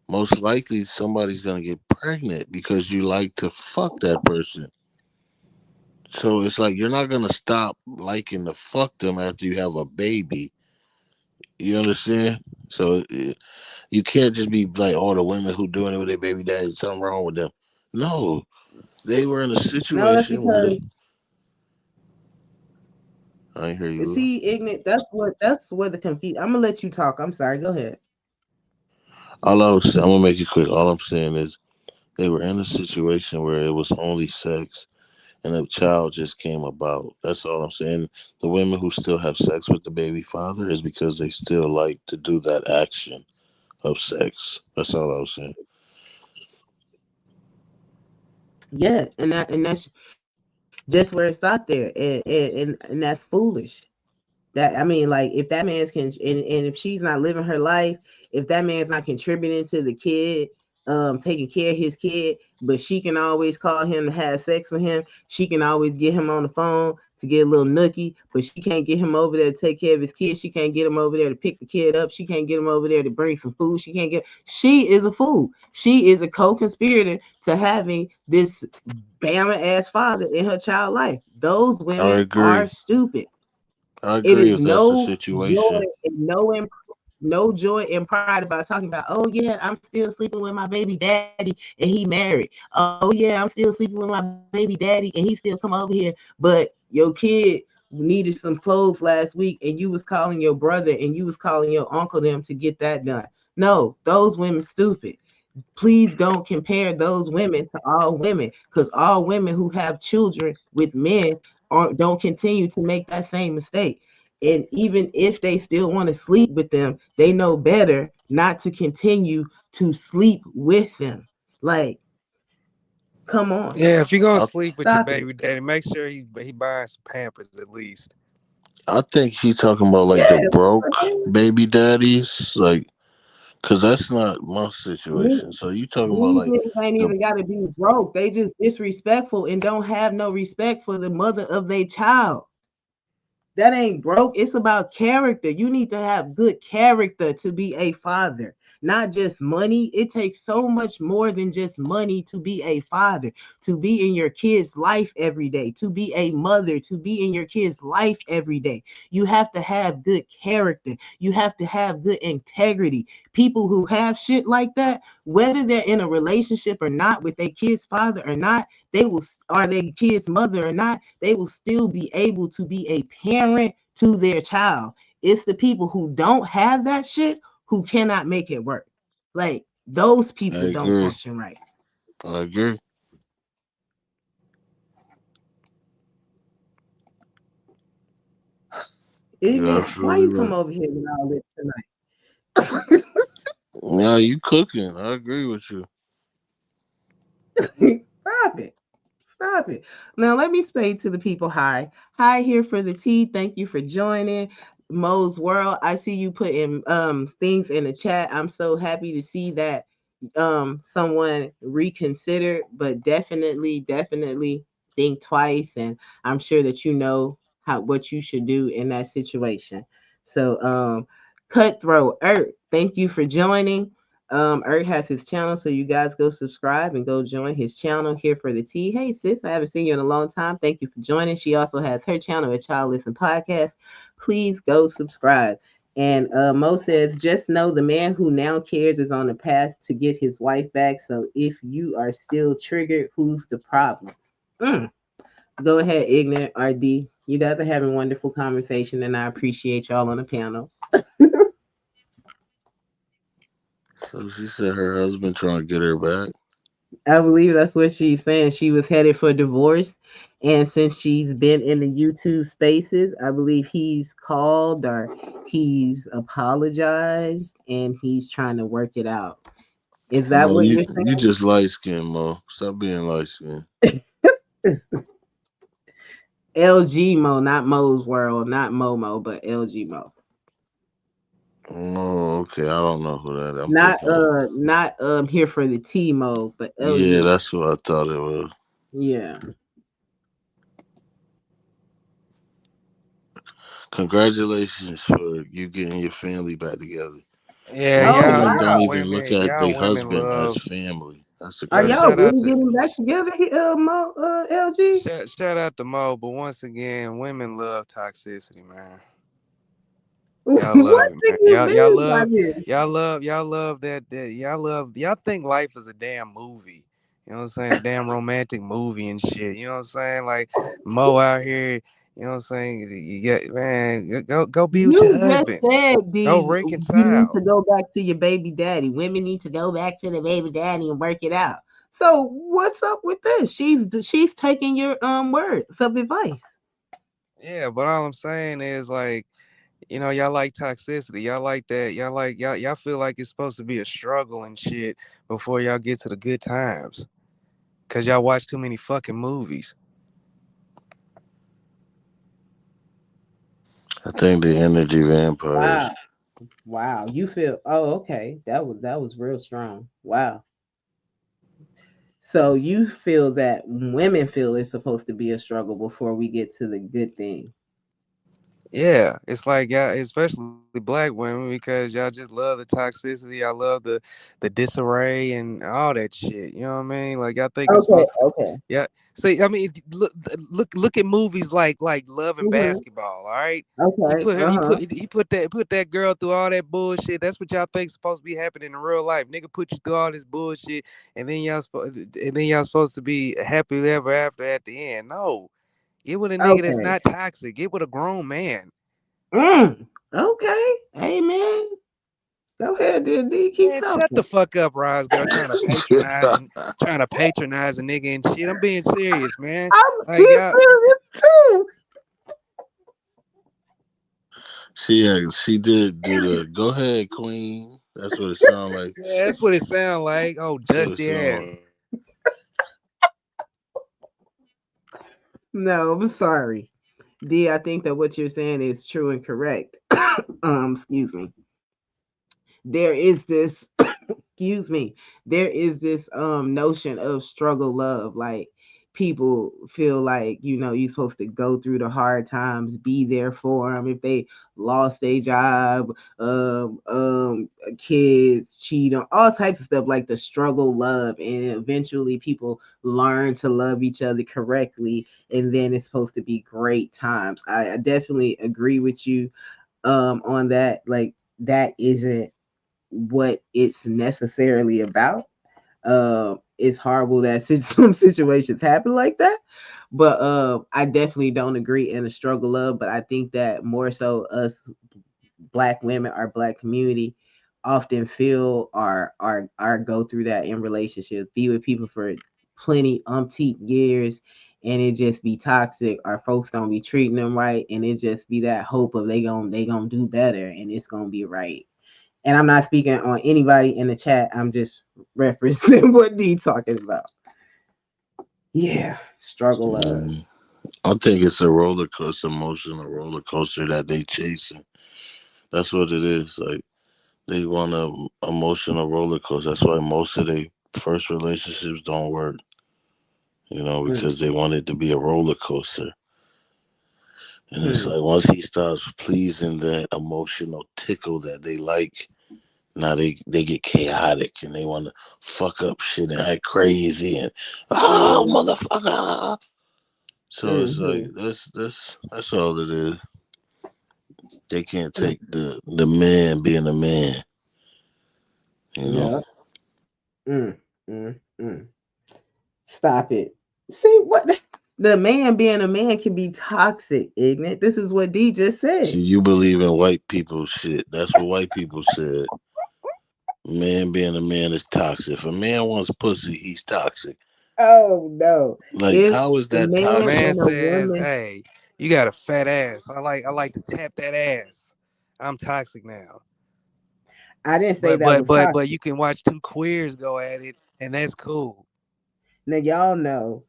most likely somebody's gonna get pregnant because you like to fuck that person. So it's like you're not gonna stop liking to fuck them after you have a baby. You understand? So you can't just be like all the women who doing it with their baby daddy. Something wrong with them? No, they were in a No, that's situation where because, they. I ain't hear you. see, ignorant. That's where the confusion. I'm gonna let you talk. I'm sorry. Go ahead. I'm gonna make it quick. All I'm saying is they were in a situation where it was only sex and a child just came about. That's all I'm saying. The women who still have sex with the baby father is because they still like to do that action of sex. That's all I was saying. Yeah, and that's just where it's out there, and that's foolish. That, I mean, like, if that man's and if she's not living her life, if that man's not contributing to the kid, taking care of his kid, but she can always call him to have sex with him. She can always get him on the phone to get a little nookie, but she can't get him over there to take care of his kid. She can't get him over there to pick the kid up. She can't get him over there to bring some food. She can't get. She is a fool. She is a co-conspirator to having this Bama ass father in her child life. Those I women are agree. stupid. I It agree is if that's the no joy situation. and no joy and pride about talking about, oh yeah, I'm still sleeping with my baby daddy and he married. Oh yeah, I'm still sleeping with my baby daddy and he still come over here. But your kid needed some clothes last week and you was calling your brother and you was calling your uncle them to get that done. No, those women stupid. Please don't compare those women to all women, because all women who have children with men don't continue to make that same mistake. And even if they still want to sleep with them, they know better not to continue to sleep with them. Like, come on, Yeah, if you're gonna I sleep with your stop it. baby daddy, make sure he buys some Pampers at least. I think he talking about like the Yeah, broke baby daddies, like, cause that's not my situation. So you talking about these like niggas ain't the even got to be broke. They just disrespectful and don't have no respect for the mother of their child. That ain't broke. It's about character. You need to have good character to be a father. not just money. It takes so much more than just money to be a father, to be in your kid's life every day, to be a mother, to be in your kid's life every day. You have to have good character. You have to have good integrity. People who have shit like that, whether they're in a relationship or not with their kid's father or not, they will, or their kid's mother or not, they will still be able to be a parent to their child. It's the people who don't have that shit who cannot make it work. Like those I people don't agree. function right. I agree. You're Ignorant, why absolutely you come right. over here with all this tonight? Now you cooking. I agree with you. Stop it. Stop it. Now let me say to the people, hi. Hi here for the tea. Thank you for joining. Mo's World. I see you putting things in the chat. I'm so happy to see that someone reconsidered, but definitely think twice, and I'm sure that you know how what you should do in that situation. So Cutthroat Earth, thank you for joining. Ert has his channel, so you guys go subscribe and go join his channel here for the tea. Hey sis, I haven't seen you in a long time. Thank you for joining. She also has her channel at Child Listen Podcast. Please go subscribe. And Mo says, just know the man who now cares is on the path to get his wife back. So if you are still triggered, who's the problem? Mm. Go ahead, Ignorant RD. You guys are having wonderful conversation, and I appreciate y'all on the panel. So she said her husband trying to get her back. I believe that's what she's saying. She was headed for divorce. And since she's been in the YouTube spaces, I believe he's called or he's apologized and he's trying to work it out. Is that Mo, what you you're you just light skinned, Mo. Stop being light skinned. saying? LG Mo, not Mo's World, not Momo, but LG Mo. Oh, okay. I don't know who that. I'm Not thinking of. not here for the T Mo, but Yeah, LG Mo. that's what I thought it was. Yeah. Congratulations for you getting your family back together. Yeah, Most Oh women don't wow. even look at y'all their women husband as love. family. That's the Are Yeah, y'all crazy. shout out really to getting back together Mo LG? shout out to Mo, but once again, women love toxicity, man. Y'all love What it, do man. you mean by this? Y'all love y'all think life is a damn movie. You know what I'm saying? A damn romantic movie and shit. You know what I'm saying? Like Mo out here, you know what I'm saying? You get man, go be with your You just husband. said Go you need to reconcile. go back to your baby daddy. Women need to go back to the baby daddy and work it out. So what's up with this? She's taking your words of advice. Yeah, but all I'm saying is like, y'all like toxicity. Y'all like that. Y'all feel like it's supposed to be a struggle and shit before y'all get to the good times. Cause y'all watch too many fucking movies. I think the energy vampires. Wow. Wow. You feel okay. That was real strong. Wow. So you feel that women feel it's supposed to be a struggle before we get to the good thing. Yeah, it's like y'all, especially black women, because y'all just love the toxicity. Y'all love the disarray and all that shit. You know what I mean? Like y'all think it's Okay, supposed to. okay. Yeah. See, I mean, look at movies like Love and Mm-hmm. Basketball. All right. He Okay. put her, Uh-huh. he put that girl through all that bullshit. That's what y'all think supposed to be happening in real life. Nigga put you through all this bullshit, and then y'all supposed to be happy ever after at the end. No, get with a nigga that's Okay. not toxic. Get with a grown man. Okay. Amen. Go ahead, D. Keep Man, shut the talking. fuck up, Rise girl. Trying to patronize a nigga and shit. I'm being serious, man. I'm Like being y'all, serious too. She did do the go ahead, Queen. That's what it sounded like. yeah, that's what it sound like. Oh, That's what it dusty sounded ass. like. No, I'm sorry. D, I think that what you're saying is true and correct. Excuse me. There is this excuse me. There is this notion of struggle love. Like people feel like, you're supposed to go through the hard times, be there for them if they lost their job, kids cheat on, all types of stuff, like the struggle love, and eventually people learn to love each other correctly, and then it's supposed to be great times. I definitely agree with you on that. Like, that isn't what it's necessarily about. It's horrible that some situations happen like that, but I definitely don't agree in the struggle of. But I think that more so us black women, our black community, often feel our go through that in relationships, be with people for plenty umpteen years, and it just be toxic. Our folks don't be treating them right, and it just be that hope of they gonna do better and it's gonna be right. And I'm not speaking on anybody in the chat. I'm just referencing what D talking about. Yeah, struggle of. Mm. I think it's a roller coaster emotion, a roller coaster that they chasing. That's what it is. Like they want a emotional roller coaster. That's why most of their first relationships don't work. Mm, Because they want it to be a roller coaster. And it's mm, like once he starts pleasing that emotional tickle that they like, now they get chaotic and they want to fuck up shit and act crazy and mm, motherfucker. So it's like mm-hmm. that's all it is. They can't Mm, take the man being a man. You know. yeah. Mm, mm. Stop it. See what the man being a man can be toxic, ignorant. This is what D just See, said. you believe in white people shit. That's what white people said. Man being a man is toxic. If a man wants pussy, he's toxic. Oh no. Like, If how is a that A man toxic? man and a says, woman, "Hey, you got a fat ass. I like to tap that ass. I'm toxic now." I didn't say But that but was but but toxic. you can watch two queers go at it, and that's cool. Now y'all know.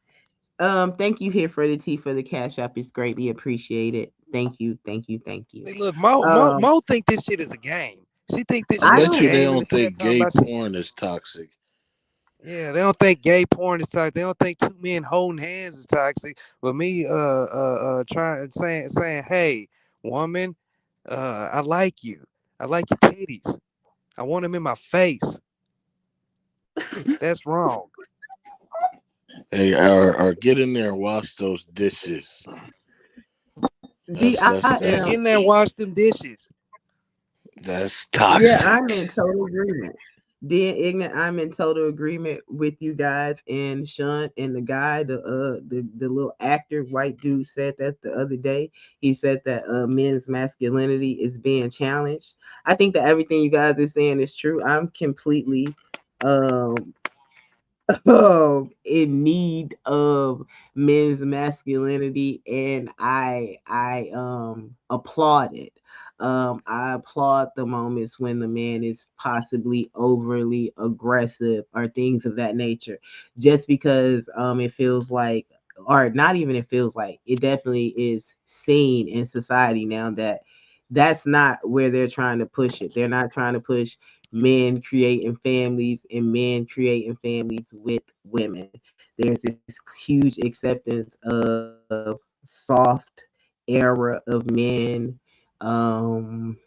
Thank you here for the tea for the cash app. It's greatly appreciated. Thank you, thank you, thank you. See, look, Mo, Mo, Um, Mo think this shit is a game. She think this I shit I is a bet you don't. they game in the don't chat. think Talking gay about she, porn is toxic. yeah, they don't think gay porn is toxic. They don't think two men holding hands is toxic. But me, trying saying, hey, woman, I like you. I like your titties. I want them in my face. That's wrong. Hey, or get in there and wash those dishes. D, That's I that's Yeah, am. get that's in there and wash them dishes. that's Yeah, I'm toxic. in total agreement. Dear ignorant, I'm in total agreement with you guys and Sean and the guy, the little actor white dude said that the other day. He said that men's masculinity is being challenged. I think that everything you guys are saying is true. I'm completely um in need of men's masculinity, and I applaud it. I applaud the moments when the man is possibly overly aggressive or things of that nature, just because it feels like, or not even it feels like, it definitely is seen in society now that that's not where they're trying to push it. They're not trying to push men creating families and men creating families with women. There's this huge acceptance of soft era of men, um,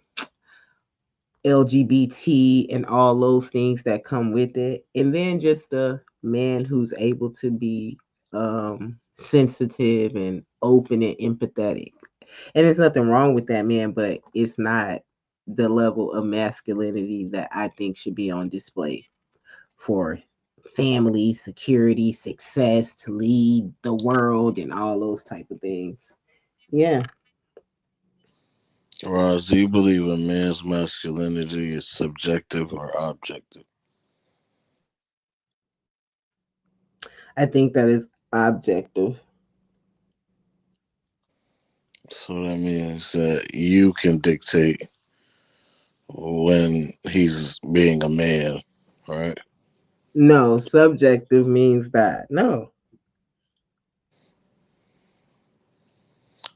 LGBT, and all those things that come with it. And then just the man who's able to be sensitive and open and empathetic. And there's nothing wrong with that man, but it's not the level of masculinity that I think should be on display for family, security, success, to lead the world, and all those type of things. Yeah, Roz, do you believe a man's masculinity is subjective or objective? I think that is objective. So that means that you can dictate when he's being a man, right? No, subjective means that. No,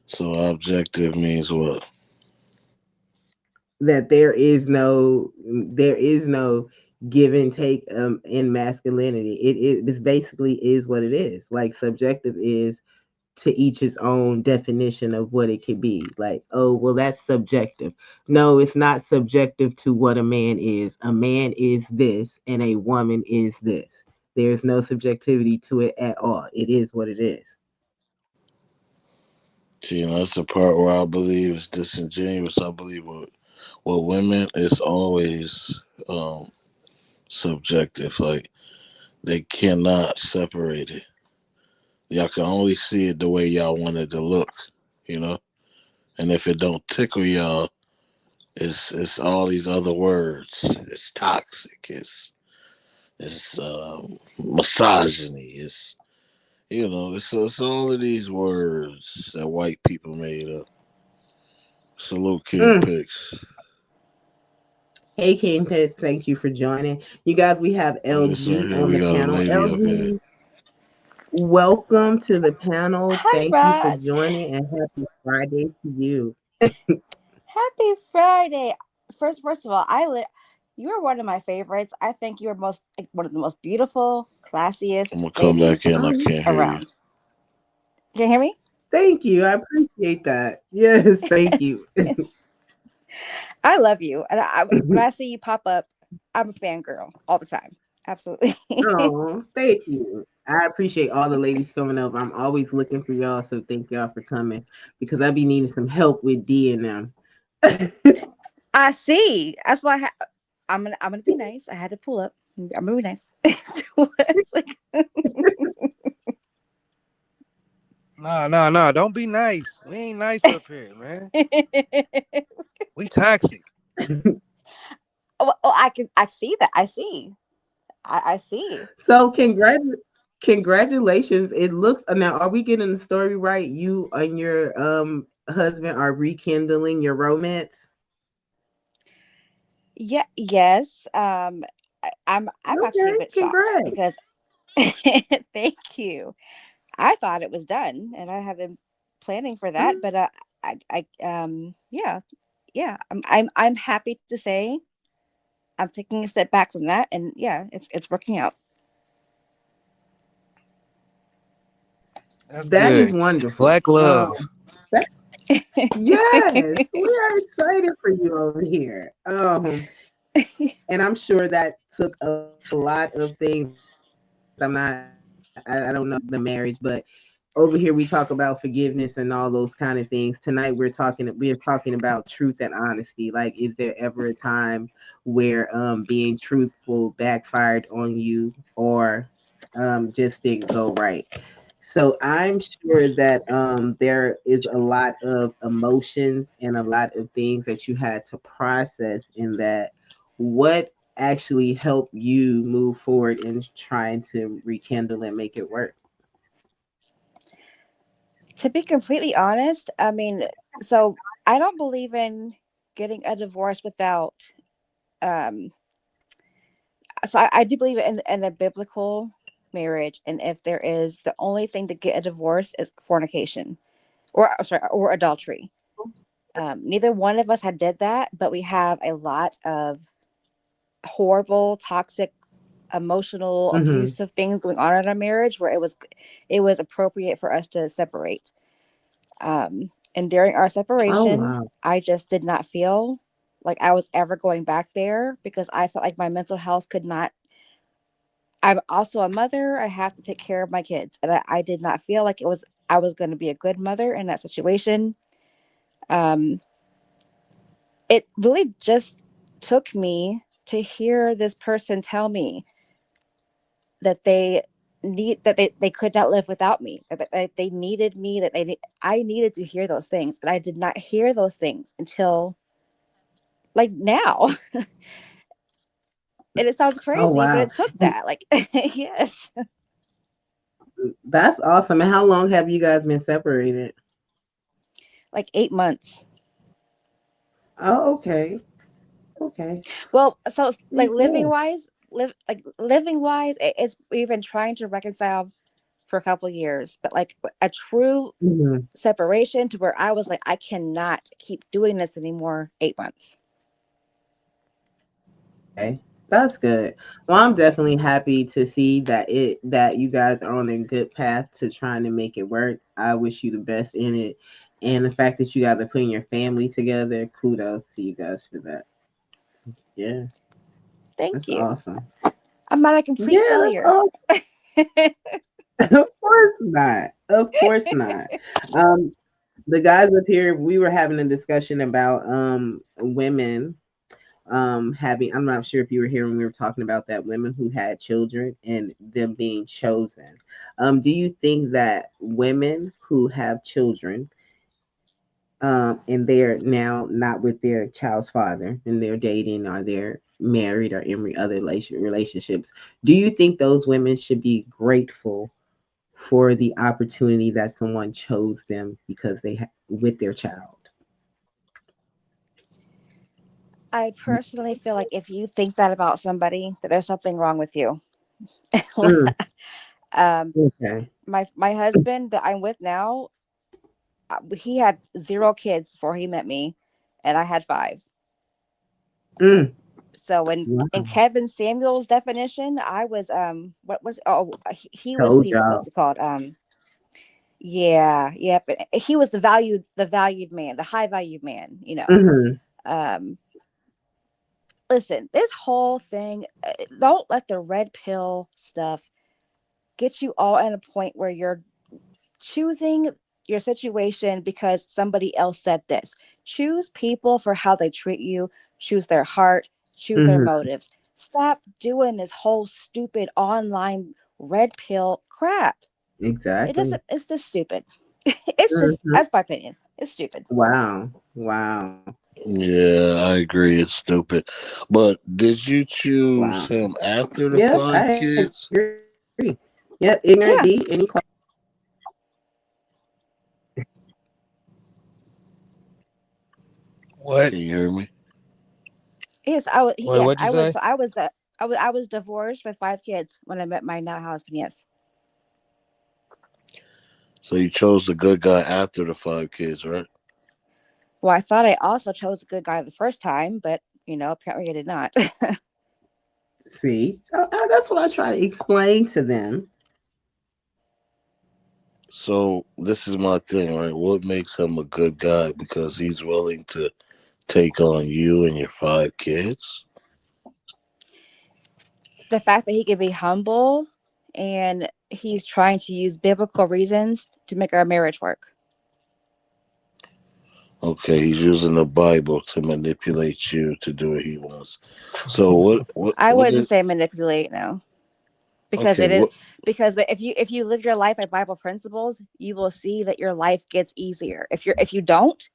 So objective means what? that there is no give and take in masculinity. It basically is what it is. Like subjective is to each his own definition of what it could be. Like, oh, well, that's subjective. No, it's not subjective to what a man is. A man is this and a woman is this. There's no subjectivity to it at all. It is what it is. See, that's the part where I believe is disingenuous. I believe with women, it's always um, subjective. Like they cannot separate it. Y'all can only see it the way y'all want it to look, you know. And if it don't tickle y'all, it's all these other words. It's toxic. It's misogyny. It's all of these words that white people made up. Salute King Mm. Pigs. Hey, King Pets, thank you for joining. You guys, we have Oh, this right LG here. on We the got a panel. lady up here. LG, welcome to the panel. Hi, Thank you for Roz. joining and happy Friday to you. Happy Friday. First of all, you are one of my favorites. I think you are one of the most beautiful, I'm classiest gonna come back ladies in. I can't hear you. around. Can you hear me? Thank you. I appreciate that. Yes, thank Yes, you. yes. I love you, and when I see you pop up, I'm a fangirl all the time. Absolutely. Oh, thank you. I appreciate all the ladies coming up. I'm always looking for y'all, so thank y'all for coming because I be needing some help with D and them. I see. That's why I'm gonna be nice. I had to pull up. I'm gonna be nice. So it's like, No. Don't be nice. We ain't nice up here, man. We toxic. I see that. I see. I see. So congratulations. It looks now. Are we getting the story right? You and your husband are rekindling your romance. Yeah, yes. I'm actually a Okay, bit shocked congrats. because thank you. I thought it was done and I have been planning for that, Mhm. but yeah, yeah. I'm happy to say I'm taking a step back from that and yeah, it's working out. That's That is good. wonderful. Black love. That, yes, we are excited for you over here. And I'm sure that took a lot of things. I don't know the marriage, but over here we talk about forgiveness and all those kind of things. Tonight we're talking about truth and honesty. Like, is there ever a time where being truthful backfired on you or just didn't go right? So I'm sure that there is a lot of emotions and a lot of things that you had to process in that. What actually helped you move forward in trying to rekindle and make it work? To be completely honest, I mean, so I don't believe in getting a divorce without um I do believe in a biblical marriage, and if there is, the only thing to get a divorce is fornication or I'm sorry, or adultery. Neither one of us had did that, but we have a lot of horrible, toxic, emotional, Mm-hmm. abusive things going on in our marriage where it was appropriate for us to separate. And during our Oh separation, wow. I just did not feel like I was ever going back there because I felt like my mental health could not. I'm also a mother. I have to take care of my kids. And I did not feel like I was going to be a good mother in that situation. Um, it really just took me to hear this person tell me that they could not live without me, that they needed me, I needed to hear those things. But I did not hear those things until like now. And it sounds Oh crazy, but wow. it took And that. Like, yes, that's awesome. And how long have you guys been separated? like 8 months. Oh, okay. Okay. Well, so like Pretty cool. living wise, it's we've been trying to reconcile for a couple years, but like a true Mhm. separation to where I was like, I cannot keep doing this anymore. 8 months. Okay. That's good. Well, I'm definitely happy to see that you guys are on a good path to trying to make it work. I wish you the best in it. And the fact that you guys are putting your family together, kudos to you guys for that. Yeah, Thank that's you. awesome. I'm not a complete Yeah, that's failure. awesome. Of course not. Of course not. Um, the guys up here, we were having a discussion about women having, I'm not sure if you were here when we were talking about that, women who had children and them being chosen. Do you think that women who have children and they're now not with their child's father and they're dating or they're married or in other relationships, do you think those women should be grateful for the opportunity that someone chose them because with their child? I personally feel like if you think that about somebody, that there's something wrong with you. Mm, um, okay. my husband that I'm with now, he had 0 kids before he met me, and I had 5. Mm, So in wow. Kevin Samuel's definition, I was what was he was Told the what's y'all. it called yeah, yeah, but he was the valued man, the high valued man, Hmm. um listen, this whole thing, don't let the red pill stuff get you all at a point where you're choosing your situation because somebody else said this. Choose people for how they treat you, choose their heart, choose their Hmm. motives. Stop doing this whole stupid online red pill crap. It Exactly. doesn't, it's just stupid. It's just, Hmm. that's my opinion. It's stupid. Wow. Wow. Yeah, I agree. It's stupid. But did you Wow. choose him after the Yep, I five agree. kids? Yep, ignorant D. Any Yeah. What? Can you hear me? Yes, I was, Wait, yes, what'd you I was, say? so I was divorced with 5 kids when I met my now husband. Yes. So you chose the good guy after the five kids, right? Well, I thought I also chose a good guy the first time, but apparently I did not. See, that's what I try to explain to them. So this is my thing, right? What makes him a good guy? Because he's willing to take on you and your five kids. The fact that he can be humble and he's trying to use biblical reasons to make our marriage work. Okay, he's using the Bible to manipulate you to do what he wants. So I what wouldn't is say manipulate, no, because okay? it is What because but if you live your life by Bible principles, you will see that your life gets easier. If you don't,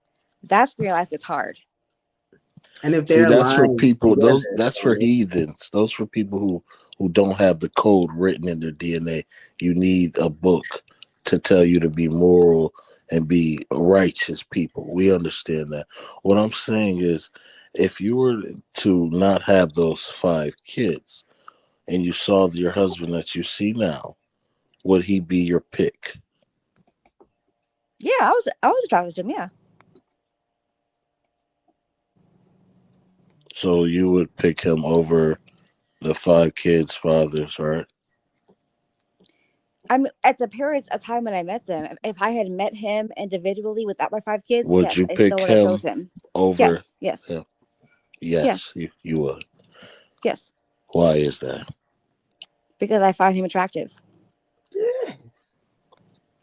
that's when your life gets hard. And if See, they're that's for aligned people. together, That's for so heathens. Those for people who don't have the code written in their DNA. You need a book to tell you to be moral and be righteous people. We understand that. What I'm saying is, if you were to not have those five kids and you saw your husband that you see now, would he be your pick? Yeah, I was attracted to him. Yeah, So you would pick him over the five kids' fathers, right? I mean, at the periods of time when I met them, if I had met him individually without my 5 kids, Would yes, you I still pick would have chose him him. over Yes, yes, him? yes, Yes, you would. yes, Why is that? because I find him attractive. yes.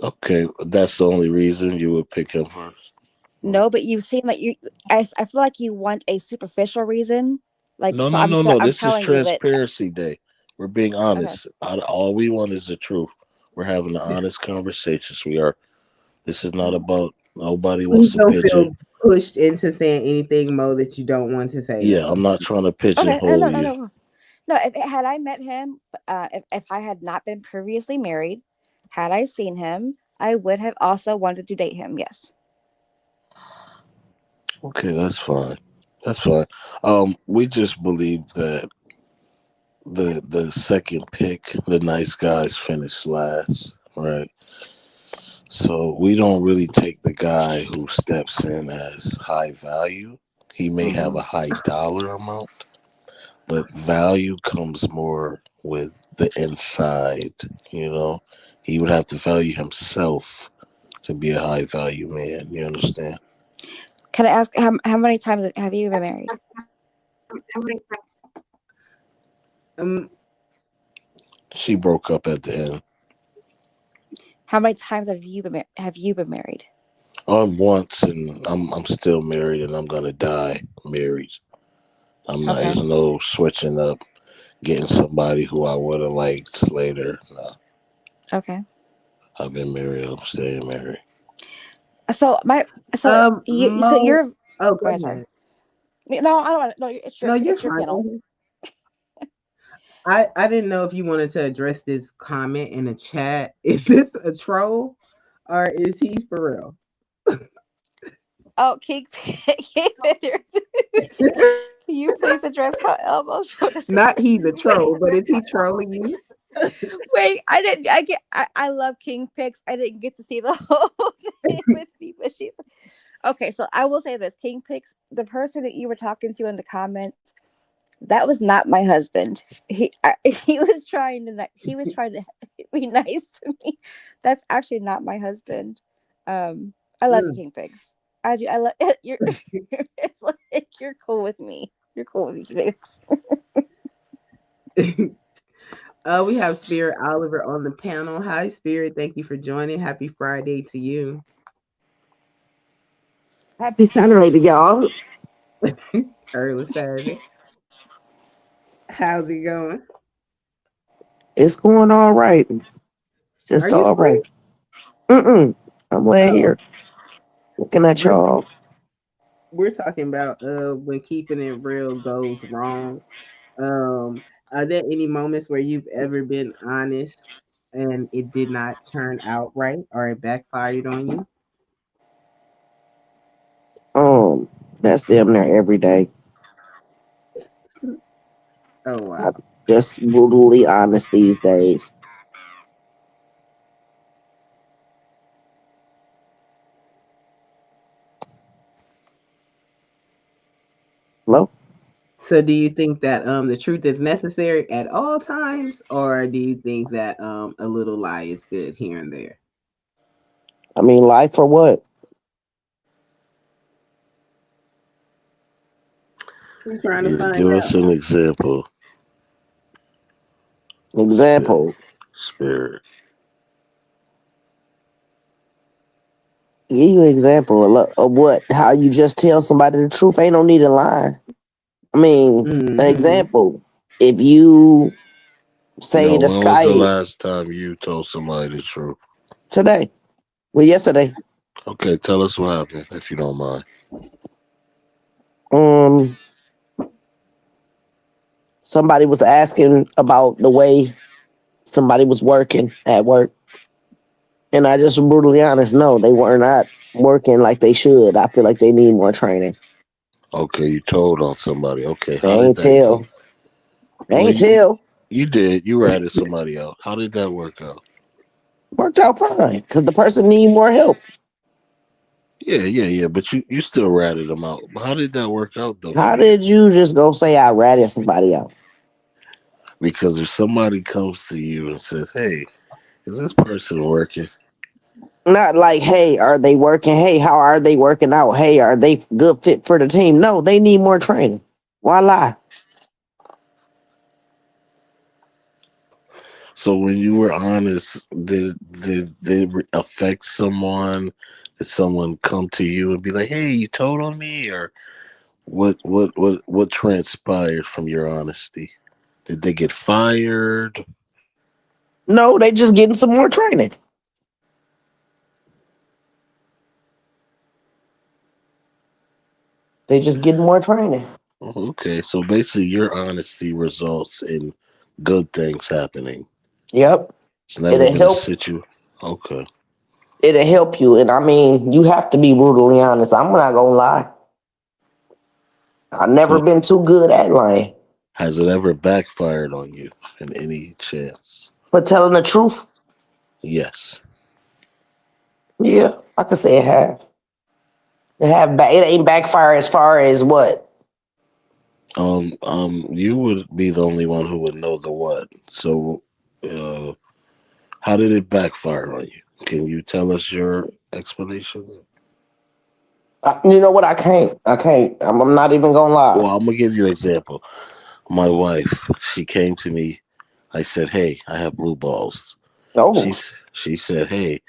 Okay, that's the only reason you would pick him first. No, but you seem like you. I feel like you want a superficial reason. Like, No, so no, no, no. I'm This is telling you that. transparency day. We're being Okay, honest. All we want is the truth. We're having an honest conversation. We are. This is not about nobody wants Please to don't pigeon. feel pushed into saying anything, Mo, that you don't want to say, Yeah, though. I'm not trying to okay, no, pigeonhole no, no, you. no, no. If had I met him, if I had not been previously married, had I seen him, I would have also wanted to date him. Yes. Okay, that's fine. That's fine. We just believe that the second pick, the nice guys finish last, right? So we don't really take the guy who steps in as high value. He may have Hmm. a high dollar amount, but value comes more with the inside. You know, he would have to value himself to be a high value man. You understand? Can I ask how many times have you been married? Um, She broke up at the end. How many times have you been married? On once, and I'm still married, and I'm gonna die married. I'm not. Okay. There's no switching up, getting somebody who I would have liked later. No, Okay. I've been married. I'm staying married. So my so you so Mo. you're Oh, go go ahead, sorry. ahead. No, I don't want to. No, No, you're it's your fine. Go panel. ahead. I didn't know if you wanted to address this comment in the chat. Is this a troll or is he for real? Oh, King King Feathers. Can you please address how Elmo's wrote us? Not he the Wait, troll, but is he trolling you? wait, I didn't. I love King Picks. I didn't get to see the whole thing with me, but she's okay. So I will say this: King Picks, the person that you were talking to in the comments, that was not my husband. He was trying to he was trying to be nice to me. That's actually not my husband. I love you, Mm. King Pigs. I do. I love you're. It's like you're cool with me. You're cool with me, King Pigs. We have Spirit Oliver on the panel. Hi, Spirit. Thank you for joining. Happy Friday to you. Happy Saturday to y'all. Early Saturday. How's it going? It's going all right. Are Just you all right. asleep? I'm laying Oh, here looking at we're y'all. we're talking about when keeping it real goes wrong. Um, are there any moments where you've ever been honest and it did not turn out right or it backfired on you? Um, that's damn near every day. Oh I'm wow. just brutally honest these days. Hello? So do you think that the truth is necessary at all times, or do you think that a little lie is good here and there? I mean, life or what? We're trying to Yeah, find give us out. an example, Spirit. Example. Spirit. Give you an example of what? How you just tell somebody the truth. Ain't no need to lie. I mean, an Hmm. example. If you say No, the when was the sky last time you told somebody the truth? today, well, yesterday, Okay, tell us what happened, if you don't mind. um, somebody was asking about the way somebody was working at work. And I just brutally honest, no, they were not working like they should. I feel like they need more training. Okay, you told on somebody. Okay, They how did ain't that go? tell. They Well, ain't tell. you did. You ratted somebody out. How did that work out? Worked out fine because the person need more help. Yeah. But you still ratted them out. How did that work out though How for you? did you just go say I ratted somebody out? Because if somebody comes to you and says, "Hey, is this person working?" Not like, hey, are they working? Hey, how are they working out? Hey, are they good fit for the team? No, they need more training. Why lie? So when you were honest, did it affect someone? Did someone come to you and be like, "Hey, you told on me," or what transpired from your honesty? Did they get fired? No, they just getting some more training. They just getting more training. Okay, so basically, your honesty results in good things happening. Yep. It's never It'll been a help. situ. Okay. It'll help you. And I mean, you have to be brutally honest. I'm not gonna lie. I've never So been too good at lying. has it ever backfired on you in any chance? But telling the truth, Yes. yeah, I could say it have. It ain't backfire as far as what? You would be the only one who would know the what. So, uh, how did it backfire on you? Can you tell us your explanation? You know what? I can't. I can't. I'm not even gonna lie. Well, I'm gonna give you an example. My wife, she came to me. I said, "Hey, I have blue balls." Oh, She said, "Hey,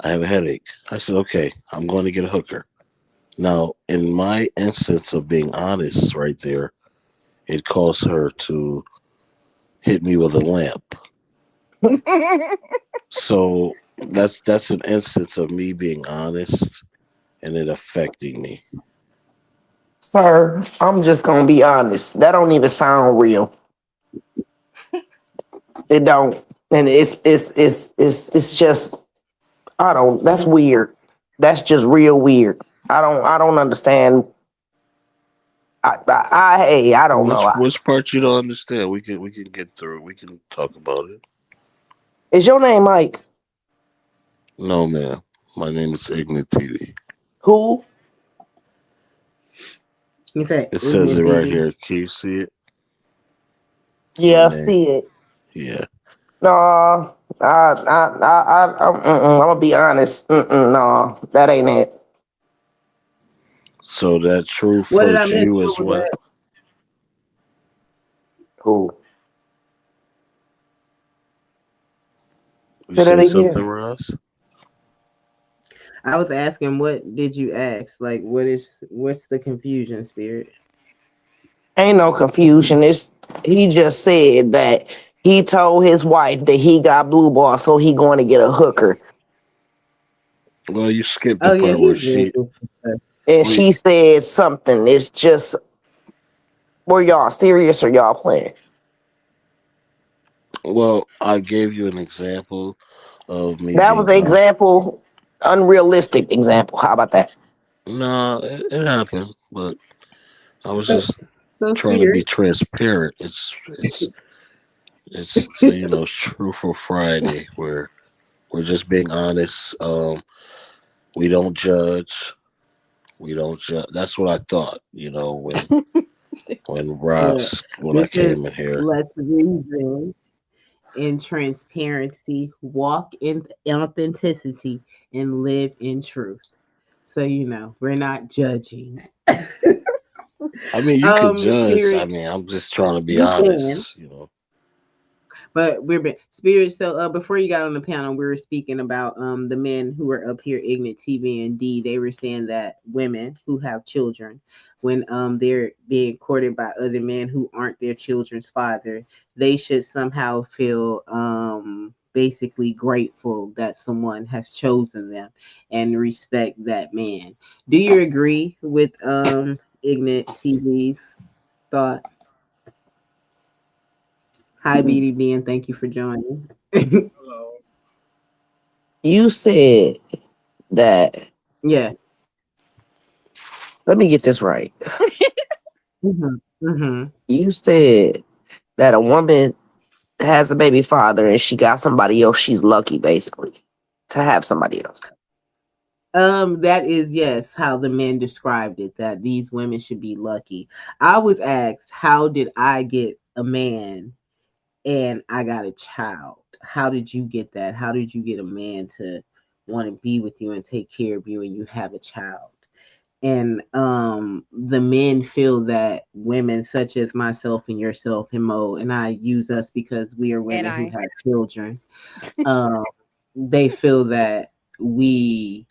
I have a headache." I said, "Okay, I'm going to get a hooker." Now, in my instance of being honest, right there, it caused her to hit me with a lamp. So that's an instance of me being honest and it affecting me. sir, I'm just gonna be honest. That don't even sound real. It don't, and it's just I don't. That's weird. That's just real weird. I don't understand. Hey, I don't know. Which part you don't understand? We can get through it. We can talk about it. Is your name Mike? No, man. My name is Ignorant TV. Who? In fact, It says Ignorant it right TV. here. Can you see it? My Yeah, I name. see it. Yeah. No, I'm gonna be honest. No, that ain't it. So that truth What did I hurts miss? you What as was what? that? Who? You Say that say something, again. Ross? I was asking, what did you ask? Like, what's the confusion, Spirit? Ain't no confusion. It's he just said that he told his wife that he got blue ball, so he going to get a hooker, Well, you skipped the Oh yeah, part where he's being she. goofy. and We. she said something. It's just were y'all serious or y'all playing? Well, I gave you an example of me That was being the example, unrealistic example. How about that? No, it happened, but I was So, just so trying to be Spirit. transparent. It's true for Friday where we're just being honest. We don't judge. We don't judge. That's what I thought. Look, When I this is came in here. let's reason in transparency, walk in authenticity, and live in truth. So we're not judging. I mean, you could judge. I Spirit, mean, I'm just trying to be you can. honest. But spirit. So before you got on the panel, we were speaking about the men who were up here, Ignat TV and D. They were saying that women who have children, when they're being courted by other men who aren't their children's father, they should somehow feel basically grateful that someone has chosen them and respect that man. Do you agree with Ignat TV's thought? Hi BDB, and thank you for joining. You said that. Yeah. Let me get this right. Mhm. Mhm. You said that a woman has a baby father and she got somebody else. She's lucky, basically, to have somebody else. That is, yes, how the men described it, that these women should be lucky. I was asked, how did I get a man and I got a child? How did you get that? How did you get a man to want to be with you and take care of you and you have a child? And the men feel that women such as myself and yourself and Mo, and I use us because we are And women who I. have children, um, they feel that we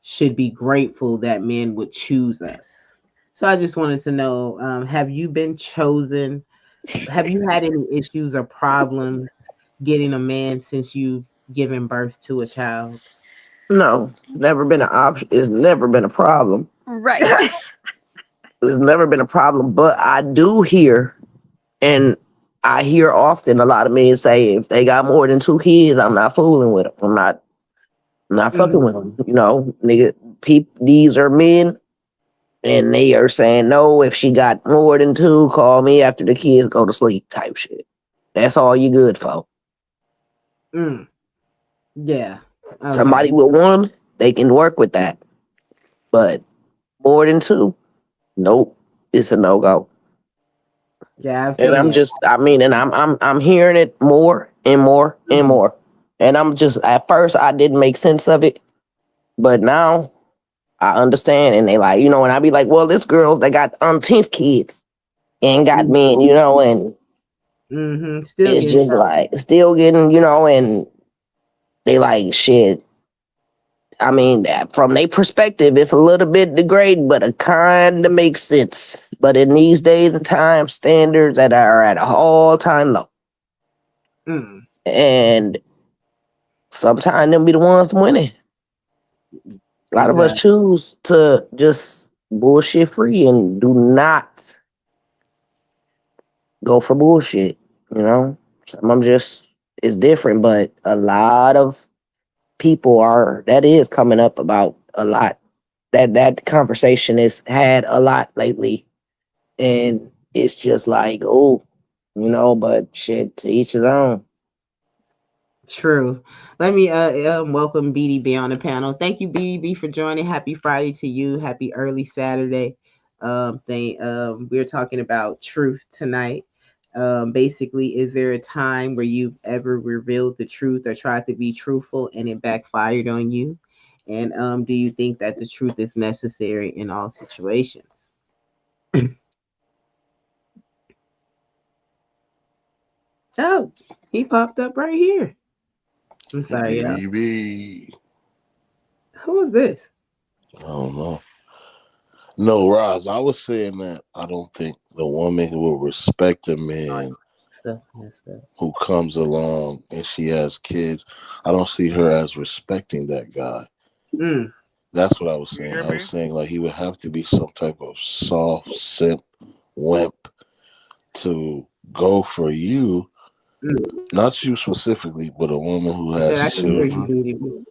should be grateful that men would choose us. So I just wanted to know, have you been chosen? Have you had any issues or problems getting a man since you've given birth to a child? No, never been an option. It's never been a problem. Right. It's never been a problem. But I do hear, and I hear often a lot of men say, if they got more than two kids, I'm not fooling with them. I'm not fucking with Mhm. them. Nigga, these are men, and they are saying no. If she got more than two, call me after the kids go to sleep. Type shit. That's all you good for. Mm. Yeah. Somebody Okay. with one, they can work with that. But more than two, nope. It's a no go. Yeah, I've And seen I'm that. just, I mean, and I'm hearing it more and more and Mhm. more. And I'm just, at first I didn't make sense of it, but now I understand. And they like, and I be like, well, this girl, they got umpteenth kids and got men, and Still it's getting just trouble. like still getting, and they like shit. I mean, from their perspective, it's a little bit degrading, but it kind of makes sense. But in these days and times, standards that are at an all-time low, Mm. and sometimes them be the ones winning. A lot of us Exactly. choose to just bullshit free and do not go for bullshit. You know, some of them just it's different, but a lot of people are that is coming up about a lot. That conversation is had a lot lately, and it's just like, oh, but shit, to each his own. True. Let me welcome BDB on the panel. Thank you, BDB, for joining. Happy Friday to you. Happy early Saturday. We're talking about truth tonight. Basically, is there a time where you've ever revealed the truth or tried to be truthful and it backfired on you? And do you think that the truth is necessary in all situations? Oh, he popped up right here. I'm sorry, y'all. BB. Who is this? I don't know. No, Roz, I was saying that I don't think the woman who will respect a man Stuff messed up. who comes along and she has kids, I don't see her as respecting that guy. Mm, That's what I was You saying. hear I was me? saying like he would have to be some type of soft simp wimp to go for you, mm. not you specifically, but a woman who I said has I can hear you, children. BDB.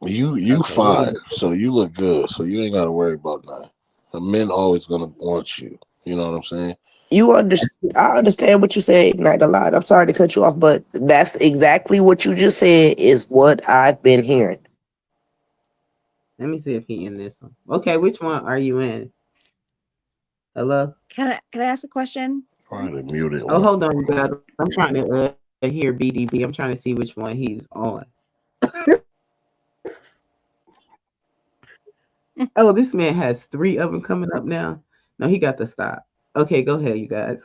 You Okay, what is fine, so you look good, so you ain't got to worry about nothing. The men always gonna want you. You know what I'm saying? I understand what you said, Ignite a lot. I'm sorry to cut you off, but that's exactly what you just said is what I've been hearing. Let me see if he in this one. Okay, which one are you in? Hello? Can I ask a question? Probably the muted Oh, one. hold on, you guys. I'm trying to hear BDB. I'm trying to see which one he's on. Oh, this man has three of them coming up now. No, he got to stop. Okay, go ahead, you guys.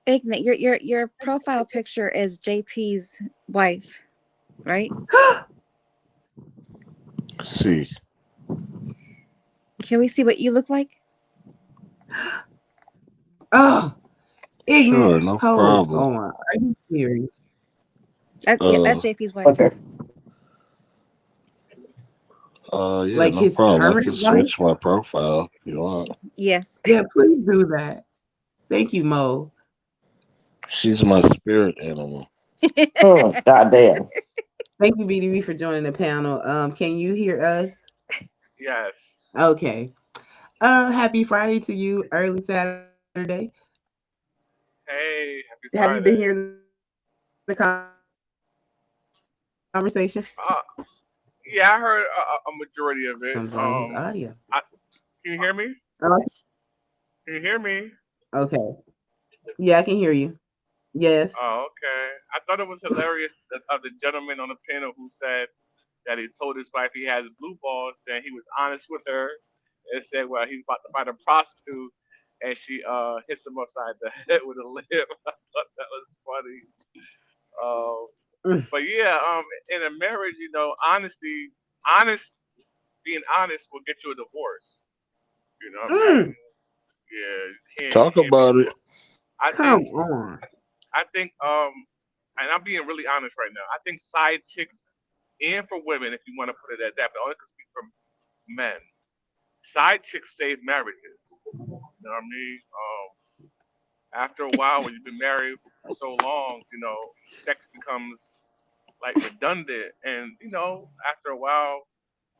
Ignat, your profile picture is JP's wife, right? See, Can we see what you look like? Oh, ignorant. sure, no Hold problem. on. Are you serious? Yeah, Uh, that's JP's wife. Okay. yeah, Like no his problem. I current can wife? switch my profile if you want. Yes. Yeah, please do that. Thank you, Mo. She's my spirit animal. Goddamn. Thank you, BDB, for joining the panel. Can you hear us? Yes. Okay. Happy Friday to you, early Saturday. Hey, Have happy you been hearing Friday. the conversation? Uh, yeah, I heard a majority of it. Something's wrong with his audio. I, can you hear me? Oh, Can you hear me? okay. Yeah, I can hear you. Yes. Oh, okay. I thought it was hilarious that, of the gentleman on the panel who said that he told his wife he has blue balls, then he was honest with her and said, well, he's about to find a prostitute, and she hits him upside the head with a limb. I thought that was funny. Um, Mm, but yeah, in a marriage, honest, being honest will get you a divorce. You know what I mean? mm, Yeah, you Talk can't be. about it. I come think, on. I think, and I'm being really honest right now. I think side chicks, and for women, if you want to put it at that, but I only can speak for men. Side chicks save marriages. You know what I mean? After a while, when you've been married for so long, sex becomes like redundant, and after a while,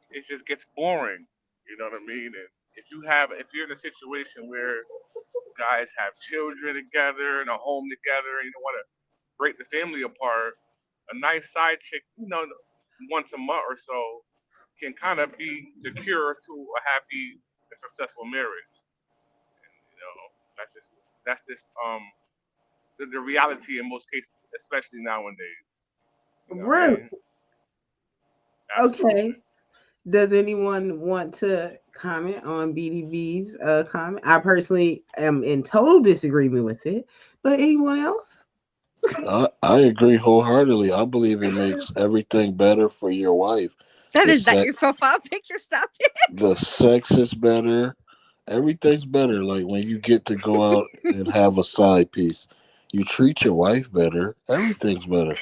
it just gets boring. You know what I mean? And if you're in a situation where you guys have children together and a home together, and you don't want to break the family apart, a nice side chick, once a month or so, can kind of be the cure to a happy and successful marriage. That's just the reality in most cases, especially nowadays. You know what I Really? mean? Okay. Absolutely. Does anyone want to comment on BDB's comment? I personally am in total disagreement with it, but anyone else? I agree wholeheartedly. I believe it makes everything better for your wife. That The is not sex, your profile picture. Stop it. the sex is better. Everything's better. Like when you get to go out and have a side piece, you treat your wife better. Everything's better.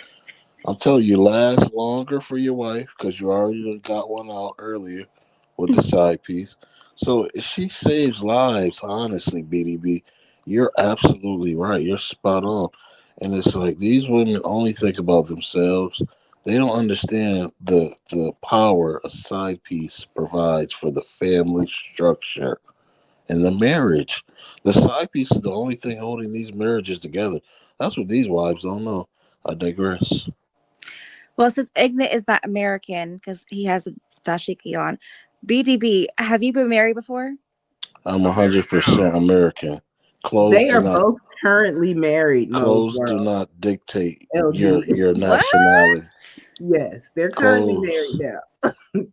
I'm telling you, last longer for your wife because you already done got one out earlier with the side piece. So she saves lives, honestly, BDB. You're absolutely right. You're spot on. And it's like these women only think about themselves. They don't understand the power a side piece provides for the family structure and the marriage. The side piece is the only thing holding these marriages together. That's what these wives don't know. I digress. Well, since Igna is not American because he has a dashiki on, BDB, have you been married before? I'm I'm married now. 100% American. Clothes They do are not both currently married, Mo's clothes do World. not dictate LG. your What? nationality. Yes, they're currently married Clothes. now.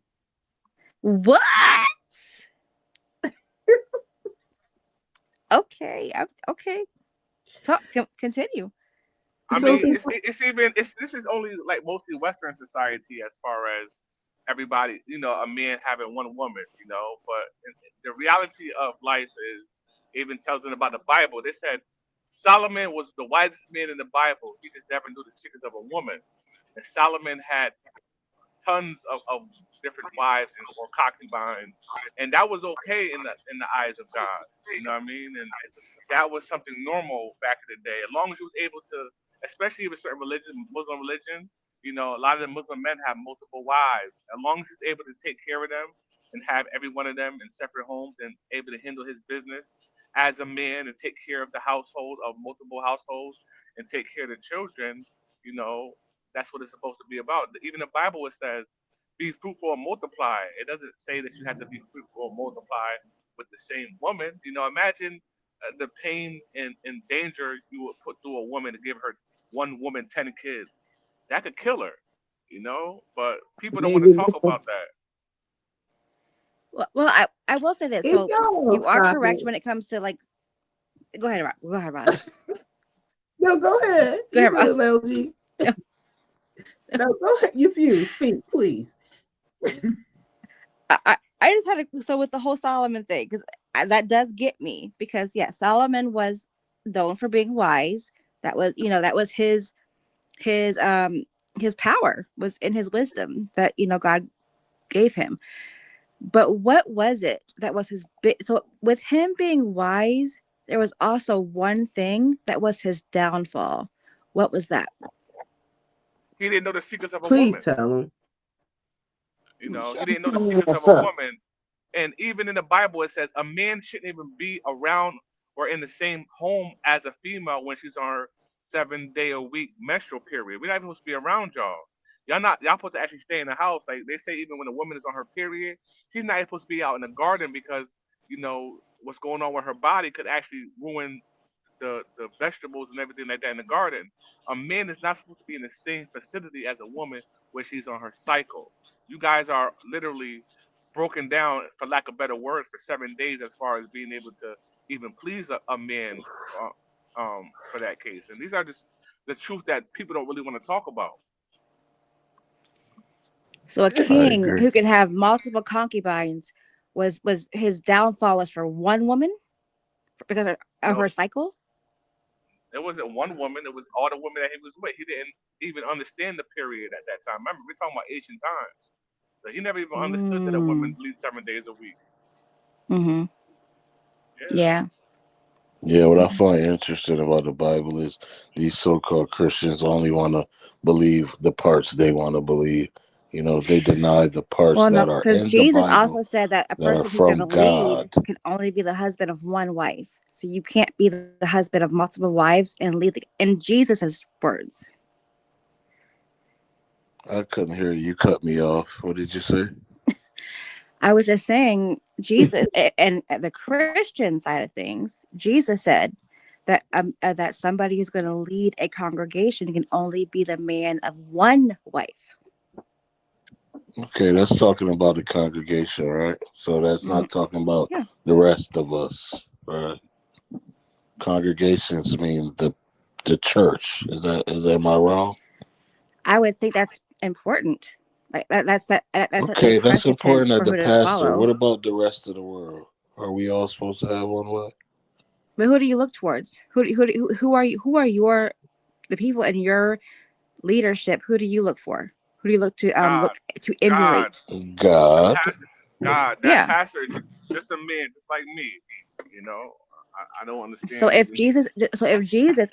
What? Okay. Okay. Talk. Continue. I So mean, since it's even it's this is only like mostly Western society as far as everybody, a man having one woman, but the reality of life is it even tells them about the Bible. They said Solomon was the wisest man in the Bible. He just never knew the secrets of a woman. And Solomon had tons of different wives or concubines, and that was okay in the eyes of God. You know what I mean? And that was something normal back in the day. As long as you was able to, especially with certain religion, Muslim religion, a lot of the Muslim men have multiple wives. As long as he's able to take care of them and have every one of them in separate homes and able to handle his business as a man and take care of the household of multiple households and take care of the children, you know, that's what it's supposed to be about. Even the Bible it says, "Be fruitful and multiply." It doesn't say that you have to be fruitful and multiply with the same woman. Imagine the pain and danger you would put through a woman to give her one woman 10 kids. That could kill her. But people don't want to Maybe talk about that. Well, I will say this. if So y'all you won't are stop correct it. when it comes to like. Go ahead, Go ahead, Ross. No, go ahead. Go You ahead, good, Ross. LG. No, go ahead. You few speak, please. I just had so with the whole Solomon thing because that does get me because yeah, Solomon was known for being wise. That was that was his his power was in his wisdom that God gave him. But what was it that was his big? So with him being wise, there was also one thing that was his downfall. What was that? He didn't know the secrets of a Please woman. tell them. He didn't know the secrets of what's a up. woman. And even in the Bible, it says a man shouldn't even be around or in the same home as a female when she's on her 7 day a week menstrual period. We're not even supposed to be around y'all. Y'all supposed to actually stay in the house. Like they say, even when a woman is on her period, she's not supposed to be out in the garden because what's going on with her body could actually ruin the vegetables and everything like that in the garden. A man is not supposed to be in the same facility as a woman when she's on her cycle. You guys are literally broken down, for lack of better words, for 7 days as far as being able to even please a man for that case. And these are just the truth that people don't really want to talk about. So a I king agree. who could have multiple concubines was his downfall was for one woman because of No, her cycle. there wasn't one woman. It was all the women that he was with. He didn't even understand the period at that time. Remember, we're talking about ancient times. So he never even understood that a woman Mm. bleeds 7 days a week. Mm-hmm. Yeah. Yeah. Yeah, what I find interesting about the Bible is these so-called Christians only want to believe the parts they want to believe. They deny the parts Well, no, that are because in the Jesus Bible also said that a that are person who's going to from lead God. can only be the husband of one wife. So you can't be the husband of multiple wives and lead in Jesus's words. I couldn't hear you. You cut me off. What did you say? I was just saying Jesus and the Christian side of things, Jesus said that somebody who's going to lead a congregation can only be the man of one wife. Okay, that's talking about the congregation, right? So that's Mm, not talking about yeah, the rest of us, right? Congregations mean the church. Is that am I wrong? I would think that's important. Like that's a Okay, that's precedent important for at the who to pastor. follow. What about the rest of the world? Are we all supposed to have one way? But who do you look towards? Who are you? Who are your the people in your leadership? Who do you look for? Who do you God, look to God, emulate? the God. pastor, God, that Yeah. pastor is just a man, just like me. You know, I don't So understand. if Jesus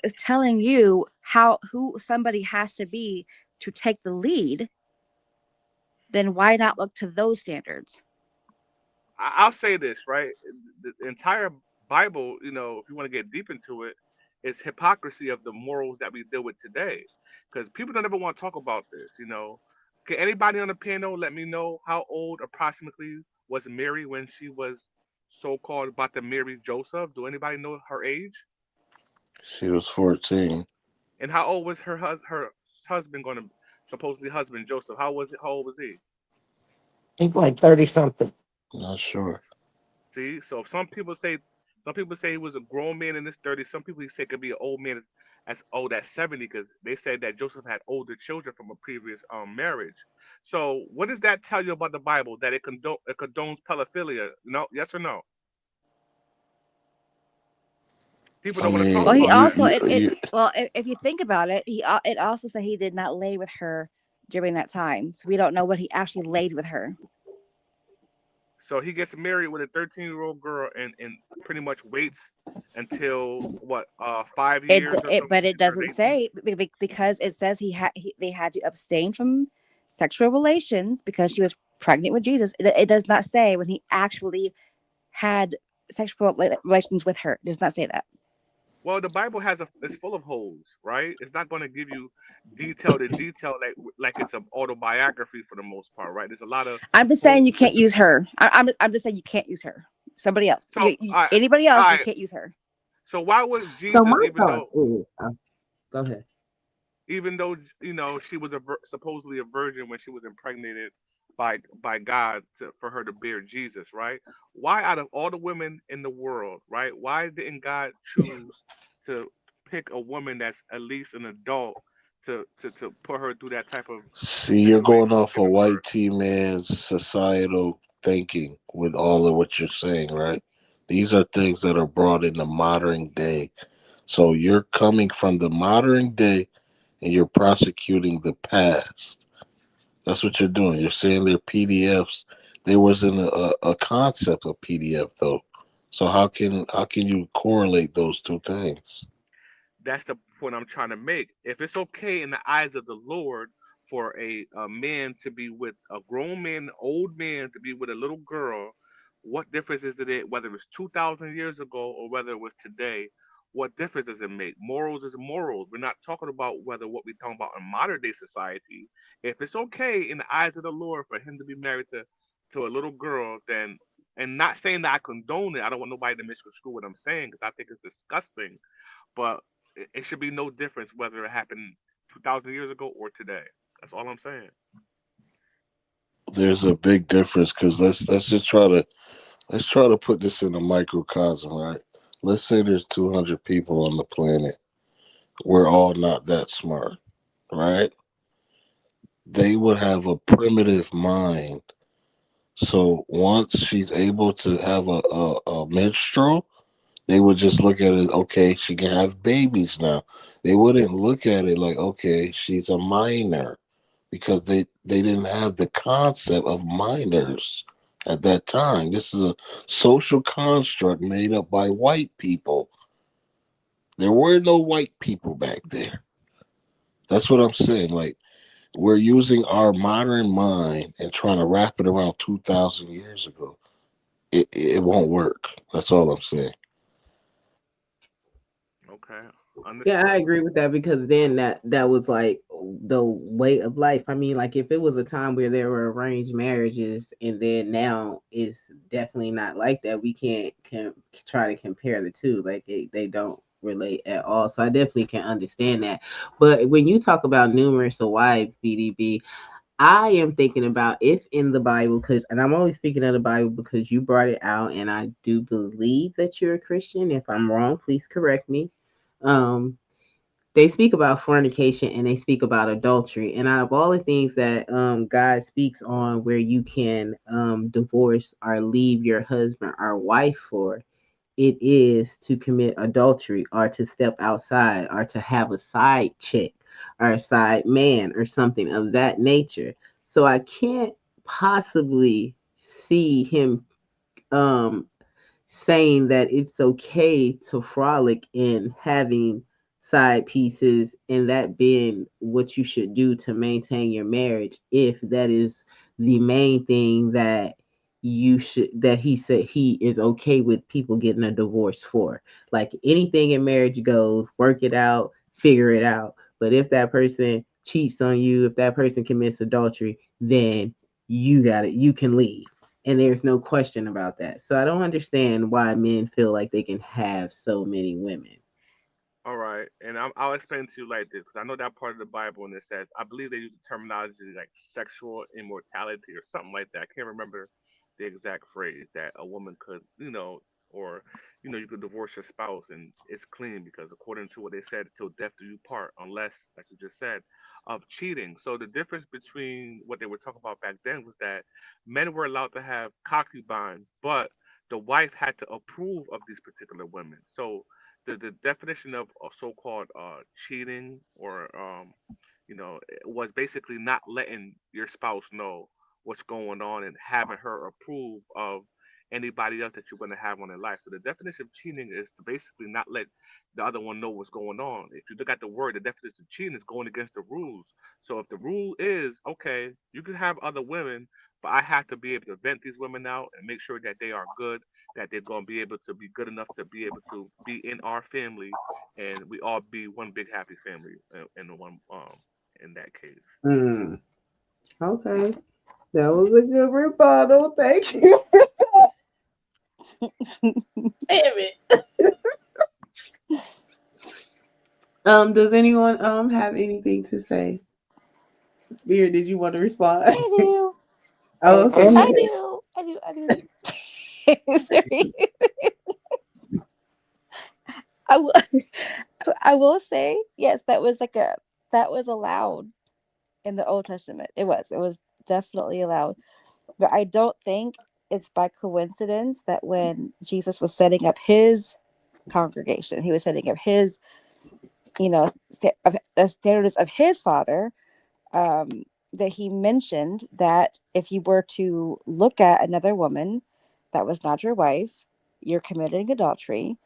is telling you how who somebody has to be to take the lead, then why not look to those standards? I'll say this, right? The entire Bible, you know, if you want to get deep into it, is hypocrisy of the morals that we deal with today. Because people don't ever want to talk about this, you know. Can anybody on the panel let me know how old approximately was Mary when she was so-called about to marry Joseph? Do anybody know her age? She was 14. And how old was her husband going to supposedly husband Joseph? How old was he? He's like 30 something. Not sure. See, so some people say he was a grown man in his 30s. Some people say could be an old man as old as 70 because they said that Joseph had older children from a previous marriage. So what does that tell you about the Bible? That it condones pedophilia? No, yes or no? People I don't want to mean, talk Well, he about that. also it well if you think about it, it also said he did not lay with her during that time, so we don't know what he actually laid with her. So he gets married with a 13-year-old girl and pretty much waits until what 5 years or so when But she it turns doesn't 18. say because it says they had to abstain from sexual relations because she was pregnant with Jesus. It does not say when he actually had sexual relations with her. It does not say that. Well, the Bible it's full of holes, right? It's not going to give you detail to detail like it's an autobiography for the most part, right? There's a lot of I'm just saying you holes. can't use her. I'm just saying you can't use her. Somebody else. So, Anybody else, you I can't use her. so why would So Jesus, my thought is, go ahead. even though you know she was supposedly a virgin when she was impregnated by God for her to bear Jesus, right? Why out of all the women in the world, right? Why didn't God choose to pick a woman that's at least an adult to put her through that type of see, you're going situation of off a giving white birth? T man's societal thinking with all of what you're saying, right? These are things that are brought in the modern day. So you're coming from the modern day and you're prosecuting the past. That's what you're doing. You're saying they're PDFs. There wasn't a concept of PDF though. So how can you correlate those two things? That's the point I'm trying to make. If it's okay in the eyes of the Lord for a man to be with a grown man, old man to be with a little girl, what difference is it whether it's 2,000 years ago or whether it was today? What difference does it make? Morals is morals. We're not talking about whether what we're talking about in modern day society. If it's okay in the eyes of the Lord for him to be married to a little girl, then and not saying that I condone it. I don't want nobody to misconstrue what I'm saying because I think it's disgusting, but it should be no difference whether it happened 2,000 years ago or today. That's all I'm saying. There's a big difference because let's try to put this in a microcosm, right? Let's say there's 200 people on the planet. We're all not that smart, right? They would have a primitive mind. So once she's able to have a menstrual, they would just look at it, okay, she can have babies now. They wouldn't look at it like, okay, she's a minor because they didn't have the concept of minors at that time. This is a social construct made up by white people. There were no white people back there. That's what I'm saying. Like, we're using our modern mind and trying to wrap it around 2,000 years ago. It won't work. That's all I'm saying. Okay, Yeah, I understood. agree with that because then that was like the way of life. I mean, like if it was a time where there were arranged marriages, and then now it's definitely not like that. We can't try to compare the two. Like they don't relate at all. So I definitely can understand that. But when you talk about numerous wives, BDB, I am thinking about if in the Bible, because, and I'm only speaking of the Bible because you brought it out, and I do believe that you're a Christian. If I'm wrong, please correct me. Um, they speak about fornication and they speak about adultery. And out of all the things that God speaks on where you can divorce or leave your husband or wife for, it is to commit adultery or to step outside or to have a side chick or a side man or something of that nature. So I can't possibly see him um saying that it's okay to frolic in having side pieces and that being what you should do to maintain your marriage, if that is the main thing that you should, that he said he is okay with people getting a divorce for. Like anything in marriage goes, work it out, figure it out. But if that person cheats on you, if that person commits adultery, then you got it, you can leave, and there's no question about that. So I don't understand why men feel like they can have so many women. All right, and I'll explain to you like this because I know that part of the Bible and it says I believe they use the terminology like sexual immortality or something like that. I can't remember the exact phrase that a woman could, or you could divorce your spouse and it's clean because according to what they said, till death do you part, unless, like you just said, of cheating. So the difference between what they were talking about back then was that men were allowed to have concubines, but the wife had to approve of these particular women. So the definition of so-called cheating or was basically not letting your spouse know what's going on and having her approve of anybody else that you're going to have on their life. So the definition of cheating is to basically not let the other one know what's going on. If you look at the word, the definition of cheating is going against the rules. So if the rule is okay, you can have other women, but I have to be able to vet these women out and make sure that they are good, that they're going to be able to be good enough to be able to be in our family, and we all be one big happy family in the one in that case. Mm, okay, that was a good rebuttal. Thank you. Damn it. Does anyone have anything to say? Spirit, did you want to respond? I do. Oh, okay, go I Um, ahead. do. I do. I do. Sorry. I will. I will say yes. That was allowed in the Old Testament. It was. It was definitely allowed. But I don't think it's by coincidence that when Jesus was setting up his congregation, he was setting up his, the standards of his father, that he mentioned that if you were to look at another woman that was not your wife, you're committing adultery.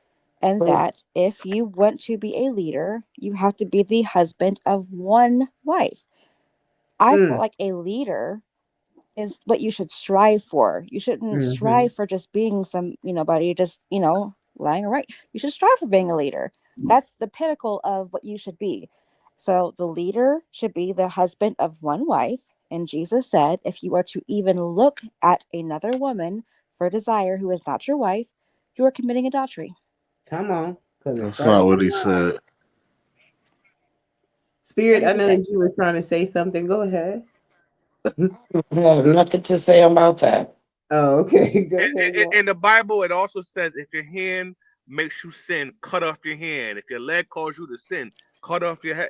And that if you want to be a leader, you have to be the husband of one wife. I feel Mm, like a leader is what you should strive for. You shouldn't mm-hmm. strive for just being some, but you're just, lying right. You should strive for being a leader. That's the pinnacle of what you should be. So the leader should be the husband of one wife. And Jesus said, if you are to even look at another woman for desire who is not your wife, you are committing adultery. Come on, because it That's started not what from he the house. said. What Spirit, did I he know say? that you were trying to say something. Go ahead. I have nothing to say about that. Oh, okay. Go ahead. In the Bible, it also says if your hand makes you sin, cut off your hand. If your leg calls you to sin, cut off your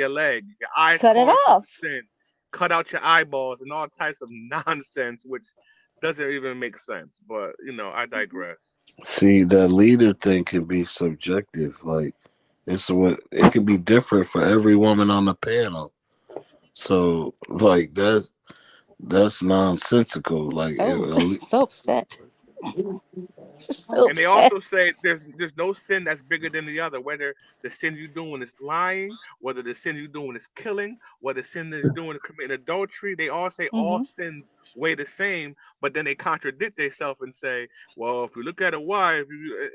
leg. Your eyes Cut it cause you to off. sin, cut out your eyeballs, and all types of nonsense, which doesn't even make sense. But I digress. See, that leader thing can be subjective. Like it's what it can be different for every woman on the panel. So like that's nonsensical. Like So, so upset. It's just so And they also upset. say there's no sin that's bigger than the other. Whether the sin you're doing is lying, whether the sin you're doing is killing, whether the sin that you're doing is committing adultery, they all say all Hmm. sins weigh the same. But then they contradict themselves and say, well, if you look at it, why? If you,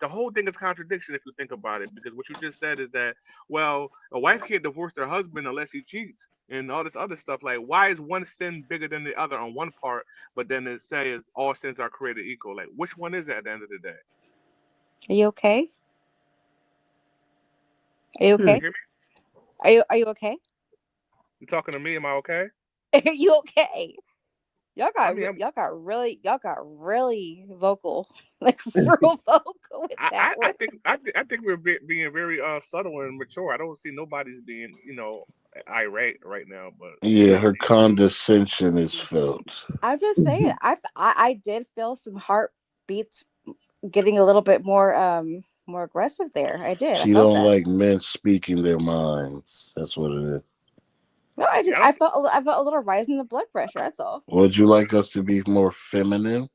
the whole thing is contradiction if you think about it. Because what you just said is that, well, a wife can't divorce her husband unless he cheats and all this other stuff. Like, why is one sin bigger than the other on one part? But then it says all sins are created equal. Like, which one is it at the end of the day? Are you okay? Are you You Hmm. okay? hear me? Are you okay? You talking to me? Am I okay? Are you okay? I mean, Y'all got really vocal, like real vocal with that one. I think we're being very subtle and mature. I don't see nobody's being irate right now, but Yeah, I her see you. condescension is felt. I'm just saying, I did feel some heartbeats getting a little bit more aggressive there. I did. I She felt don't that. like men speaking their minds. That's what it is. No, Yeah, I don't. I felt a little rise in the blood pressure. That's all. Would you like us to be more feminine,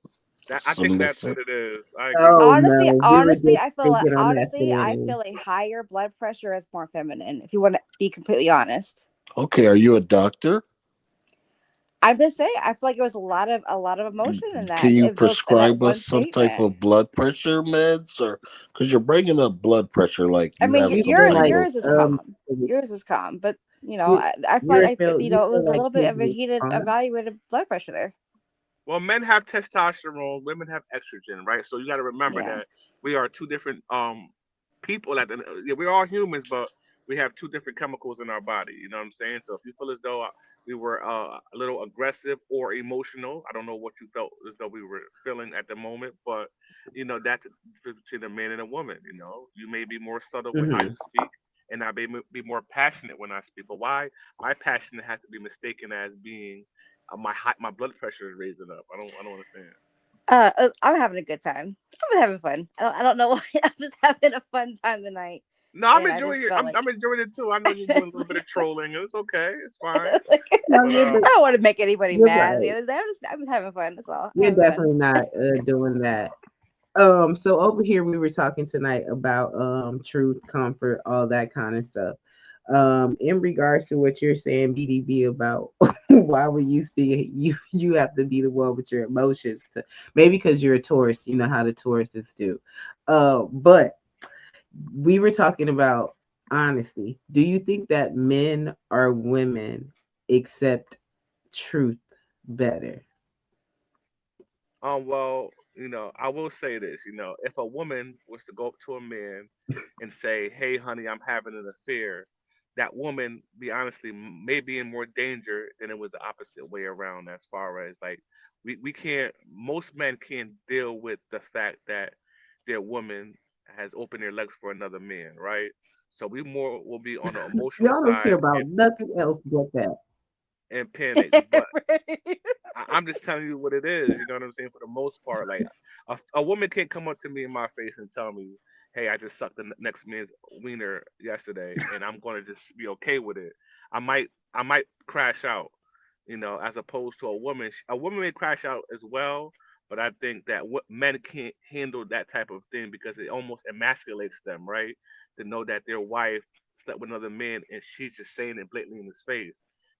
I think that's submissive? what it is. I agree with Oh that. no, we were just thinking on that I feeling. feel a higher blood pressure is more feminine. If you want to be completely honest, Okay, are you a doctor? I'm just saying. I feel like there was a lot of emotion in Can that you in that prescribe us one some type statement. of blood pressure meds, or because you're bringing up blood pressure like I you mean, have You some feel type like of. yours is um calm. Yours is calm, but you I feel like you it feel was a like little bit his of a was heated, calm. evaluated blood pressure there. Well, men have testosterone, women have estrogen, right? So you got to remember Yeah. that we are two different people. Yeah, we're all humans, but we have two different chemicals in our body. You know what I'm saying? So if you feel as though we were a little aggressive or emotional, I don't know what you felt as though we were feeling at the moment, but that's the difference between a man and a woman. You may be more subtle with how Hmm. you speak. And I may be more passionate when I speak, but why my passion has to be mistaken as being my blood pressure is raising up. I don't understand. I'm having a good time. I'm having fun. I don't know why. I'm just having a fun time tonight, No, I'm and I enjoying just it. felt I'm like enjoying it too. I know you're doing a it's little bit like, of trolling, and it's okay. It's fine. No, But you're I don't want to make anybody you're mad. right. I'm just having fun. That's all. I'm You're having fun. definitely not doing that. So over here we were talking tonight about truth, comfort, all that kind of stuff. In regards to what you're saying, BDB, about why would you speak, you have to be the one with your emotions to, maybe because you're a Taurus, you know how the Tauruses do. But we were talking about honesty. Do you think that men or women accept truth better? well, I will say this. If a woman was to go up to a man and say, "Hey, honey, I'm having an affair," that woman, be honestly, may be in more danger than it was the opposite way around. As far as like, we can't. Most men can't deal with the fact that their woman has opened their legs for another man, right? So we more will be on the emotional Y'all don't care side about nothing else but that. and panic. But I'm just telling you what it is. You know what I'm saying? For the most part, like a woman can't come up to me in my face and tell me, "Hey, I just sucked the next man's wiener yesterday, and I'm going to just be okay with it." I might crash out, as opposed to a woman. A woman may crash out as well, but I think that what men can't handle that type of thing because it almost emasculates them, right? To know that their wife slept with another man and she's just saying it blatantly in his face.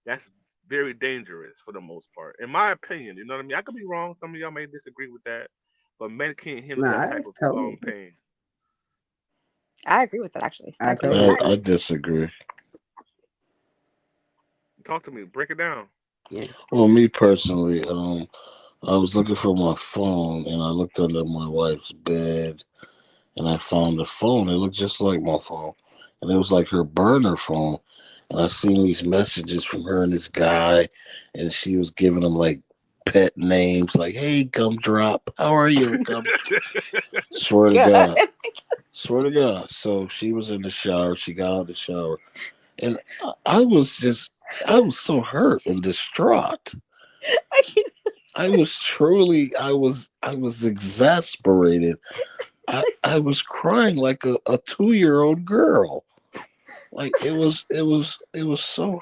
That's very dangerous for the most part, in my opinion. You know what I mean? I could be wrong. Some of y'all may disagree with that, but men can't handle that Nah, I type of totally, pain. I agree with that. Actually, I I completely totally agree. I agree. disagree. Talk to me. Break it down. Yeah. Well, me personally, I was looking for my phone and I looked under my wife's bed and I found the phone. It looked just like my phone, and it was like her burner phone. And I seen these messages from her and this guy, and she was giving him like pet names, like "Hey, gumdrop, how are you, gum?" Swear to God. God, swear to God. So she was in the shower. She got out of the shower, and I was just, I was so hurt and distraught. I can't- I was exasperated. I was crying like a 2 year old girl. Like it was so,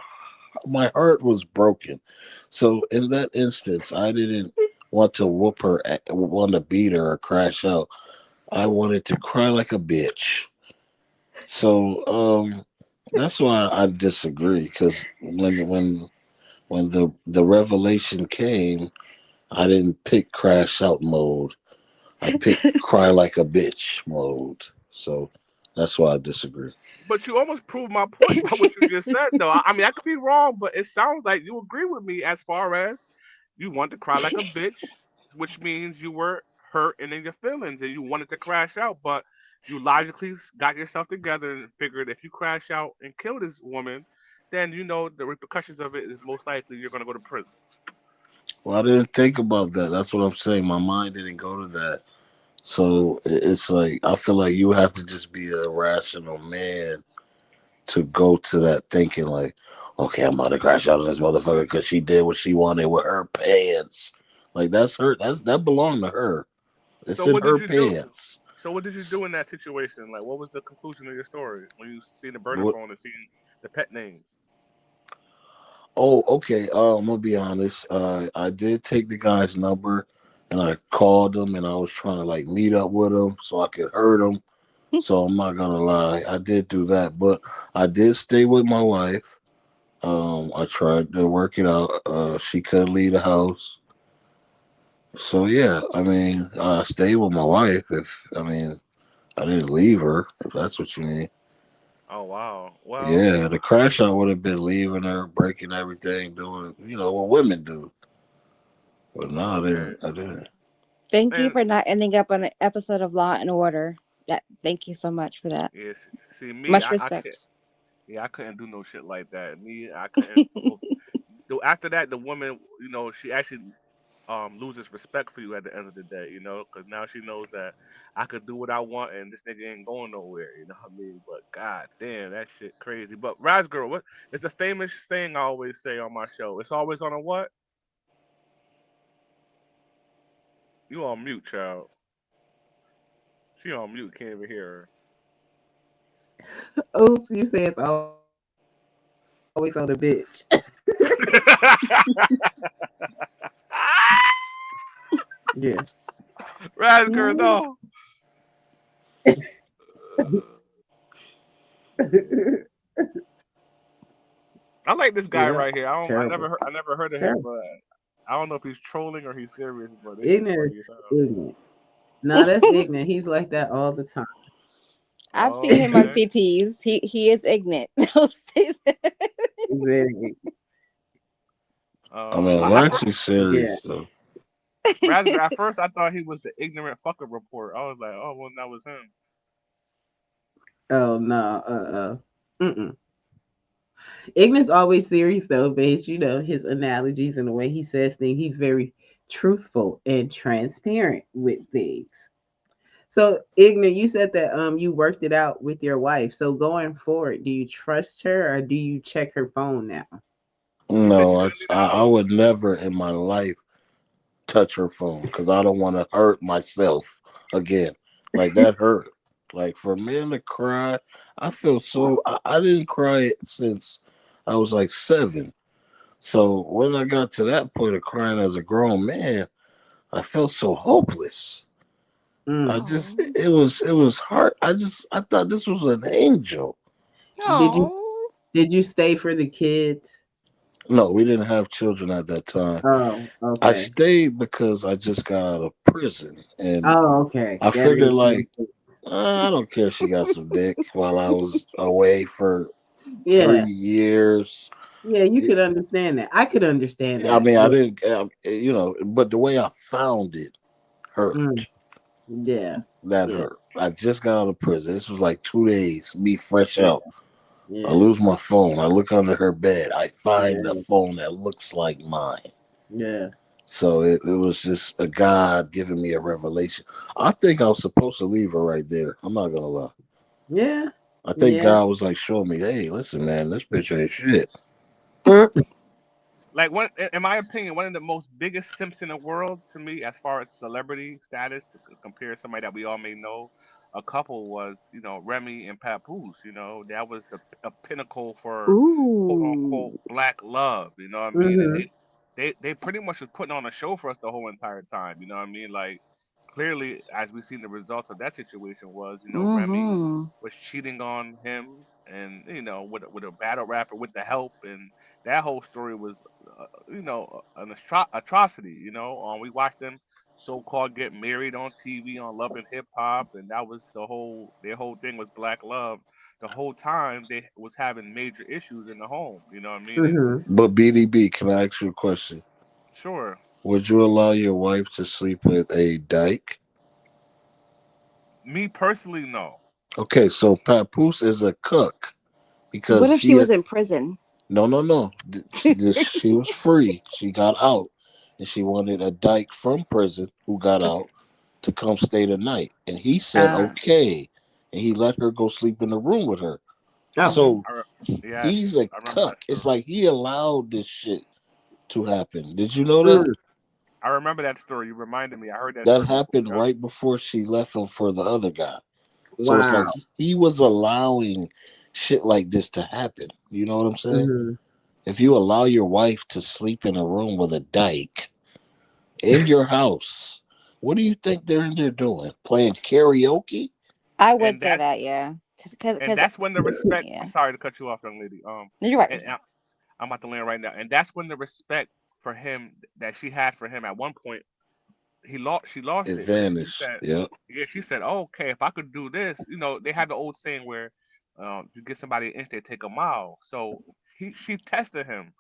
my heart was broken. So in that instance, I didn't want to whoop her, want to beat her or crash out. I wanted to cry like a bitch. So that's why I disagree. Because when the revelation came, I didn't pick crash out mode. I picked cry like a bitch mode. So that's why I disagree. But you almost proved my point by what you just said, though. I mean, I could be wrong, but it sounds like you agree with me as far as you want to cry like a bitch, which means you were hurt and in your feelings and you wanted to crash out, but you logically got yourself together and figured if you crash out and kill this woman, then you know the repercussions of it is most likely you're going to go to prison. Well, I didn't think about that. That's what I'm saying. My mind didn't go to that. So it's like I feel like you have to just be a rational man to go to that thinking like, okay, I'm about to crash out on this motherfucker because she did what she wanted with her pants. Like that's her. That belonged to her. It's So in what her did you do? pants. So what did you do in that situation? Like, what was the conclusion of your story when you seen the burner What? phone and seen the pet names? Oh, okay. I'm gonna be honest. I did take the guy's number and I called him and I was trying to like meet up with him so I could hurt him. So I'm not gonna lie, I did do that, but I did stay with my wife. I tried to work it out. She couldn't leave the house. So yeah, I mean, I stayed with my wife. If I mean, I didn't leave her. If that's what you mean. Oh wow. Well, Yeah, the crash out would have been leaving her, breaking everything, doing what women do. But no, I okay. didn't. I didn't. Thank you And for not ending up on an episode of Law and Order. That thank you so much for that. yes, see me, Much I can't. respect. Yeah, I couldn't do no shit like that. Me, I couldn't. Well, after that, the woman, she actually loses respect for you at the end of the day, because now she knows that I could do what I want and this nigga ain't going nowhere. You know what I mean? But god damn, that shit crazy. But Raz girl, what? It's a famous saying I always say on my show. It's always on a what? You on mute, child. She on mute. Can't even hear Oops, you say it's always on a bitch. her. Yeah. Raz girl, no. I like this guy Yeah. right here. Terrible. I never heard of him, Terrible. but I don't know if he's trolling or he's serious. But this shit Ignorant funny as is hell. ignorant. No, that's ignorant. He's like that all the time. I've seen him on Okay. CTs. He is ignorant. Don't say that. Very, I mean, I'm At actually serious. yeah. So Raspberry, at first I thought he was the ignorant fucker report. I was like, oh well, that was him. Oh no. Mm-mm. Ignorant's always serious though, based, his analogies and the way he says things. He's very truthful and transparent with things. So, Ignorant, you said that you worked it out with your wife. So going forward, do you trust her or do you check her phone now? She said she no, couldn't leave the I house. would never in my life touch her phone because I don't want to hurt myself again. Like that hurt. Like for men to cry, I feel so. I didn't cry since I was like 7. So when I got to that point of crying as a grown man, I felt so hopeless. I Mm. just Oh. it was hard. I thought this was an angel. Did you Oh. did you stay for the kids? No, we didn't have children at that time. Oh, I okay. stayed because I just got out of prison and Oh, okay. I That figured makes more like sense. I don't care if she got some dick while I was away for three Yeah. years. Yeah, you could understand that. I could understand I that. mean, I Yeah. didn't, but the way I found it Mm, hurt. yeah. That Yeah. hurt. I just got out of prison. This was like 2 days, me fresh Yeah. out. I Yeah. lose my phone. I look under her bed. I find a Yeah. phone that looks like mine. Yeah. So it was just a God giving me a revelation. I think I was supposed to leave her right there. I'm not gonna lie. Yeah. I think Yeah. God was like showing me, hey, listen, man, this bitch ain't shit. Mm, Like one, in my opinion, one of the most biggest simps in the world to me, as far as celebrity status, to compare somebody that we all may know, a couple was Remy and Papoose. That was a pinnacle for quote unquote Ooh. black love. You know what I mean? And mhm. they they pretty much was putting on a show for us the whole entire time. You know what I mean? Like clearly, as we seen the results of that situation was, Remy Mm-hmm. was cheating on him, and with a battle rapper with the help, and that whole story was, an atrocity. We watched them so-called get married on TV on Love and Hip Hop, and that was their whole thing was black love. The whole time they was having major issues in the home. You know what I mean? And Mm-hmm. But BDB, can I ask you a question? sure, Would you allow your wife to sleep with a dyke? me personally, no. Okay, so Papoose is a cook What because if she she was in prison? no, no, no. She was free. She got out, and she wanted a dyke from prison who got Okay. out to come stay the night. And he said Uh, okay, and he let her go sleep in the room with her. Oh, hmm So Yes, he's a I remember cuck. that It's story. like he allowed this shit to happen. Did you know that? mm, I remember that story. You reminded me. I heard that That story before. happened Yep. right before she left him for the other guy. So it's like wow. he was allowing shit like this to happen. You know what I'm saying? Mm-hmm. If you allow your wife to sleep in a room with a dyke in your house, what do you think they're in there doing? Playing karaoke? I And would say that's that, yeah, and because that's when the respect. I'm yeah, sorry to cut you off, young lady. you're right. And I'm about to land right now. And that's when the respect for him that she had for him at one point she lost It it because she vanished. said, Yep. yeah, she said, oh, okay, if I could do this, they had the old saying where, to get somebody an inch, they take a mile. So she tested him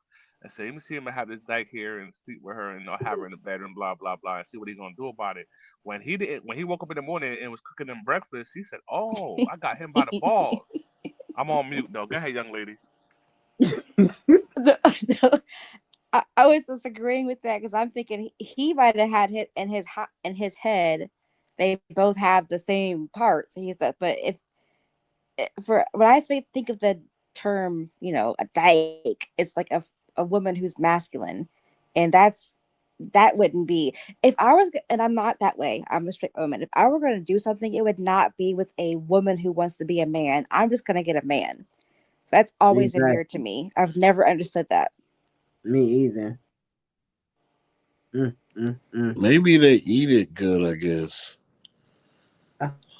and said, let me see him and have this dyke here and sleep with her and have her in the bedroom, blah blah blah, and see what he's gonna do about it. When he woke up in the morning and was cooking them breakfast, he said, oh, I got him by the balls. I'm on mute though. Go ahead, young lady. No, I was disagreeing with that because I'm thinking he might have had hit in his head. They both have the same parts. He said, but if for when I think of the term, a dyke, it's like a woman who's masculine, and that wouldn't be if I was, and I'm not that way. I'm a straight woman. If I were going to do something, it would not be with a woman who wants to be a man. I'm just going to get a man. So that's always been weird to Exactly. me. I've never understood that. Me either. Mm. Maybe they eat it good, I guess.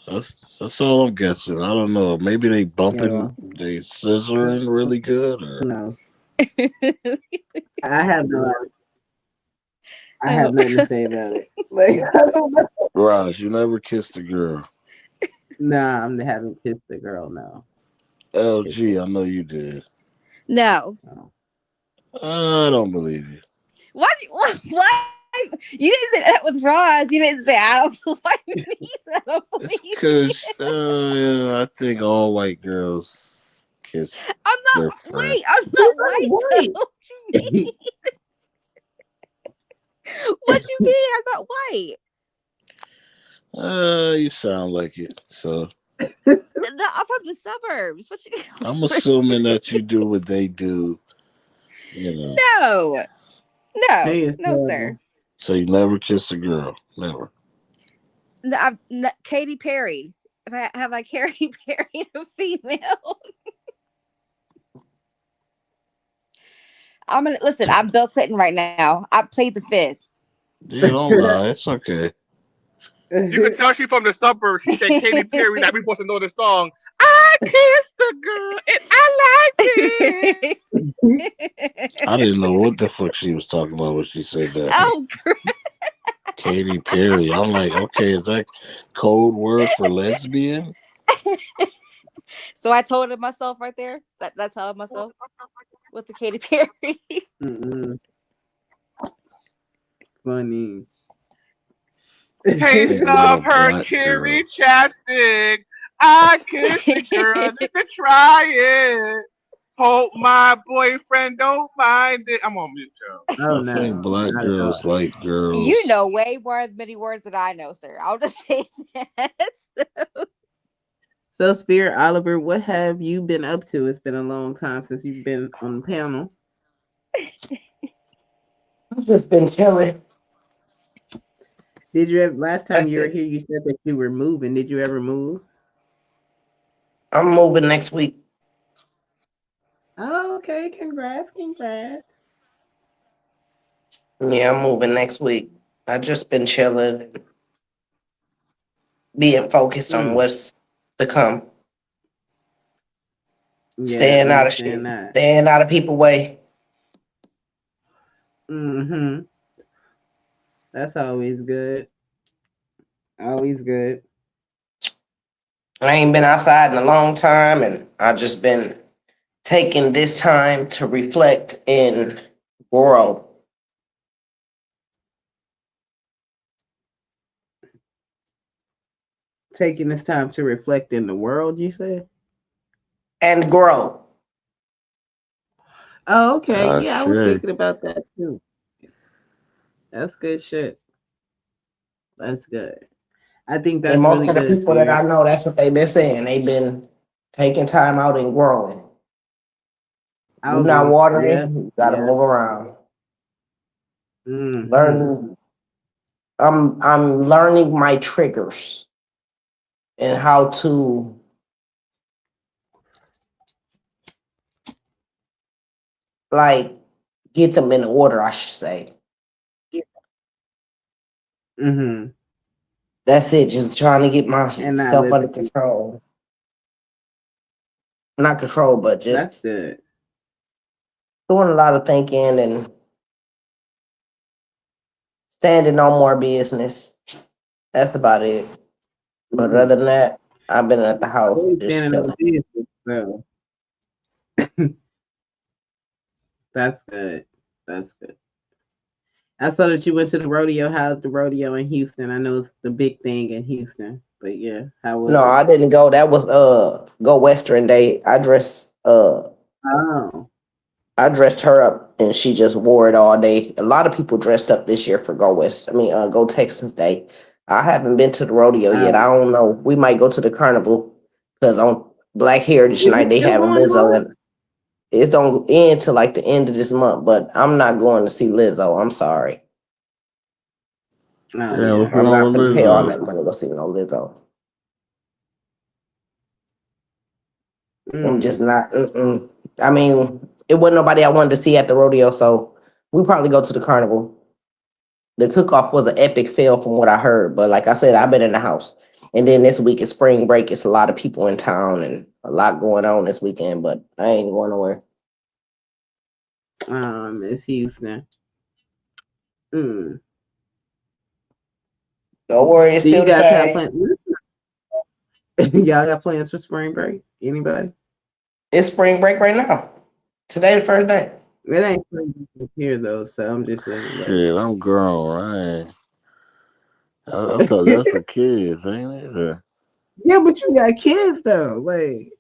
Uh, That's all I'm guessing. I don't know. Maybe they yeah, bumping, well, they who scissoring really good, or knows? I have no. I Oh. have nothing to say about it. Like I don't know. Raj, you never kissed a girl. Nah, I haven't kissed the girl. No, kissed LG, it. I know you did. No. No. I don't believe you. What? What? You didn't say that with Roz. You didn't say I don't believe me. You said I don't It's believe you. because I think all white girls kiss I'm their not. friend. Wait, I'm You're not white though. right. What you mean? What you mean? I'm not white. You sound like it. So No, I'm from the suburbs. What you? I'm assuming that you do what they do, you know. No, no, She is no, sir. terrible. So you never kiss a girl. Never. No, I'm not, Katy Perry. If I have I Katy Perry a female, I'm gonna listen. I'm Bill Clinton right now. I played the fifth. You don't lie. It's okay. You could tell she from the suburbs. She said Katy Perry. Like we supposed to know the song. I kissed the girl and I liked it. I didn't know what the fuck she was talking about when she said that. Oh, Katy Perry. I'm like, okay, is that code word for lesbian? so I told it myself right there. That's telling myself with the Katy Perry. Mm-mm. Funny. I Taste think of about her black cherry girl. chapstick. I kissed the girl just to try it. Hope my boyfriend don't mind it. I'm on mute, y'all. Oh I think no, black not at all. girls like You girls. know way more many words than I know, sir. I'll just say that. So, Spirit Oliver, what have you been up to? It's been a long time since you've been on the panel. I've just been chilling. Did you ever, last time That's you were it. here, you said that you were moving. Did you ever move? I'm moving next week. Oh, okay. Congrats. Yeah, I'm moving next week. I just been chilling, being focused on Mm. what's to come, Yeah, staying out of understand shit, that. staying out of people way. Mm-hmm. That's always good. Always good. I ain't been outside in a long time, and I just been taking this time to reflect and grow Taking this time to reflect in the world, you said? and grow. Oh, okay. I Yeah, I was say. thinking about that too. That's good shit. That's good. I think And that's most really of the good, people that I Spirit. know, that's what they've been saying. They've been taking time out and growing. I You're not agree. Yeah. watering, you gotta Yeah. move around. Mm-hmm. Learn. I'm learning my triggers and how to like get them in order. I should say. Mm-hmm. That's it. Just trying to get And not myself let under the people. control. Not control, but That's just good. doing a lot of thinking and standing on more business. That's about it. But Mm. other than that, I've been at the house Really just standing on chilling. business. So that's good. That's good. I saw that you went to the rodeo. How's the rodeo in Houston? I know it's the big thing in Houston, but yeah, how No, was it? I didn't go. That was go Western Day. Oh, I dressed her up and she just wore it all day. A lot of people dressed up this year for Go Texas Day. I haven't been to the rodeo yet. I um, don't know. We might go to the carnival because on Black Heritage is it Night they still having going Lizzo on? and it don't end till like the end of this month. But I'm not going to see Lizzo. I'm sorry. Oh Yeah, what's yeah. I'm not wrong with gonna pay all Lizzo? that money to go see no Lizzo. I'm Mm. just not. Mm-mm. I mean, it wasn't nobody I wanted to see at the rodeo, so we probably go to the carnival. The cook off was an epic fail from what I heard, but like I said, I've been in the house. And then this week is spring break. It's a lot of people in town and a lot going on this weekend, but I ain't going nowhere. It's Houston. Mm. Don't worry, it's Do you still the guys have same. plans? Y'all got plans for spring break? Anybody? It's spring break right now. Today, the first day. It ain't spring break here though, so I'm just saying like. Shit, I'm grown. I thought that's for kids, ain't it? Yeah, but you got kids though. Like,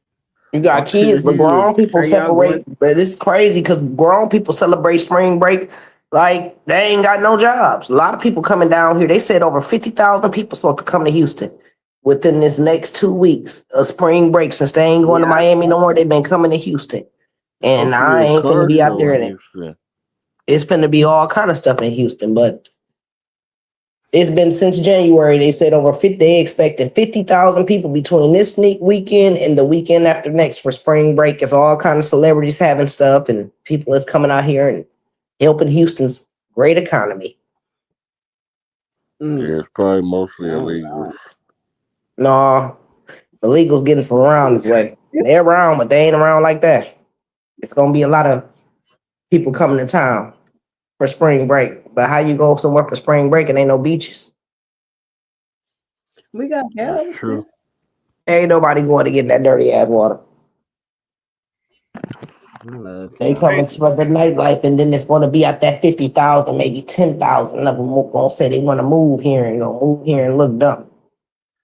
You got kids, but grown people are y'all going? separate. But it's crazy because grown people celebrate spring break like they ain't got no jobs. A lot of people coming down here. They said over 50,000 people supposed to come to Houston within this next 2 weeks of spring break. Since they ain't going to Yeah, Miami no more, they've been coming to Houston. And Supposed to be I a ain't finna car be out show there. in And Houston. it's finna be all kind of stuff in Houston. But it's been since January. They said over 50. They expecting 50,000 people between this sneak weekend and the weekend after next for spring break. It's all kind of celebrities having stuff, and people is coming out here and helping Houston's great economy. mm, Yeah, it's probably mostly oh illegals. No, illegals getting from around this way. They're around, but they ain't around like that. It's gonna be a lot of people coming to town for spring break. But how you go somewhere for spring break and ain't no beaches? we got That's Galveston. true. Ain't nobody going to get in that dirty ass water. I love They Hey, coming Galveston. for the nightlife, and then it's going to be at that 50,000, maybe 10,000 of them going to say they want to move here and go move here and look dumb.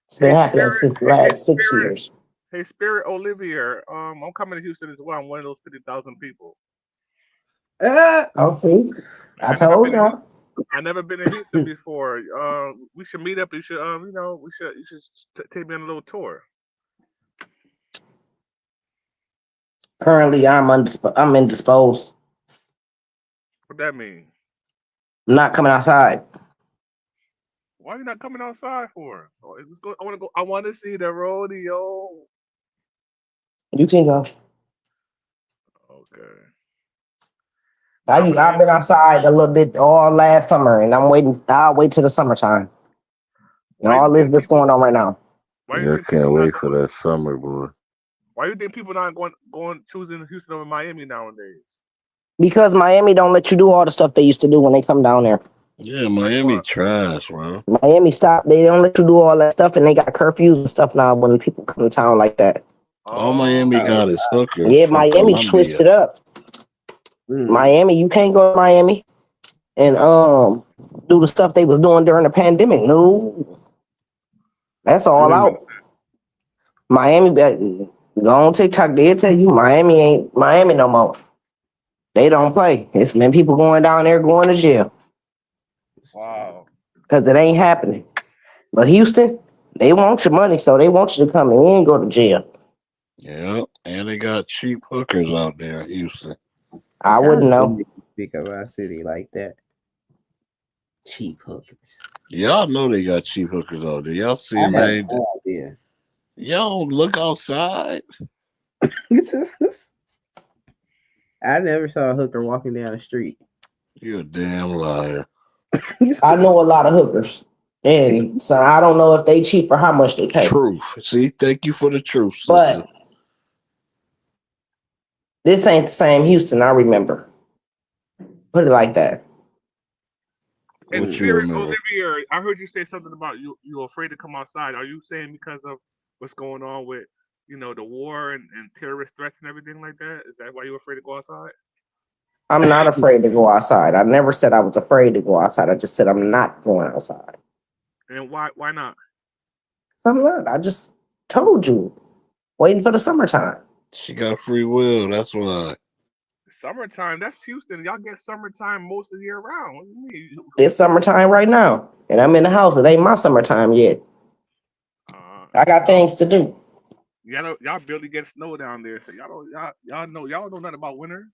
It's been hey, happening Spirit. since the Hey, last six Spirit. years. Hey, Spirit Olivier. I'm coming to Houston as well. I'm one of those 50,000 people. Uh, Oh, see, I I never told been to Houston. y'all. I never been to Houston before. We should meet up. You should, you should take me on a little tour. Currently, I'm indisposed. What that mean? I'm not coming outside. Why you not coming outside for? Oh, let's go. I want to go. I want to see the rodeo. You can go. Okay. I've been outside a little bit all last summer, and I'm waiting. I'll wait till the summertime. And Why do all you this think that's people? going on right now. Why do you Yeah, I think people can't not wait for going? that summer, boy. Why do you think people not going choosing Houston over Miami nowadays? Because Miami don't let you do all the stuff they used to do when they come down there. Yeah, Like Miami what? trash, bro. Miami stop. They don't let you do all that stuff, and they got curfews and stuff now when people come to town like that. All Miami Oh, Oh, got is hookers Yeah, from Miami switched Colombia. it up. mm, Miami, you can't go to Miami and do the stuff they was doing during the pandemic. No, that's all mm. out. Miami, go on TikTok. They'll tell you Miami ain't Miami no more. They don't play. It's been people going down there going to jail wow. because it ain't happening. But Houston, they want your money, so they want you to come in and go to jail. Yeah, and they got cheap hookers out there in Houston. I How wouldn't dare know. you speak of our city like that? Cheap hookers. Y'all know they got cheap hookers out there. Y'all see I them have ain't? no idea. Y'all look outside. I never saw a hooker walking down the street. You a damn liar. I know a lot of hookers, and so I don't know if they cheap or how much they pay. Truth. See, thank you for the truth, sister. But this ain't the same Houston I remember. Put it like that. And What you Mm. Spirit remember? Olivia, I heard you say something about you're afraid to come outside. Are you saying because of what's going on with the war and terrorist threats and everything like that? Is that why you're afraid to go outside? I'm not afraid to go outside. I never said I was afraid to go outside. I just said I'm not going outside. And why not? So I'm not. I just told you. Waiting for the summertime. She got free will. That's why. Summertime, that's Houston. Y'all get summertime most of the year round. What do you mean? It's summertime right now, and I'm in the house. It ain't my summertime yet. I got Y'all things to do. y'all barely get snow down there, so y'all know nothing about winter.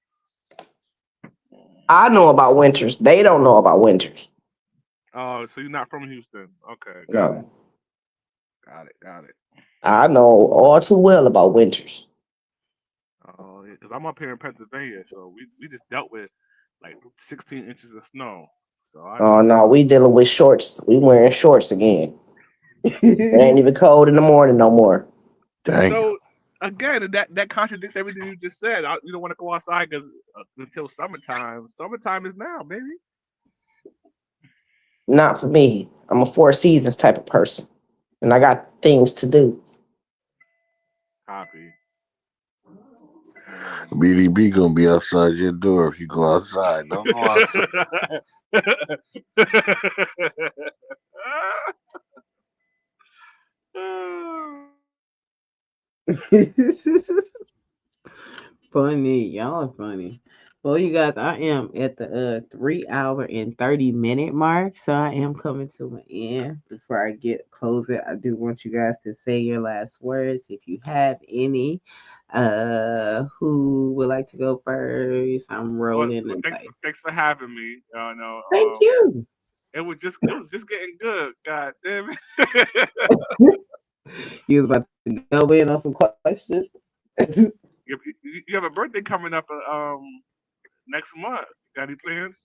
I know about winters. They don't know about winters. Oh, so you're not from Houston? Okay, got it, No, got it. I know all too well about winters. Oh, because I'm up here in Pennsylvania, so we just dealt with like 16 inches of snow. So I Oh know. no, we dealing with shorts. We wearing shorts again. It ain't even cold in the morning no more. Dang. So again, that contradicts everything you just said. You don't want to go outside because until summertime. Summertime is now, baby. Not for me. I'm a four seasons type of person, and I got things to do. Copy. BDB gonna be outside your door if you go outside. Don't go outside. Funny, y'all are funny. Well, you guys, I am at the 3 hour and 30 minute mark, so I am coming to an end. Before I get close it, I do want you guys to say your last words if you have any. Who would like to go first? I'm well, rolling the thanks dice. thanks for having me. No, Thank you. it was just getting good. God damn it. You was about to go in on some questions. You have a birthday coming up next month. Got any plans?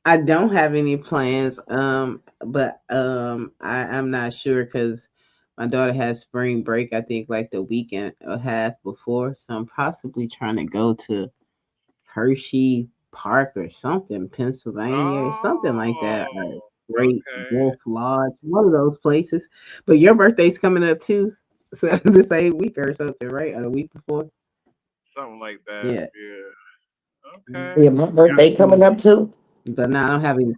I don't have any plans, but I'm not sure because my daughter has spring break. I think like the weekend or half before, so I'm possibly trying to go to Hershey Park or something, Pennsylvania or something like that, or Oh, Great okay. Wolf Lodge, one of those places. But your birthday's coming up too, so the same week or something, right? Or the week before? Something like that. Yeah. Yeah. Yeah, Okay. my Yeah. birthday coming up too. But now I don't have any.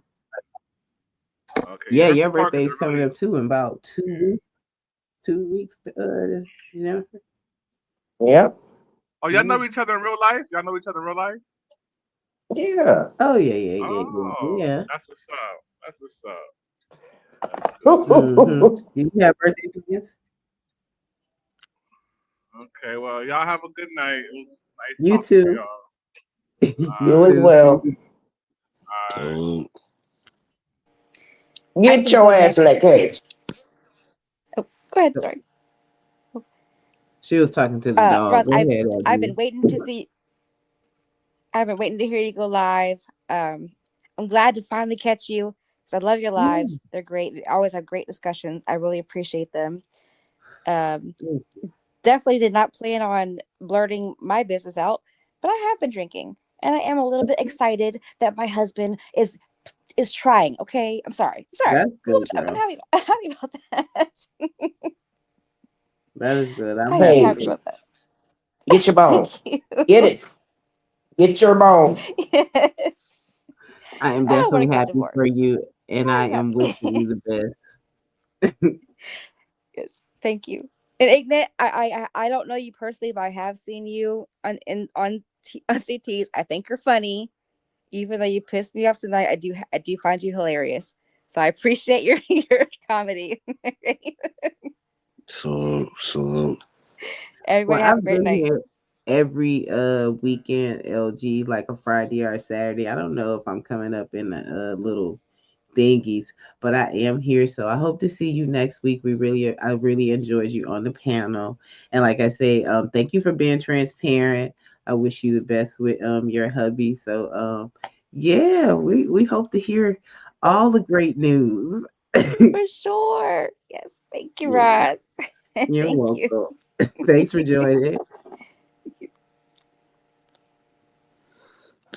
Okay. Yeah. Yeah, Hershey your Park is birthday's a really coming up too in about 2 weeks. 2 weeks. You know. Yep. Oh, y'all know Yeah. each other in real life? Y'all know each other in real life? Yeah. Oh yeah, yeah, yeah, yeah, Oh, yeah. that's what's up. That's what's up. That's good. Mm-hmm. Do you have birthday plans? Okay. Well, y'all have a good night. It was nice You talking to too. y'all. All You You right. as too. well. All right. So I Get can your go ass in next. that cage. Oh, go ahead. Sorry. She was talking to the dog. Ross, Go I've ahead, I've been Abby. waiting to see. I've been waiting to hear you go live. Um, I'm glad to finally catch you because I love your Yeah. lives. They're great. We always have great discussions. I really appreciate them. Um, Definitely did not plan on blurting my business out, but I have been drinking, and I am a little bit excited that my husband is trying. Okay, I'm sorry. I'm sorry. That's good, I'm girl. happy. I'm happy about that. That is good. I'm I am happy Hey, happy for you. about that. get your bone. Thank you. Get it. Get your bone. Yes. I am I don't want to definitely get happy for divorced, you, so and I I'm am wishing happy. you the best. Yes, thank you. And Ignat, I don't know you personally, but I have seen you on CTs. I think you're funny, even though you pissed me off tonight. I do find you hilarious. So I appreciate your your comedy. So Well, Everybody have a I've great been night. here every weekend, LG, like a Friday or a Saturday. I don't know if I'm coming up in the little thingies, but I am here. So I hope to see you next week. I really enjoyed you on the panel, and like I say, thank you for being transparent. I wish you the best with your hubby. So yeah, we hope to hear all the great news. For sure. Yes. Thank you, Yeah, Ross. you're Thank you. welcome. Thanks for joining.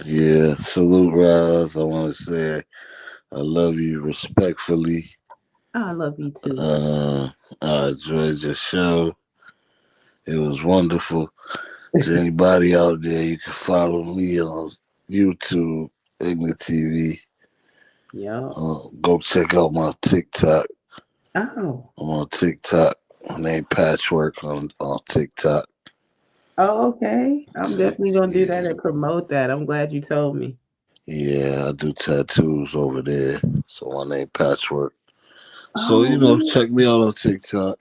yeah, salute, Roz. I want to say I love you respectfully. Oh, I love you too. Uh, I enjoyed your show. It was wonderful. To anybody out there, you can follow me on YouTube, Ignorant TV. Yeah. Go check out my TikTok. Oh. I'm on TikTok. My name Patchwork on TikTok. Oh, okay. I'm definitely gonna do that Yeah, and promote that. I'm glad you told me. yeah, I do tattoos over there. So my name Patchwork. So Oh, really? check me out on TikTok.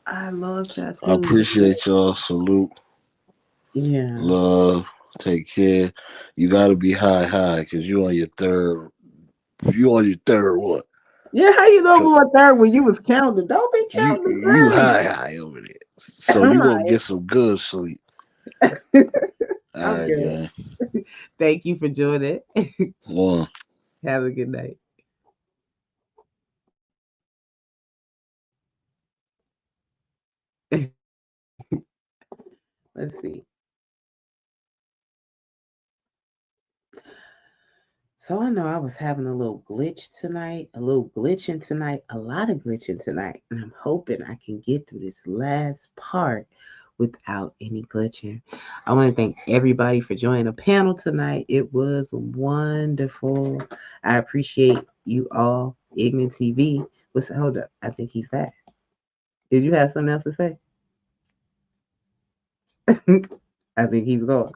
I love I tattoos. appreciate y'all. Salute, Yeah. love, take care. You gotta be high, cause you on your third. You on your third what? Yeah, how you know I'm So on third when you was counting? Don't be counting you the high over there. So third. you All gonna right. get some good sleep. All I'm right, good. gang. Thank you for joining. One. Have a good night. Let's see. So I know I was having a little glitch tonight, a little glitching tonight, a lot of glitching tonight, and I'm hoping I can get through this last part without any glitching. I want to thank everybody for joining the panel tonight. It was wonderful. I appreciate you all. Ignorant TV. Hold up? I think he's back. Did you have something else to say? I think he's gone.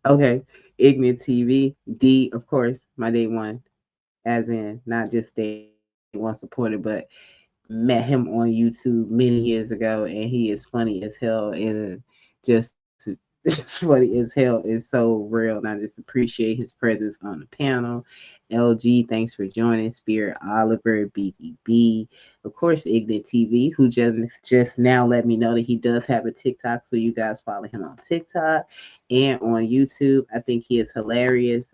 Okay. Ignorant TV. D, of course, my day one, as in not just day one supporter, but met him on YouTube many years ago, and he is funny as hell, and just just funny as hell. Is so real, and I just appreciate his presence on the panel. LG, thanks for joining. Spirit Oliver, BDB, of course, Ignite TV, who just now let me know that he does have a TikTok, so you guys follow him on TikTok and on YouTube. I think he is hilarious.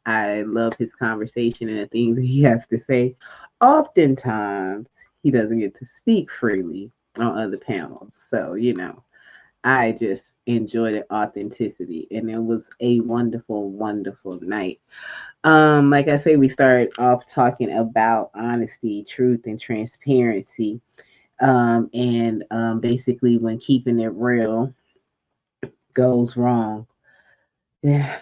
I love his conversation and the things that he has to say. Oftentimes, he doesn't get to speak freely on other panels. So, I just enjoyed the authenticity, and it was a wonderful, wonderful night. Like I say, we started off talking about honesty, truth, and transparency. And basically, when keeping it real goes wrong. Yeah.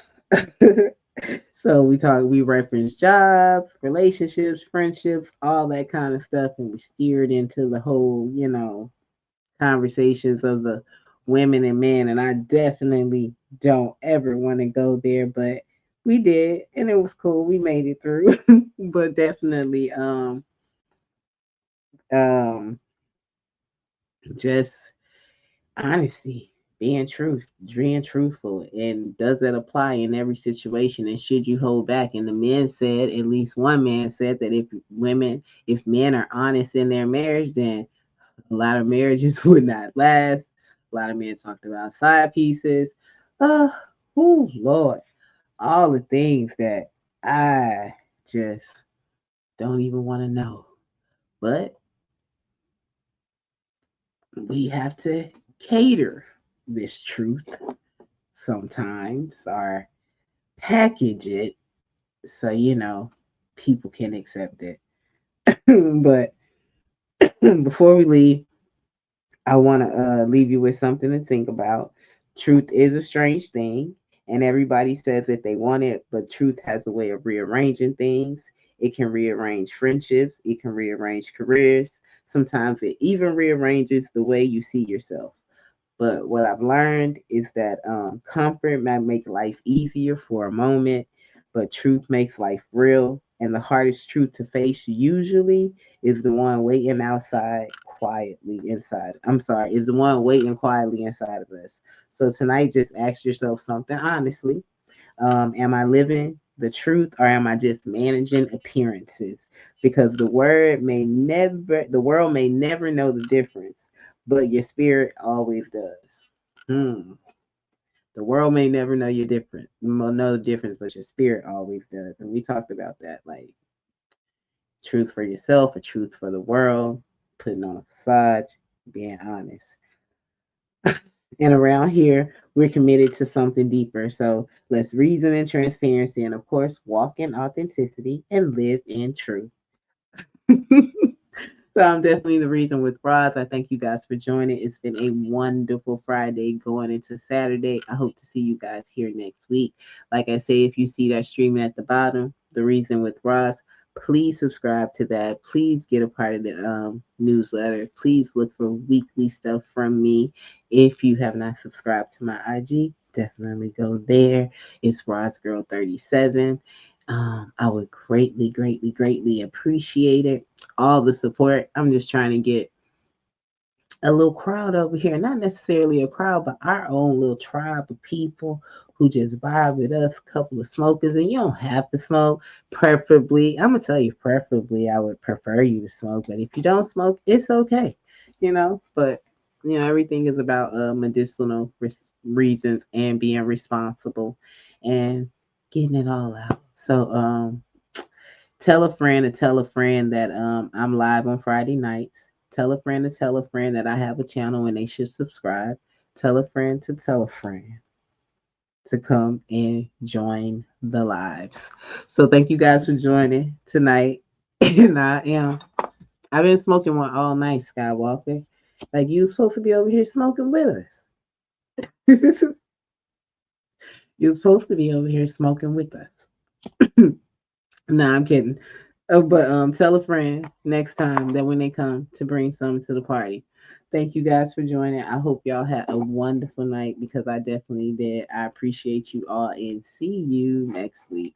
So we reference jobs, relationships, friendships, all that kind of stuff, and we steered into the whole, conversations of the women and men. And I definitely don't ever want to go there, but we did, and it was cool. We made it through. But definitely, um, just honesty, being truthful, and does that apply in every situation? And should you hold back? And the men said, at least one man said that if men are honest in their marriage, then a lot of marriages would not last. A lot of men talked about side pieces. Uh, Oh Lord, all the things that I just don't even want to know. But we have to cater this truth sometimes or package it so people can accept it. But before we leave, I want to leave you with something to think about. Truth is a strange thing, and everybody says that they want it, but truth has a way of rearranging things. It can rearrange friendships, it can rearrange careers. Sometimes it even rearranges the way you see yourself. But what I've learned is that comfort might make life easier for a moment, but truth makes life real. And the hardest truth to face usually is the one waiting outside quietly inside. I'm sorry, is the one waiting quietly inside of us. So tonight, just ask yourself something honestly. Am I living the truth or am I just managing appearances? Because the world may never know the difference, but your spirit always does. Hmm. The world may never know the difference, but your spirit always does. And we talked about that, like truth for yourself, a truth for the world, putting on a facade, being honest. And around here, we're committed to something deeper. So let's reason in transparency and, of course, walk in authenticity and live in truth. So I'm definitely the reason with Roz. I thank you guys for joining. It's been a wonderful Friday going into Saturday. I hope to see you guys here next week. Like I say, if you see that streaming at the bottom, the reason with Roz, please subscribe to that. Please get a part of the newsletter. Please look for weekly stuff from me. If you have not subscribed to my IG, definitely go there. It's RozGirl37. I would greatly, greatly, greatly appreciate it. All the support. I'm just trying to get a little crowd over here, not necessarily a crowd, but our own little tribe of people who just vibe with us, a couple of smokers, and you don't have to smoke. Preferably, I'm gonna tell you, preferably, I would prefer you to smoke, but if you don't smoke, it's okay, But everything is about medicinal reasons and being responsible and getting it all out. So, tell a friend to tell a friend that I'm live on Friday nights. Tell a friend to tell a friend that I have a channel and they should subscribe. Tell a friend to tell a friend to come and join the lives. So thank you guys for joining tonight. And I've been smoking one all night, Skywalker. Like you was supposed to be over here smoking with us. You was supposed to be over here smoking with us. Nah, I'm kidding. Oh, but tell a friend next time that when they come to bring some to the party. Thank you guys for joining. I hope y'all had a wonderful night because I definitely did. I appreciate you all and see you next week.